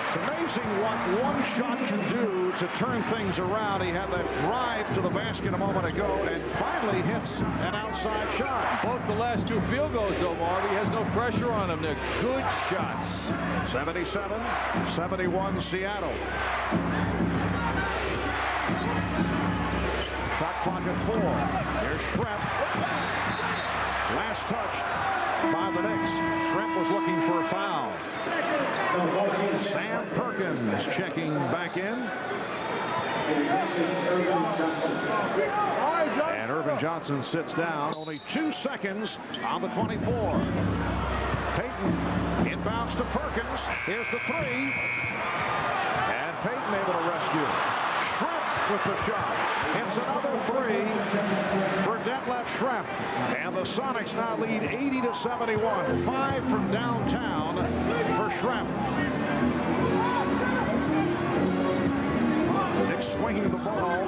It's amazing what one shot can do to turn things around. He had that drive to the basket a moment ago and finally hits an outside shot. Both the last 2 field goals, though, Marty, has no pressure on him. They're good shots. 77-71 Seattle. Shot clock at 4. Here's Schrempf. Last touch by the Knicks. Schrempf was looking for a foul. Sam Perkins checking back in. And Irvin Johnson sits down. Only 2 seconds on the 24. Payton inbounds to Perkins. Here's the 3. And Payton able to rescue. Schrempf with the shot. It's another 3 for Detlef Schrempf. And the Sonics now lead 80-71. 5 from downtown for Schrempf. Knicks swinging the ball,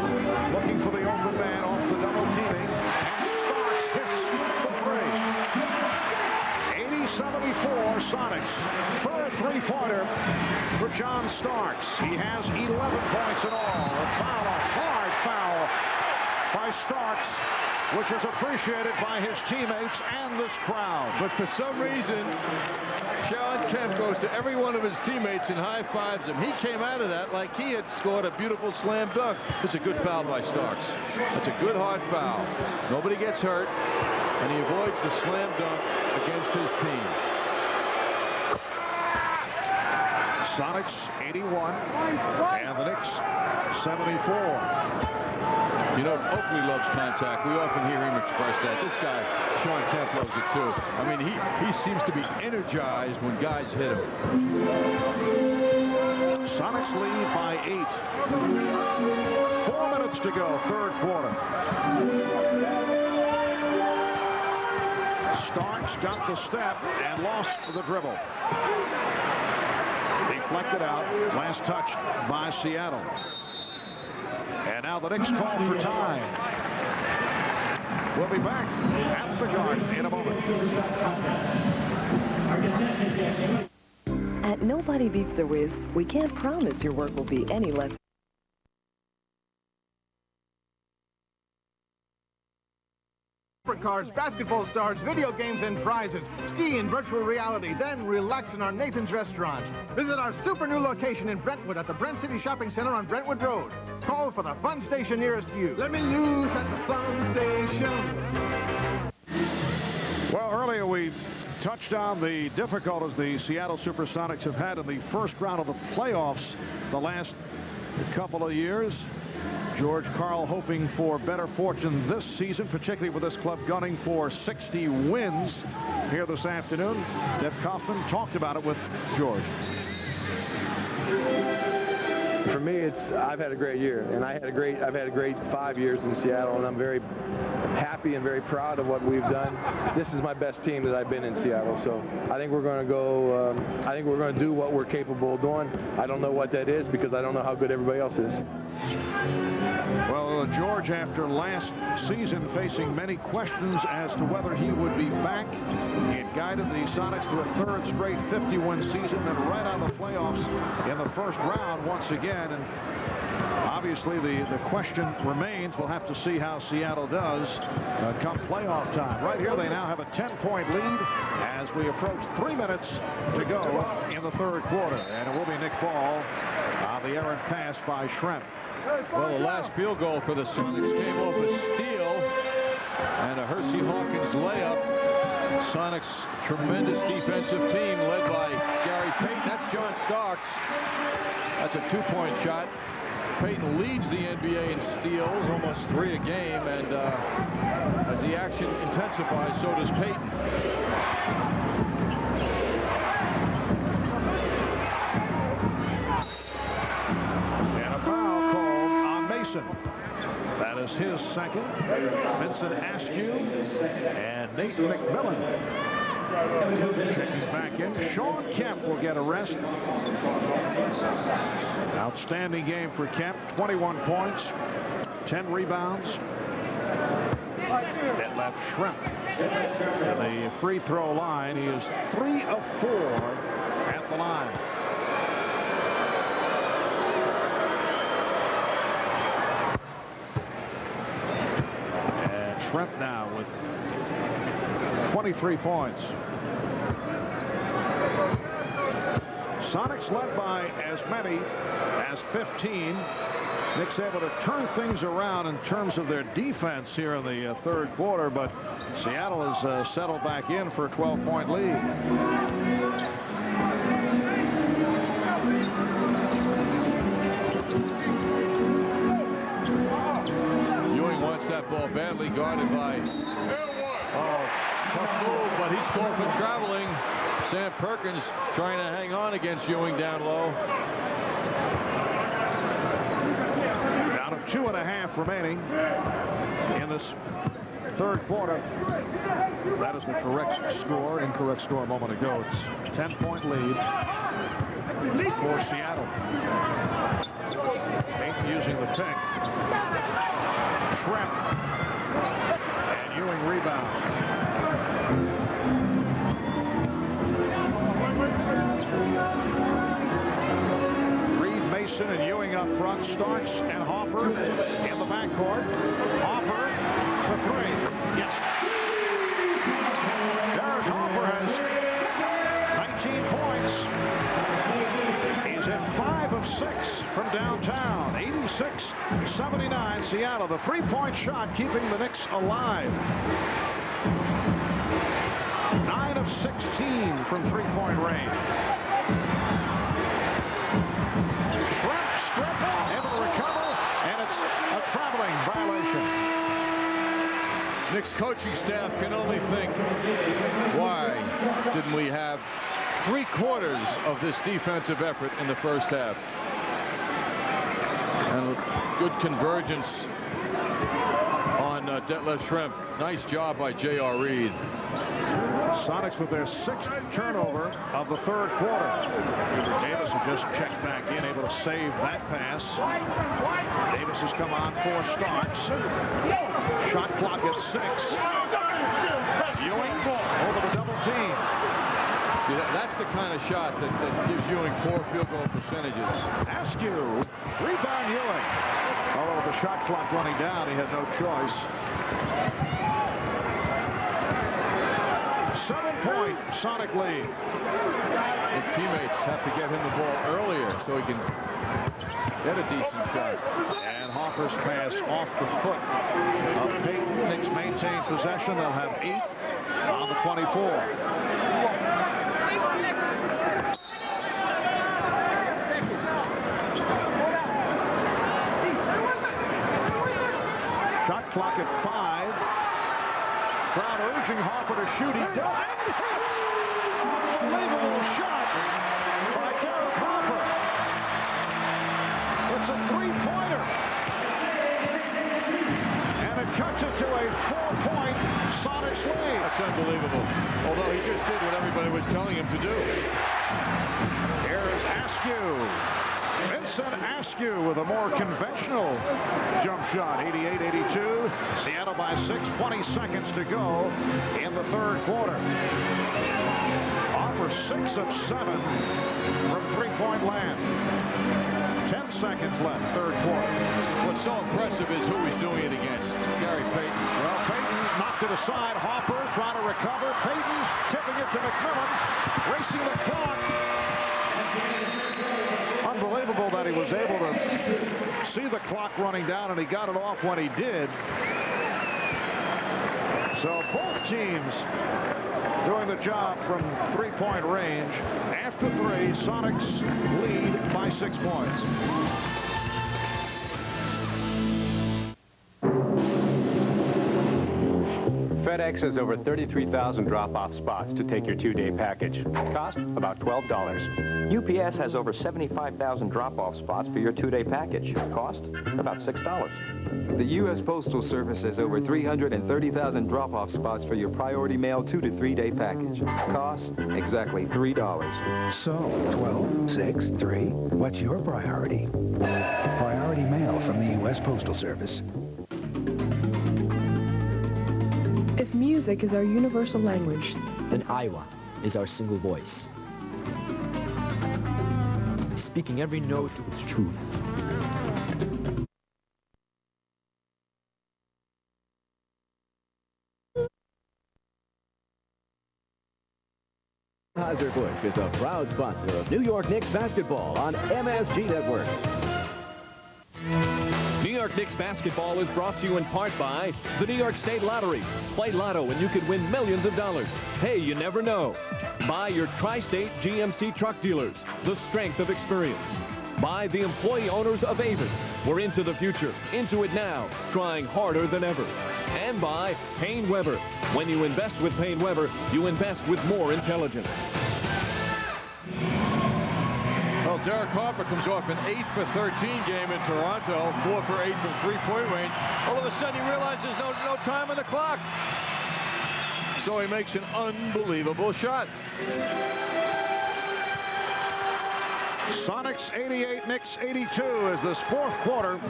looking for the open man off the double teaming. And Starks hits the 3. 80-74 Sonics. 3rd three-pointer for John Starks. He has 11 points in all. A hard foul by Starks, which is appreciated by his teammates and this crowd. But for some reason, Sean Kemp goes to every one of his teammates and high-fives him. He came out of that like he had scored a beautiful slam dunk. It's a good foul by Starks. That's a good hard foul. Nobody gets hurt, and he avoids the slam dunk against his team. Sonics 81 and the Knicks 74. You know, Oakley loves contact. We often hear him express that. This guy, Sean Kemp, loves it too. I mean, he seems to be energized when guys hit him. Sonics lead by 8. 4 minutes to go, 3rd quarter. Starks got the step and lost the dribble. Deflected out. Last touch by Seattle. And now the Knicks call for time. We'll be back at the Garden in a moment. At Nobody Beats the Wiz, we can't promise your work will be any less. Cars, basketball stars, video games, and prizes. Ski in virtual reality, then relax in our Nathan's Restaurant. Visit our super new location in Brentwood at the Brent City Shopping Center on Brentwood Road. Call for the fun station nearest you. Let me loose at the fun station. Well, earlier we touched on the difficulties the Seattle Supersonics have had in the first round of the playoffs the last couple of years. George Karl hoping for better fortune this season, particularly with this club gunning for 60 wins here this afternoon. Deb Kaufman talked about it with George. for me, I've had a great year, and I've had a great 5 years in Seattle, and I'm very happy and very proud of what we've done. This is my best team that I've been in Seattle, so I think we're going to go. I think we're going to do what we're capable of doing. I don't know what that is because I don't know how good everybody else is. Well, George, after last season facing many questions as to whether he would be back, he had guided the Sonics to a third straight 50-win season, then right out of the playoffs in the first round once again. And obviously the question remains, we'll have to see how Seattle does come playoff time. Right here they now have a 10-point lead as we approach 3 minutes to go in the third quarter. And it will be Nick Ball on the errant pass by Schrempf. Well, the last field goal for the Sonics came off a steal and a Hersey Hawkins layup. Sonics, tremendous defensive team led by Gary Payton. That's John Starks. That's a 2-point shot. Payton leads the NBA in steals, almost 3 a game, and as the action intensifies, so does Payton. That is his second. Vincent Askew and Nate McMillan checking back in. Sean Kemp will get a rest. Outstanding game for Kemp. 21 points, 10 rebounds. That left Schrempf at the free throw line. He is 3 of 4 at the line. Schrempf now with 23 points. Sonics led by as many as 15. Knicks able to turn things around in terms of their defense here in the third quarter, but Seattle has settled back in for a 12-point lead. That ball badly guarded by tough move, but he's called for traveling. Sam Perkins trying to hang on against Ewing down low. Down to 2.5 remaining in this third quarter. That is the correct score. Incorrect score a moment ago. It's a 10-point lead for Seattle. Payton using the pick. Schrempf and Ewing rebound. Reed, Mason, and Ewing up front. Starks and Hoffer in the backcourt. Hoffer for 3. Yes. There's Hoffer has 19 points. He's at 5 of 6 from downtown. 86-79 Seattle. The 3-point shot keeping the Knicks alive. 9 of 16 from 3-point range. Schrempf able to recover, and it's a traveling violation. Knicks coaching staff can only think, why didn't we have 3/4 of this defensive effort in the first half? And good convergence on Detlef Schrempf. Nice job by J.R. Reed. Sonics with their 6th turnover of the third quarter. Davis will just check back in, able to save that pass. Davis has come on for Starks. Shot clock at 6. Ewing over the double team. That's the kind of shot that gives Ewing 4 field goal percentages. Askew, rebound Ewing. Although with the shot clock running down, he had no choice. 7-point Sonic lead. The teammates have to get him the ball earlier so he can get a decent shot. And Hoffer's pass off the foot of Payton. Knicks maintain possession. They'll have 8 on the 24. Shot clock at 5. Crowd urging Hoffer to shoot. He does. And hits. Unbelievable shot by Derek Hoffer. three-pointer. And it cuts it to a 4-point Sonics lead. That's unbelievable. Although he just did what everybody was telling him to do. Here's Askew. Vincent Askew with a more conventional jump shot. 88-82. Seattle by 6. 20 seconds to go in the third quarter. Off for 6 of 7 from three-point land. 10 seconds left, third quarter. What's so impressive is who he's doing it against. Gary Payton. Well, Payton knocked it aside. Hopper trying to recover. Payton tipping it to McMillan. Racing the clock. Unbelievable that he was able to see the clock running down, and he got it off when he did. So both teams doing the job from three-point range. After 3, Sonics lead by 6 points. FedEx has over 33,000 drop-off spots to take your 2-day package. Cost about $12. UPS has over 75,000 drop-off spots for your 2-day package. Cost about $6. The U.S. Postal Service has over 330,000 drop-off spots for your priority mail 2 to 3 day package. Cost exactly $3. So, 12, 6, 3. What's your priority? Priority mail from the U.S. Postal Service. If music is our universal language, then Iowa is our single voice. Speaking every note with truth. Anheuser-Busch is a proud sponsor of New York Knicks basketball on MSG Network. New York Knicks basketball is brought to you in part by the New York State Lottery. Play Lotto and you could win millions of dollars. Hey, you never know. By your Tri-State GMC truck dealers, the strength of experience. By the employee owners of Avis. We're into the future, into it now, trying harder than ever. And by Payne Weber. When you invest with Payne Weber, you invest with more intelligence. Well, Derek Harper comes off an 8 for 13 game in Toronto, 4 for 8 from three-point range. All of a sudden, he realizes no time on the clock. So he makes an unbelievable shot. Sonics 88, Knicks 82 as this fourth quarter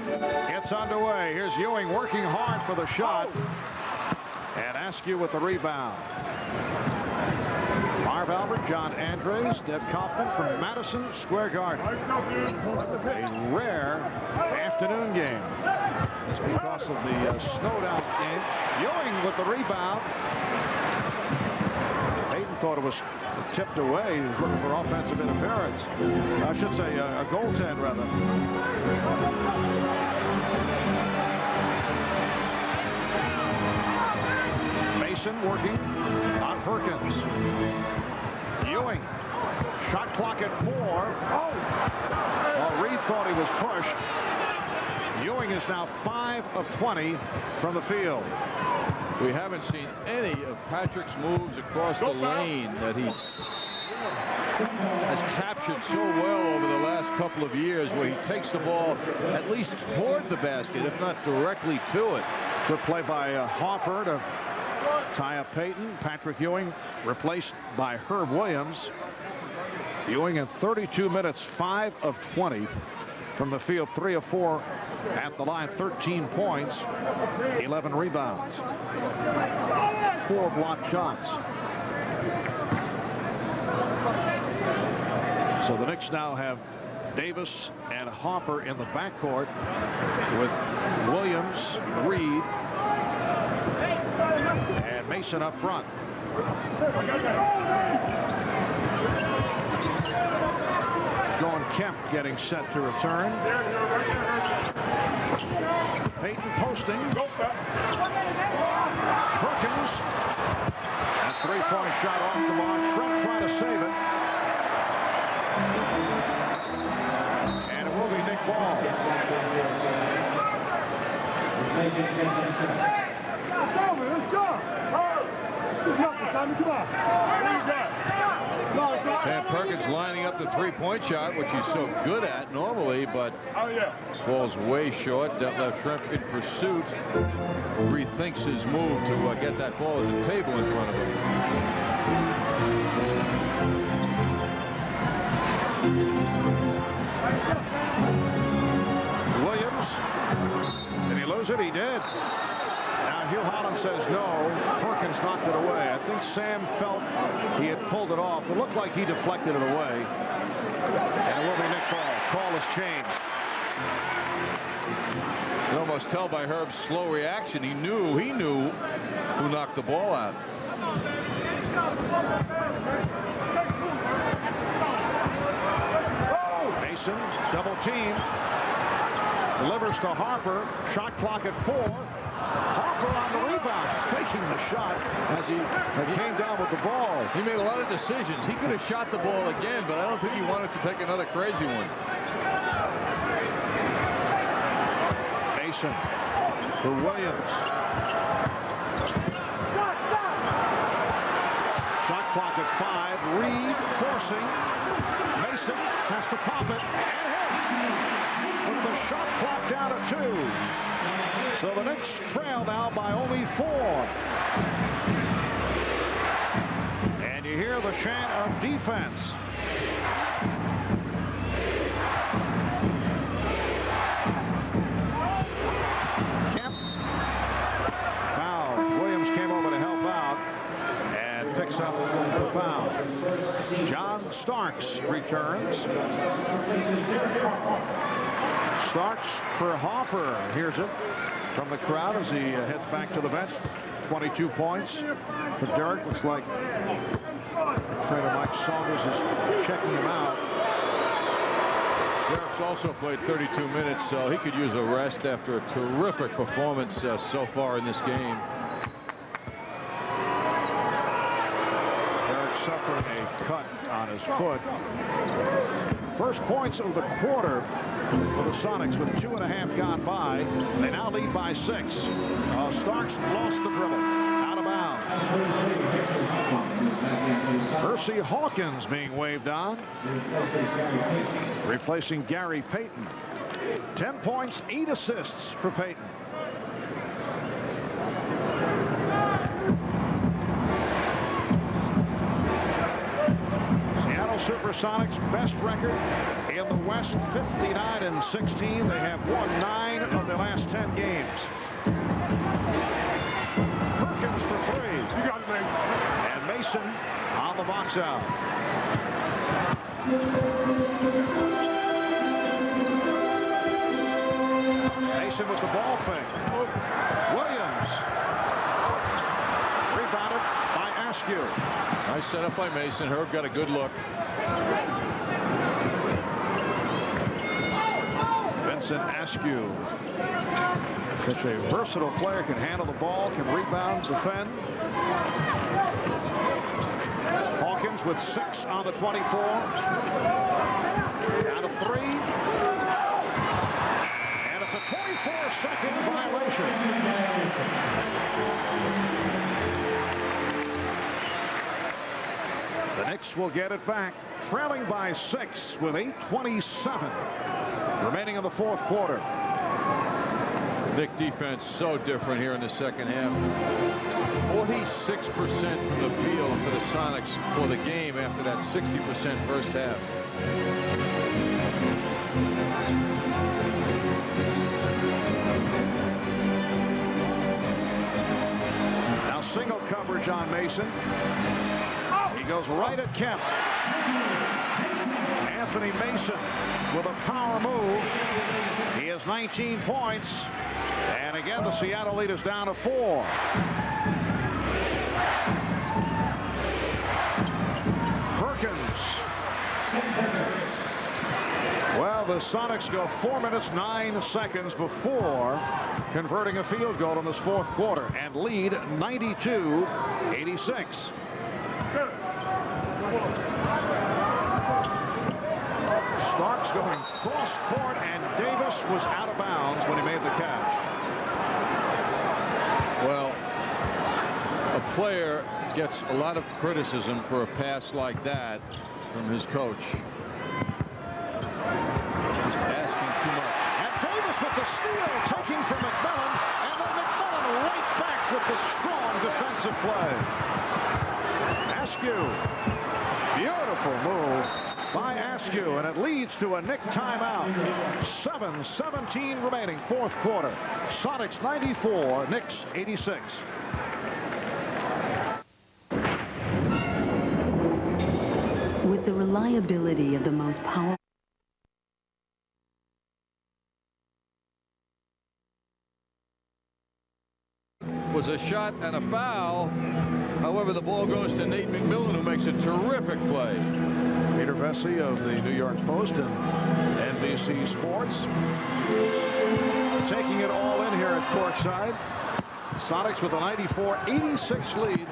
gets underway. Here's Ewing working hard for the shot. And Askew with the rebound. Marv Albert, John Andres, Deb Kaufman from Madison Square Garden. A rare afternoon game. It's because of the snowed-out game. Ewing with the rebound. Hayden thought it was tipped away. He was looking for offensive interference. I should say a goaltend, rather. Mason working on Perkins. Ewing. Shot clock at 4. Well, Reed thought he was pushed. Ewing is now 5 of 20 from the field. We haven't seen any of Patrick's moves across the lane that he has captured so well over the last couple of years, where he takes the ball at least toward the basket, if not directly to it. Good play by Hoffer to tie up Payton. Patrick Ewing replaced by Herb Williams. Ewing in 32 minutes, 5 of 20 from the field, 3 of 4 at the line, 13 points, 11 rebounds, 4 blocked shots. So the Knicks now have Davis and Hopper in the backcourt with Williams, Reed, and Mason up front. Sean Kemp getting set to return. Payton posting. Perkins. A three-point shot off the mark. Trump trying to save it. And it will be Nick Ball. Let's go. There's nothing, Simon. Come on. What do you got? No, it's not. Van Perkins lining up the three-point shot, which he's so good at normally, but falls way short. Detlef Schrempf in pursuit rethinks his move to get that ball at the table in front of him. Williams, did he lose it? He did. Now Hugh Holland says no. Perkins knocked it away. I think Sam felt he had pulled it off. It looked like he deflected it away. And it will be Nick Ball. Call has changed. You can almost tell by Herb's slow reaction. He knew who knocked the ball out. Mason, double team. Delivers to Harper. Shot clock at 4. Harper on the rebound, faking the shot as he came down with the ball. He made a lot of decisions. He could have shot the ball again, but I don't think he wanted to take another crazy one. Mason for Williams. Shot clock at 5. Reed forcing. Mason has to pop it and hits. With the shot clock down at 2. So the Knicks trail now by only 4. And you hear the chant of defense. Kemp foul. Williams came over to help out and picks up the foul. John Starks returns. Starks for Harper. Here's it from the crowd as he heads back to the bench. 22 points for Derek. Looks like trainer Mike Saunders is checking him out. Derek's also played 32 minutes, so he could use a rest after a terrific performance so far in this game. Derek suffering a cut on his foot. First points of the quarter for the Sonics with 2.5 gone by. They now lead by 6. Starks lost the dribble. Out of bounds. Percy Hawkins being waved on. Replacing Gary Payton. 10 points, 8 assists for Payton. Seattle Supersonics best record in the West, 59-16. They have won 9 of their last 10 games. Perkins for 3. You got it, mate. And Mason on the box out. Mason with the ball fake. Williams. Rebounded by Askew. Nice setup by Mason. Herb got a good look. Vincent Askew. Such a versatile player, can handle the ball, can rebound, defend. Hawkins with 6 on the 24. Down to 3. And it's a 24-second violation. The Knicks will get it back, trailing by 6 with 8:27 remaining in the fourth quarter. Knick defense so different here in the second half. 46% from the field for the Sonics for the game after that 60% first half. Now single coverage on Mason. He goes right at Kemp. Anthony Mason with a power move. He has 19 points. And again, the Seattle lead is down to 4. Perkins. Well, the Sonics go 4 minutes, 9 seconds before converting a field goal in this fourth quarter and lead 92-86. Starks going cross court, and Davis was out of bounds when he made the catch. Well, a player gets a lot of criticism for a pass like that, from his coach. Just asking too much. And Davis with the steal, taking from McMillan, and then McMillan right back with the strong defensive play. Askew, beautiful move by Askew, and it leads to a Knick timeout. 7:17 remaining, fourth quarter. Sonics 94, Knicks 86. With the reliability of the most powerful was a shot and a foul. However, the ball goes to Nate McMillan, who makes a terrific play. Peter Vesey of the New York Post and NBC Sports taking it all in here at courtside. Sonics with a 94-86 lead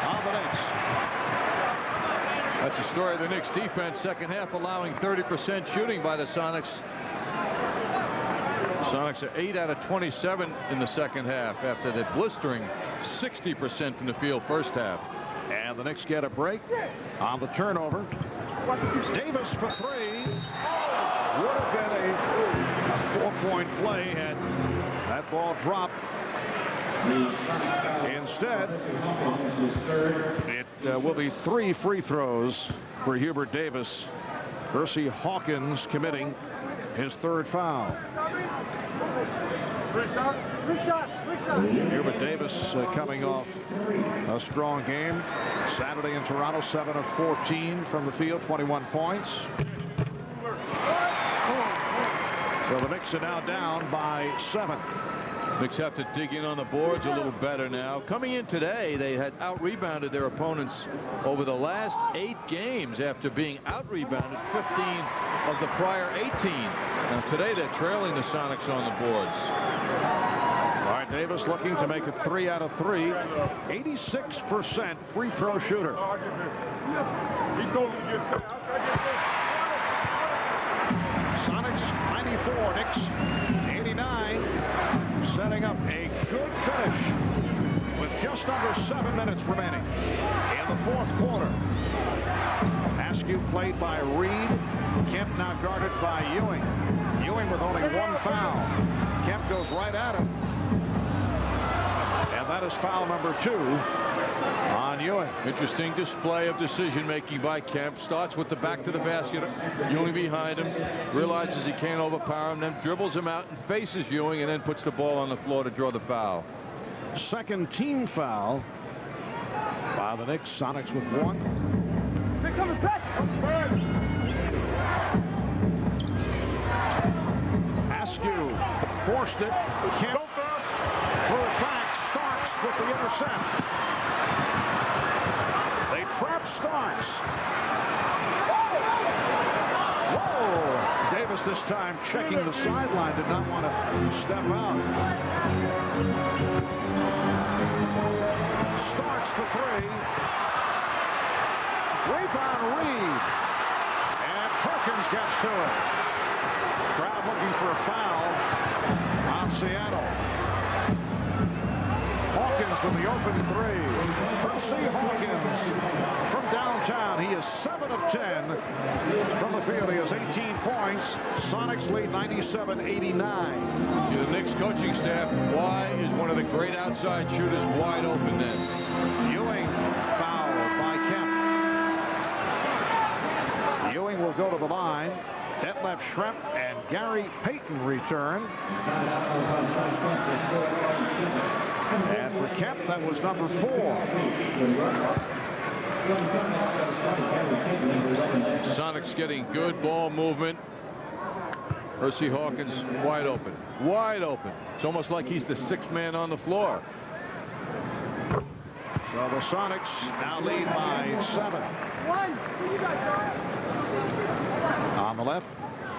on the Knicks. That's the story of the Knicks defense. Second half allowing 30% shooting by the Sonics. Sonics are 8 out of 27 in the second half after the blistering 60% from the field first half. And the Knicks get a break on the turnover. Davis for three. Would have been a 4-point play had that ball dropped. Instead, it will be 3 free throws for Hubert Davis. Percy Hawkins committing his third foul. Hubert Davis coming off a strong game Saturday in Toronto. 7 of 14 from the field, 21 points. So the Knicks are now down by 7. Knicks have to dig in on the boards a little better now. Coming in today, they had out-rebounded their opponents over the last 8 games after being out-rebounded 15 of the prior 18. Now today they're trailing the Sonics on the boards. All right, Davis looking to make it 3 out of 3. 86% free throw shooter. Sonics 94, Knicks 89. Setting up a good finish with just under 7 minutes remaining in the fourth quarter. Askew played by Reed. Kemp now guarded by Ewing. Ewing with only 1 foul. Kemp goes right at him. And that is foul number 2 on Ewing. Interesting display of decision-making by Kemp. Starts with the back to the basket. Ewing behind him. Realizes he can't overpower him. Then dribbles him out and faces Ewing and then puts the ball on the floor to draw the foul. Second team foul by the Knicks. Sonics with 1. Askew forced it. Kemp threw it back. Starks with the intercept. They trap Starks. Whoa! Davis this time checking the sideline. Did not want to step out. Starks for 3. Rebound Reed. And Perkins gets to it. Crowd looking for a foul on Seattle. Hawkins with the open 3. Percy Hawkins from downtown. He is 7 of 10 from the field. He has 18 points. Sonics lead 97-89. The Knicks coaching staff. Why is one of the great outside shooters wide open then? Ewing fouled by Kemp. Ewing will go to the line. Detlef Schrempf and Gary Payton return. And for Kemp, that was number 4. Sonics getting good ball movement. Percy Hawkins wide open. Wide open. It's almost like he's the 6th man on the floor. So the Sonics now lead by 7. On the left,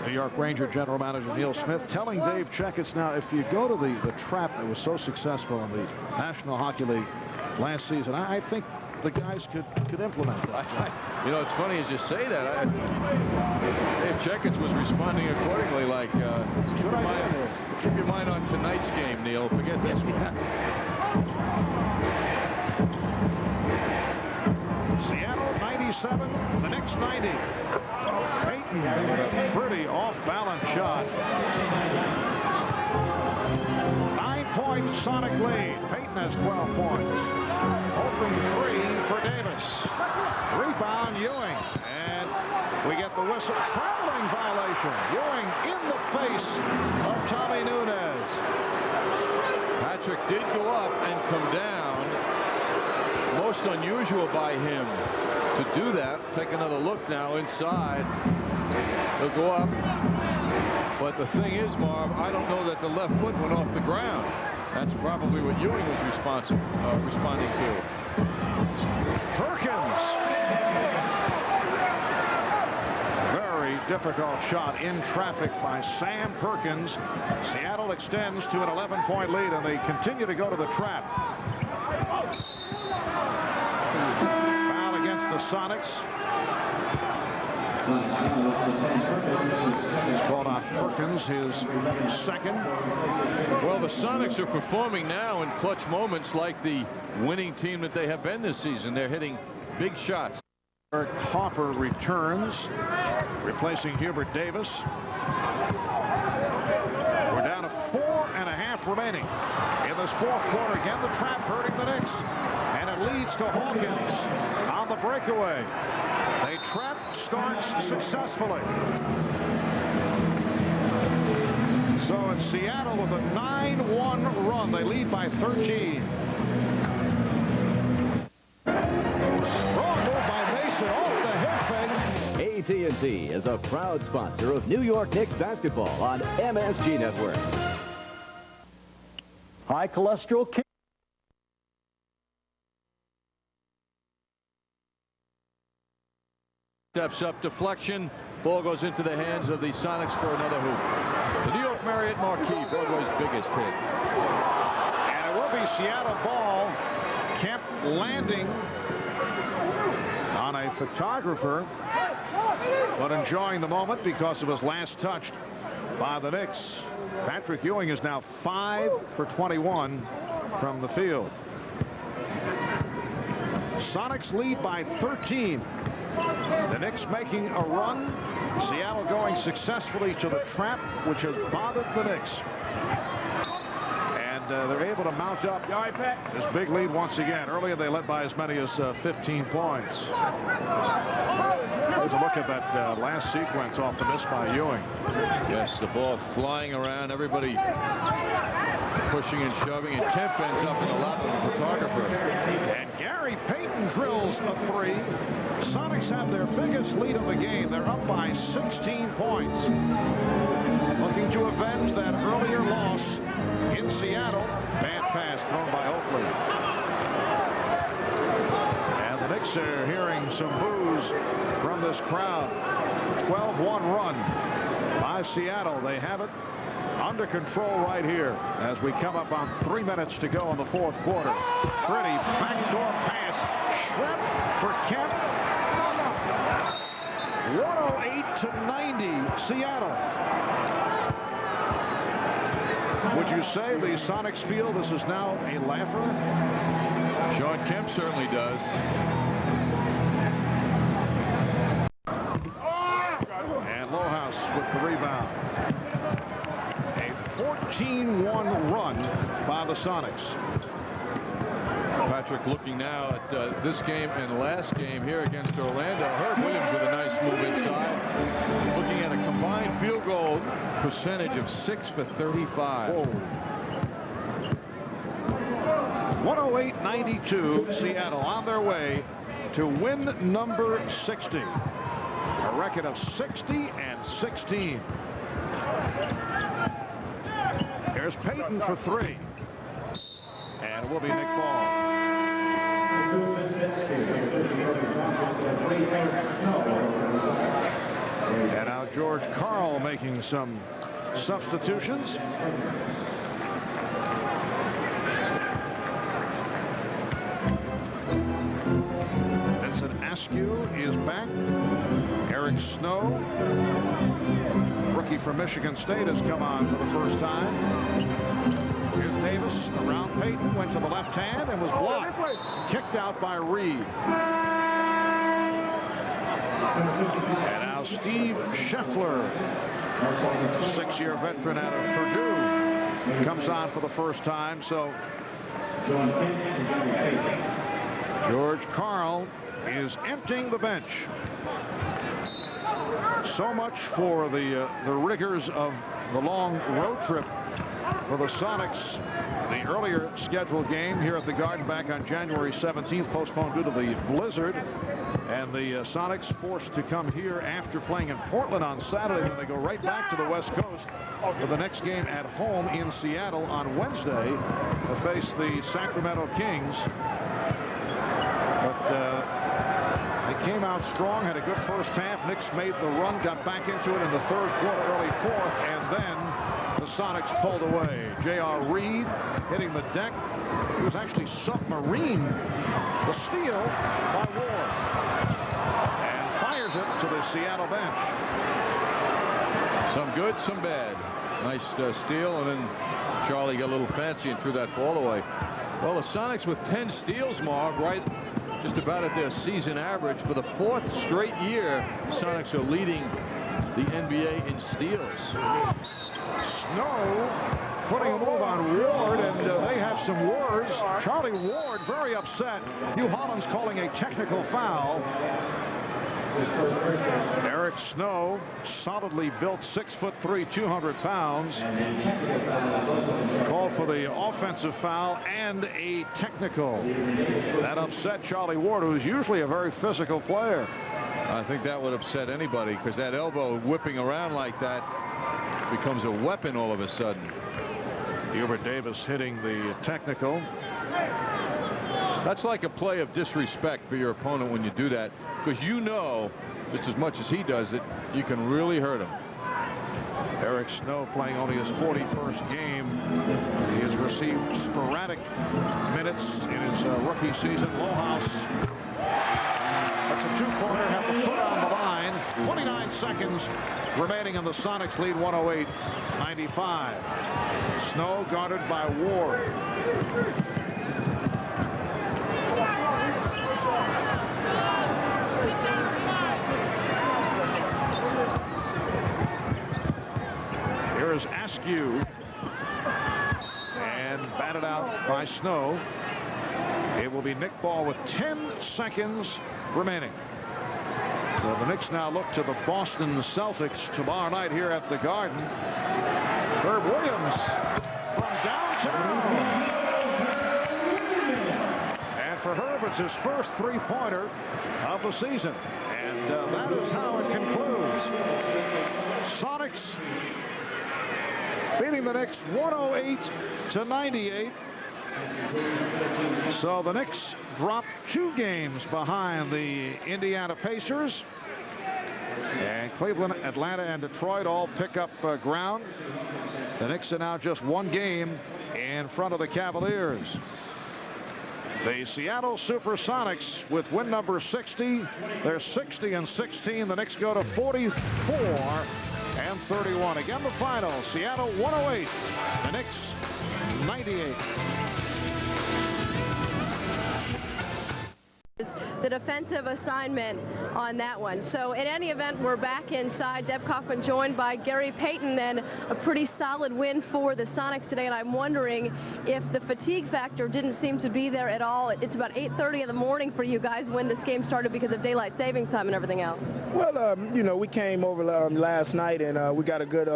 New York Ranger general manager Neil Smith telling Dave Checketts, now if you go to the trap that was so successful in the National Hockey League last season, I think the guys could implement that. You know, it's funny as you say that. Dave Checketts was responding accordingly, like, keep your mind on tonight's game, Neil. Forget this one. Seattle 87, the Knicks 90. Payton with a pretty off-balance shot. 9-point Sonic lead. Payton has 12 points. Open three for Davis. Rebound Ewing. And we get the whistle. Traveling violation. Ewing in the face of Tommy Nunez. Patrick did go up and come down. Most unusual by him to do that. Take another look now inside. He'll go up. But the thing is, Marv, I don't know that the left foot went off the ground. That's probably what Ewing was responding to. Perkins. Very difficult shot in traffic by Sam Perkins. Seattle extends to an 11-point lead, and they continue to go to the trap. Foul against the Sonics. He's called on Perkins, his second. Well, the Sonics are performing now in clutch moments like the winning team that they have been this season. They're hitting big shots. Eric Hopper returns, replacing Hubert Davis. We're down to 4.5 remaining in this fourth quarter. Again, the trap hurting the Knicks, and it leads to Hawkins on the breakaway. They trap starts successfully. So it's Seattle with a 9-1 run. They lead by 13. Strong move by Mason off the hip fake. AT&T is a proud sponsor of New York Knicks basketball on MSG Network. High cholesterol. Steps up, deflection. Ball goes into the hands of the Sonics for another hoop. The New York Marriott Marquis, Broadway's biggest hit. And it will be Seattle ball. Kemp landing on a photographer, but enjoying the moment because it was last touched by the Knicks. Patrick Ewing is now 5 for 21 from the field. Sonics lead by 13. The Knicks making a run. Seattle going successfully to the trap, which has bothered the Knicks. And they're able to mount up this big lead once again. Earlier they led by as many as 15 points. Here's a look at that last sequence off the miss by Ewing. Yes, the ball flying around, everybody pushing and shoving, and Kemp ends up in the lap of the photographer. And Gary Payton drills a three. Sonics have their biggest lead of the game. They're up by 16 points. Looking to avenge that earlier loss in Seattle. Bad pass thrown by Oakley. And the Knicks are hearing some boos from this crowd. 12-1 run by Seattle. They have it under control right here as we come up on 3 minutes to go in the fourth quarter. Pretty backdoor pass. Shrimp for Kemp. 108-90 Seattle. Would you say the Sonics feel this is now a laugher? Sean Kemp certainly does. And Lohaus with the rebound. A 14-1 run by the Sonics. Patrick looking now at this game and last game here against Orlando. Herb Williams with a nice move inside. Looking at a combined field goal percentage of 6 for 35. 108-92, Seattle on their way to win number 60. A record of 60-16. Here's Payton for three. And it will be Nick Ball. And now George Karl making some substitutions. Vincent Askew is back. Eric Snow, rookie from Michigan State, has come on for the first time. Here's Davis around Payton, went to the left hand and was blocked. Kicked out by Reed. And now Steve Scheffler, 6-year veteran out of Purdue, comes on for the first time. So George Karl is emptying the bench. So much for the rigors of the long road trip for the Sonics. The earlier scheduled game here at the Garden back on January 17th, postponed due to the blizzard. And the Sonics forced to come here after playing in Portland on Saturday. Then they go right back to the West Coast for the next game at home in Seattle on Wednesday to face the Sacramento Kings. But they came out strong, had a good first half. Knicks made the run, got back into it in the third quarter, early fourth, and then the Sonics pulled away. J.R. Reed hitting the deck. He was actually submarined. The steal by Ward. And fires it to the Seattle bench. Some good, some bad. Nice steal, and then Charlie got a little fancy and threw that ball away. Well, the Sonics with 10 steals, Marv, right just about at their season average. For the 4th straight year, the Sonics are leading the NBA in steals. Snow putting a move on Ward, and they have some words. Charlie Ward very upset. Hugh Holland's calling a technical foul. Eric Snow, solidly built, 6'3", 200 pounds. Called for the offensive foul and a technical. That upset Charlie Ward, who's usually a very physical player. I think that would upset anybody, because that elbow whipping around like that becomes a weapon all of a sudden. Hubert Davis hitting the technical. That's like a play of disrespect for your opponent when you do that, because you know just as much as he does it, you can really hurt him. Eric Snow playing only his 41st game. He has received sporadic minutes in his rookie season. Lowhouse. That's a two-pointer, have the foot on the line. 29 seconds remaining in the Sonics lead, 108-95. Snow guarded by Ward. Here's Askew, and batted out by Snow. It will be Nick Ball with 10 seconds remaining. So the Knicks now look to the Boston Celtics tomorrow night here at the Garden. Herb Williams from downtown. And for Herb, it's his first three-pointer of the season. And that is how it concludes. Sonics beating the Knicks 108-98. So the Knicks drop 2 games behind the Indiana Pacers. And Cleveland, Atlanta, and Detroit all pick up ground. The Knicks are now just 1 game in front of the Cavaliers. The Seattle Supersonics with win number 60. They're 60-16. The Knicks go to 44-31. Again, the final. Seattle 108. The Knicks 98. The defensive assignment on that one. So in any event, we're back inside. Deb Kaufman joined by Gary Payton, and a pretty solid win for the Sonics today. And I'm wondering if the fatigue factor didn't seem to be there at all. It's about 8:30 in the morning for you guys when this game started because of daylight savings time and everything else. Well, you know, we came over last night, and we got a good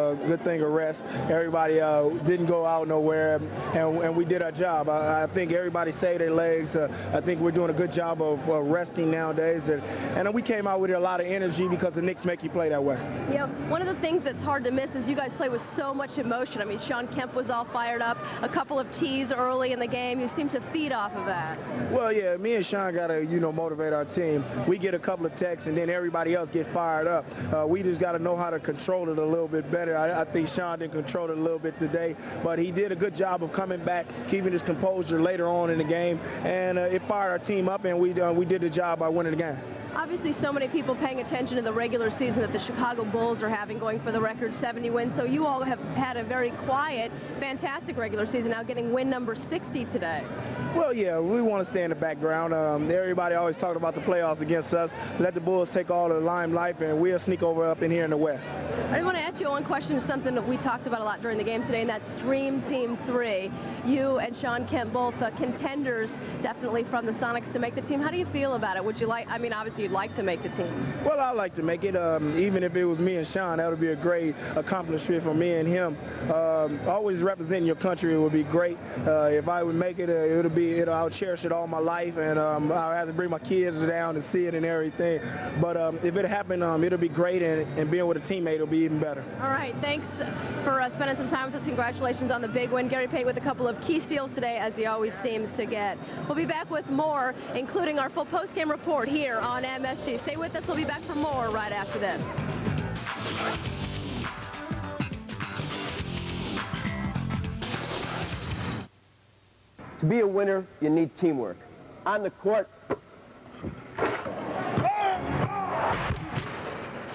thing of rest. Everybody didn't go out nowhere, and we did our job. I think everybody saved their legs. I think we're doing a good job of resting nowadays, and we came out with a lot of energy because the Knicks make you play that way. You know, one of the things that's hard to miss is you guys play with so much emotion. I mean, Sean Kemp was all fired up, a couple of tees early in the game. You seem to feed off of that. Well, yeah, me and Sean got to, you know, motivate our team. We get a couple of texts, and then everybody else get fired up. We just got to know how to control it a little bit better. I think Sean didn't control it a little bit today, but he did a good job of coming back, keeping his composure later on in the game, and it fired our team up, and we did the job by winning the game. Obviously, so many people paying attention to the regular season that the Chicago Bulls are having, going for the record 70 wins. So you all have had a very quiet, fantastic regular season, now getting win number 60 today. Well, yeah, we want to stay in the background. Everybody always talked about the playoffs against us. Let the Bulls take all the limelight, and we'll sneak over up in here in the West. I want to ask you one question, something that we talked about a lot during the game today, and that's Dream Team 3. You and Sean Kemp, both contenders definitely from the Sonics to make the team. How do you feel about it? Would you like, I mean, obviously you'd like to make the team. Well, I'd like to make it. Even if it was me and Sean, that would be a great accomplishment for me and him. Always representing your country would be great. If I would make it, I would cherish it all my life, and I'll have to bring my kids down to see it and everything. But if it happened, it'll be great, and being with a teammate will be even better. All right, thanks for spending some time with us. Congratulations on the big win. Gary Payton with a couple of key steals today, as he always seems to get. We'll be back with more, including our full post-game report here on MSG. Stay with us. We'll be back for more right after this. To be a winner, you need teamwork. On the court,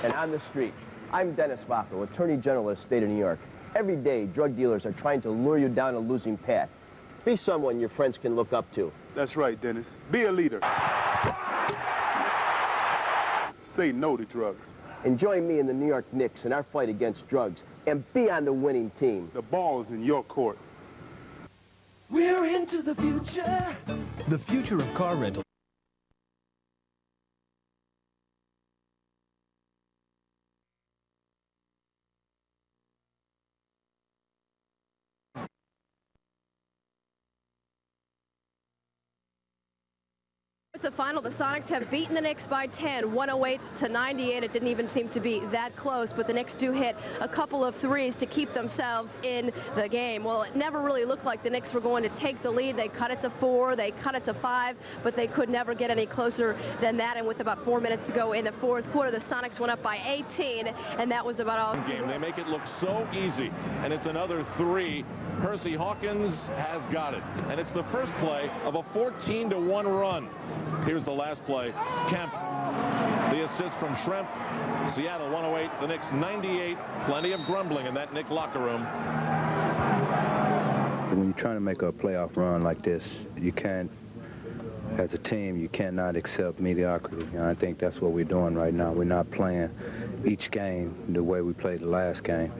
and on the street. I'm Dennis Bacco, Attorney General of the state of New York. Every day, drug dealers are trying to lure you down a losing path. Be someone your friends can look up to. That's right, Dennis. Be a leader. Say no to drugs. And join me in the New York Knicks in our fight against drugs, and be on the winning team. The ball is in your court. We're into the future. The future of car rental. It's a final. The Sonics have beaten the Knicks by 10, 108-98. It didn't even seem to be that close, but the Knicks do hit a couple of threes to keep themselves in the game. Well, it never really looked like the Knicks were going to take the lead. They cut it to 4, they cut it to 5, but they could never get any closer than that. And with about 4 minutes to go in the fourth quarter, the Sonics went up by 18, and that was about all. Game. They make it look so easy, and it's another 3. Percy Hawkins has got it, and it's the first play of a 14-1 run. Here's the last play. Kemp, the assist from Schrempf. Seattle 108, the Knicks 98. Plenty of grumbling in that Knick locker room. When you're trying to make a playoff run like this, you can't, as a team, you cannot accept mediocrity. And I think that's what we're doing right now. We're not playing each game the way we played the last game.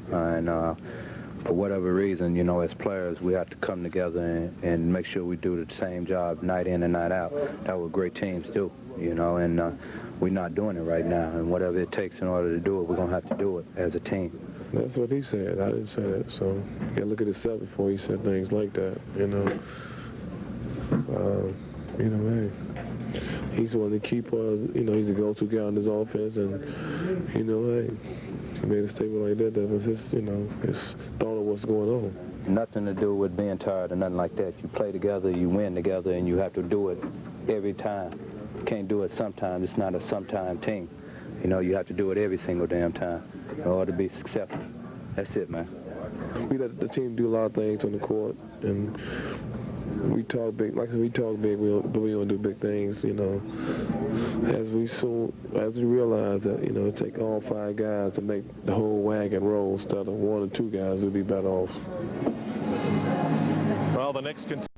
For whatever reason, you know, as players, we have to come together and make sure we do the same job night in and night out. That's what great teams do, you know, and we're not doing it right now. And whatever it takes in order to do it, we're going to have to do it as a team. That's what he said. I didn't say that. So you got to look at himself before he said things like that, you know. Hey, he's one of the key players, you know, he's the go-to guy on this offense, and, you know, hey, he made a statement like that. That was his, you know, his thought of what's going on. Nothing to do with being tired or nothing like that. You play together, you win together, and you have to do it every time. You can't do it sometimes. It's not a sometime team. You know, you have to do it every single damn time in order to be successful. That's it, man. We let the team do a lot of things on the court, and we talk big. Like I said, we talk big, but we don't do big things, you know. As we realize that, you know, it takes all 5 guys to make the whole wagon roll instead of 1 or 2 guys, we'd be better off. Well, the Knicks continue.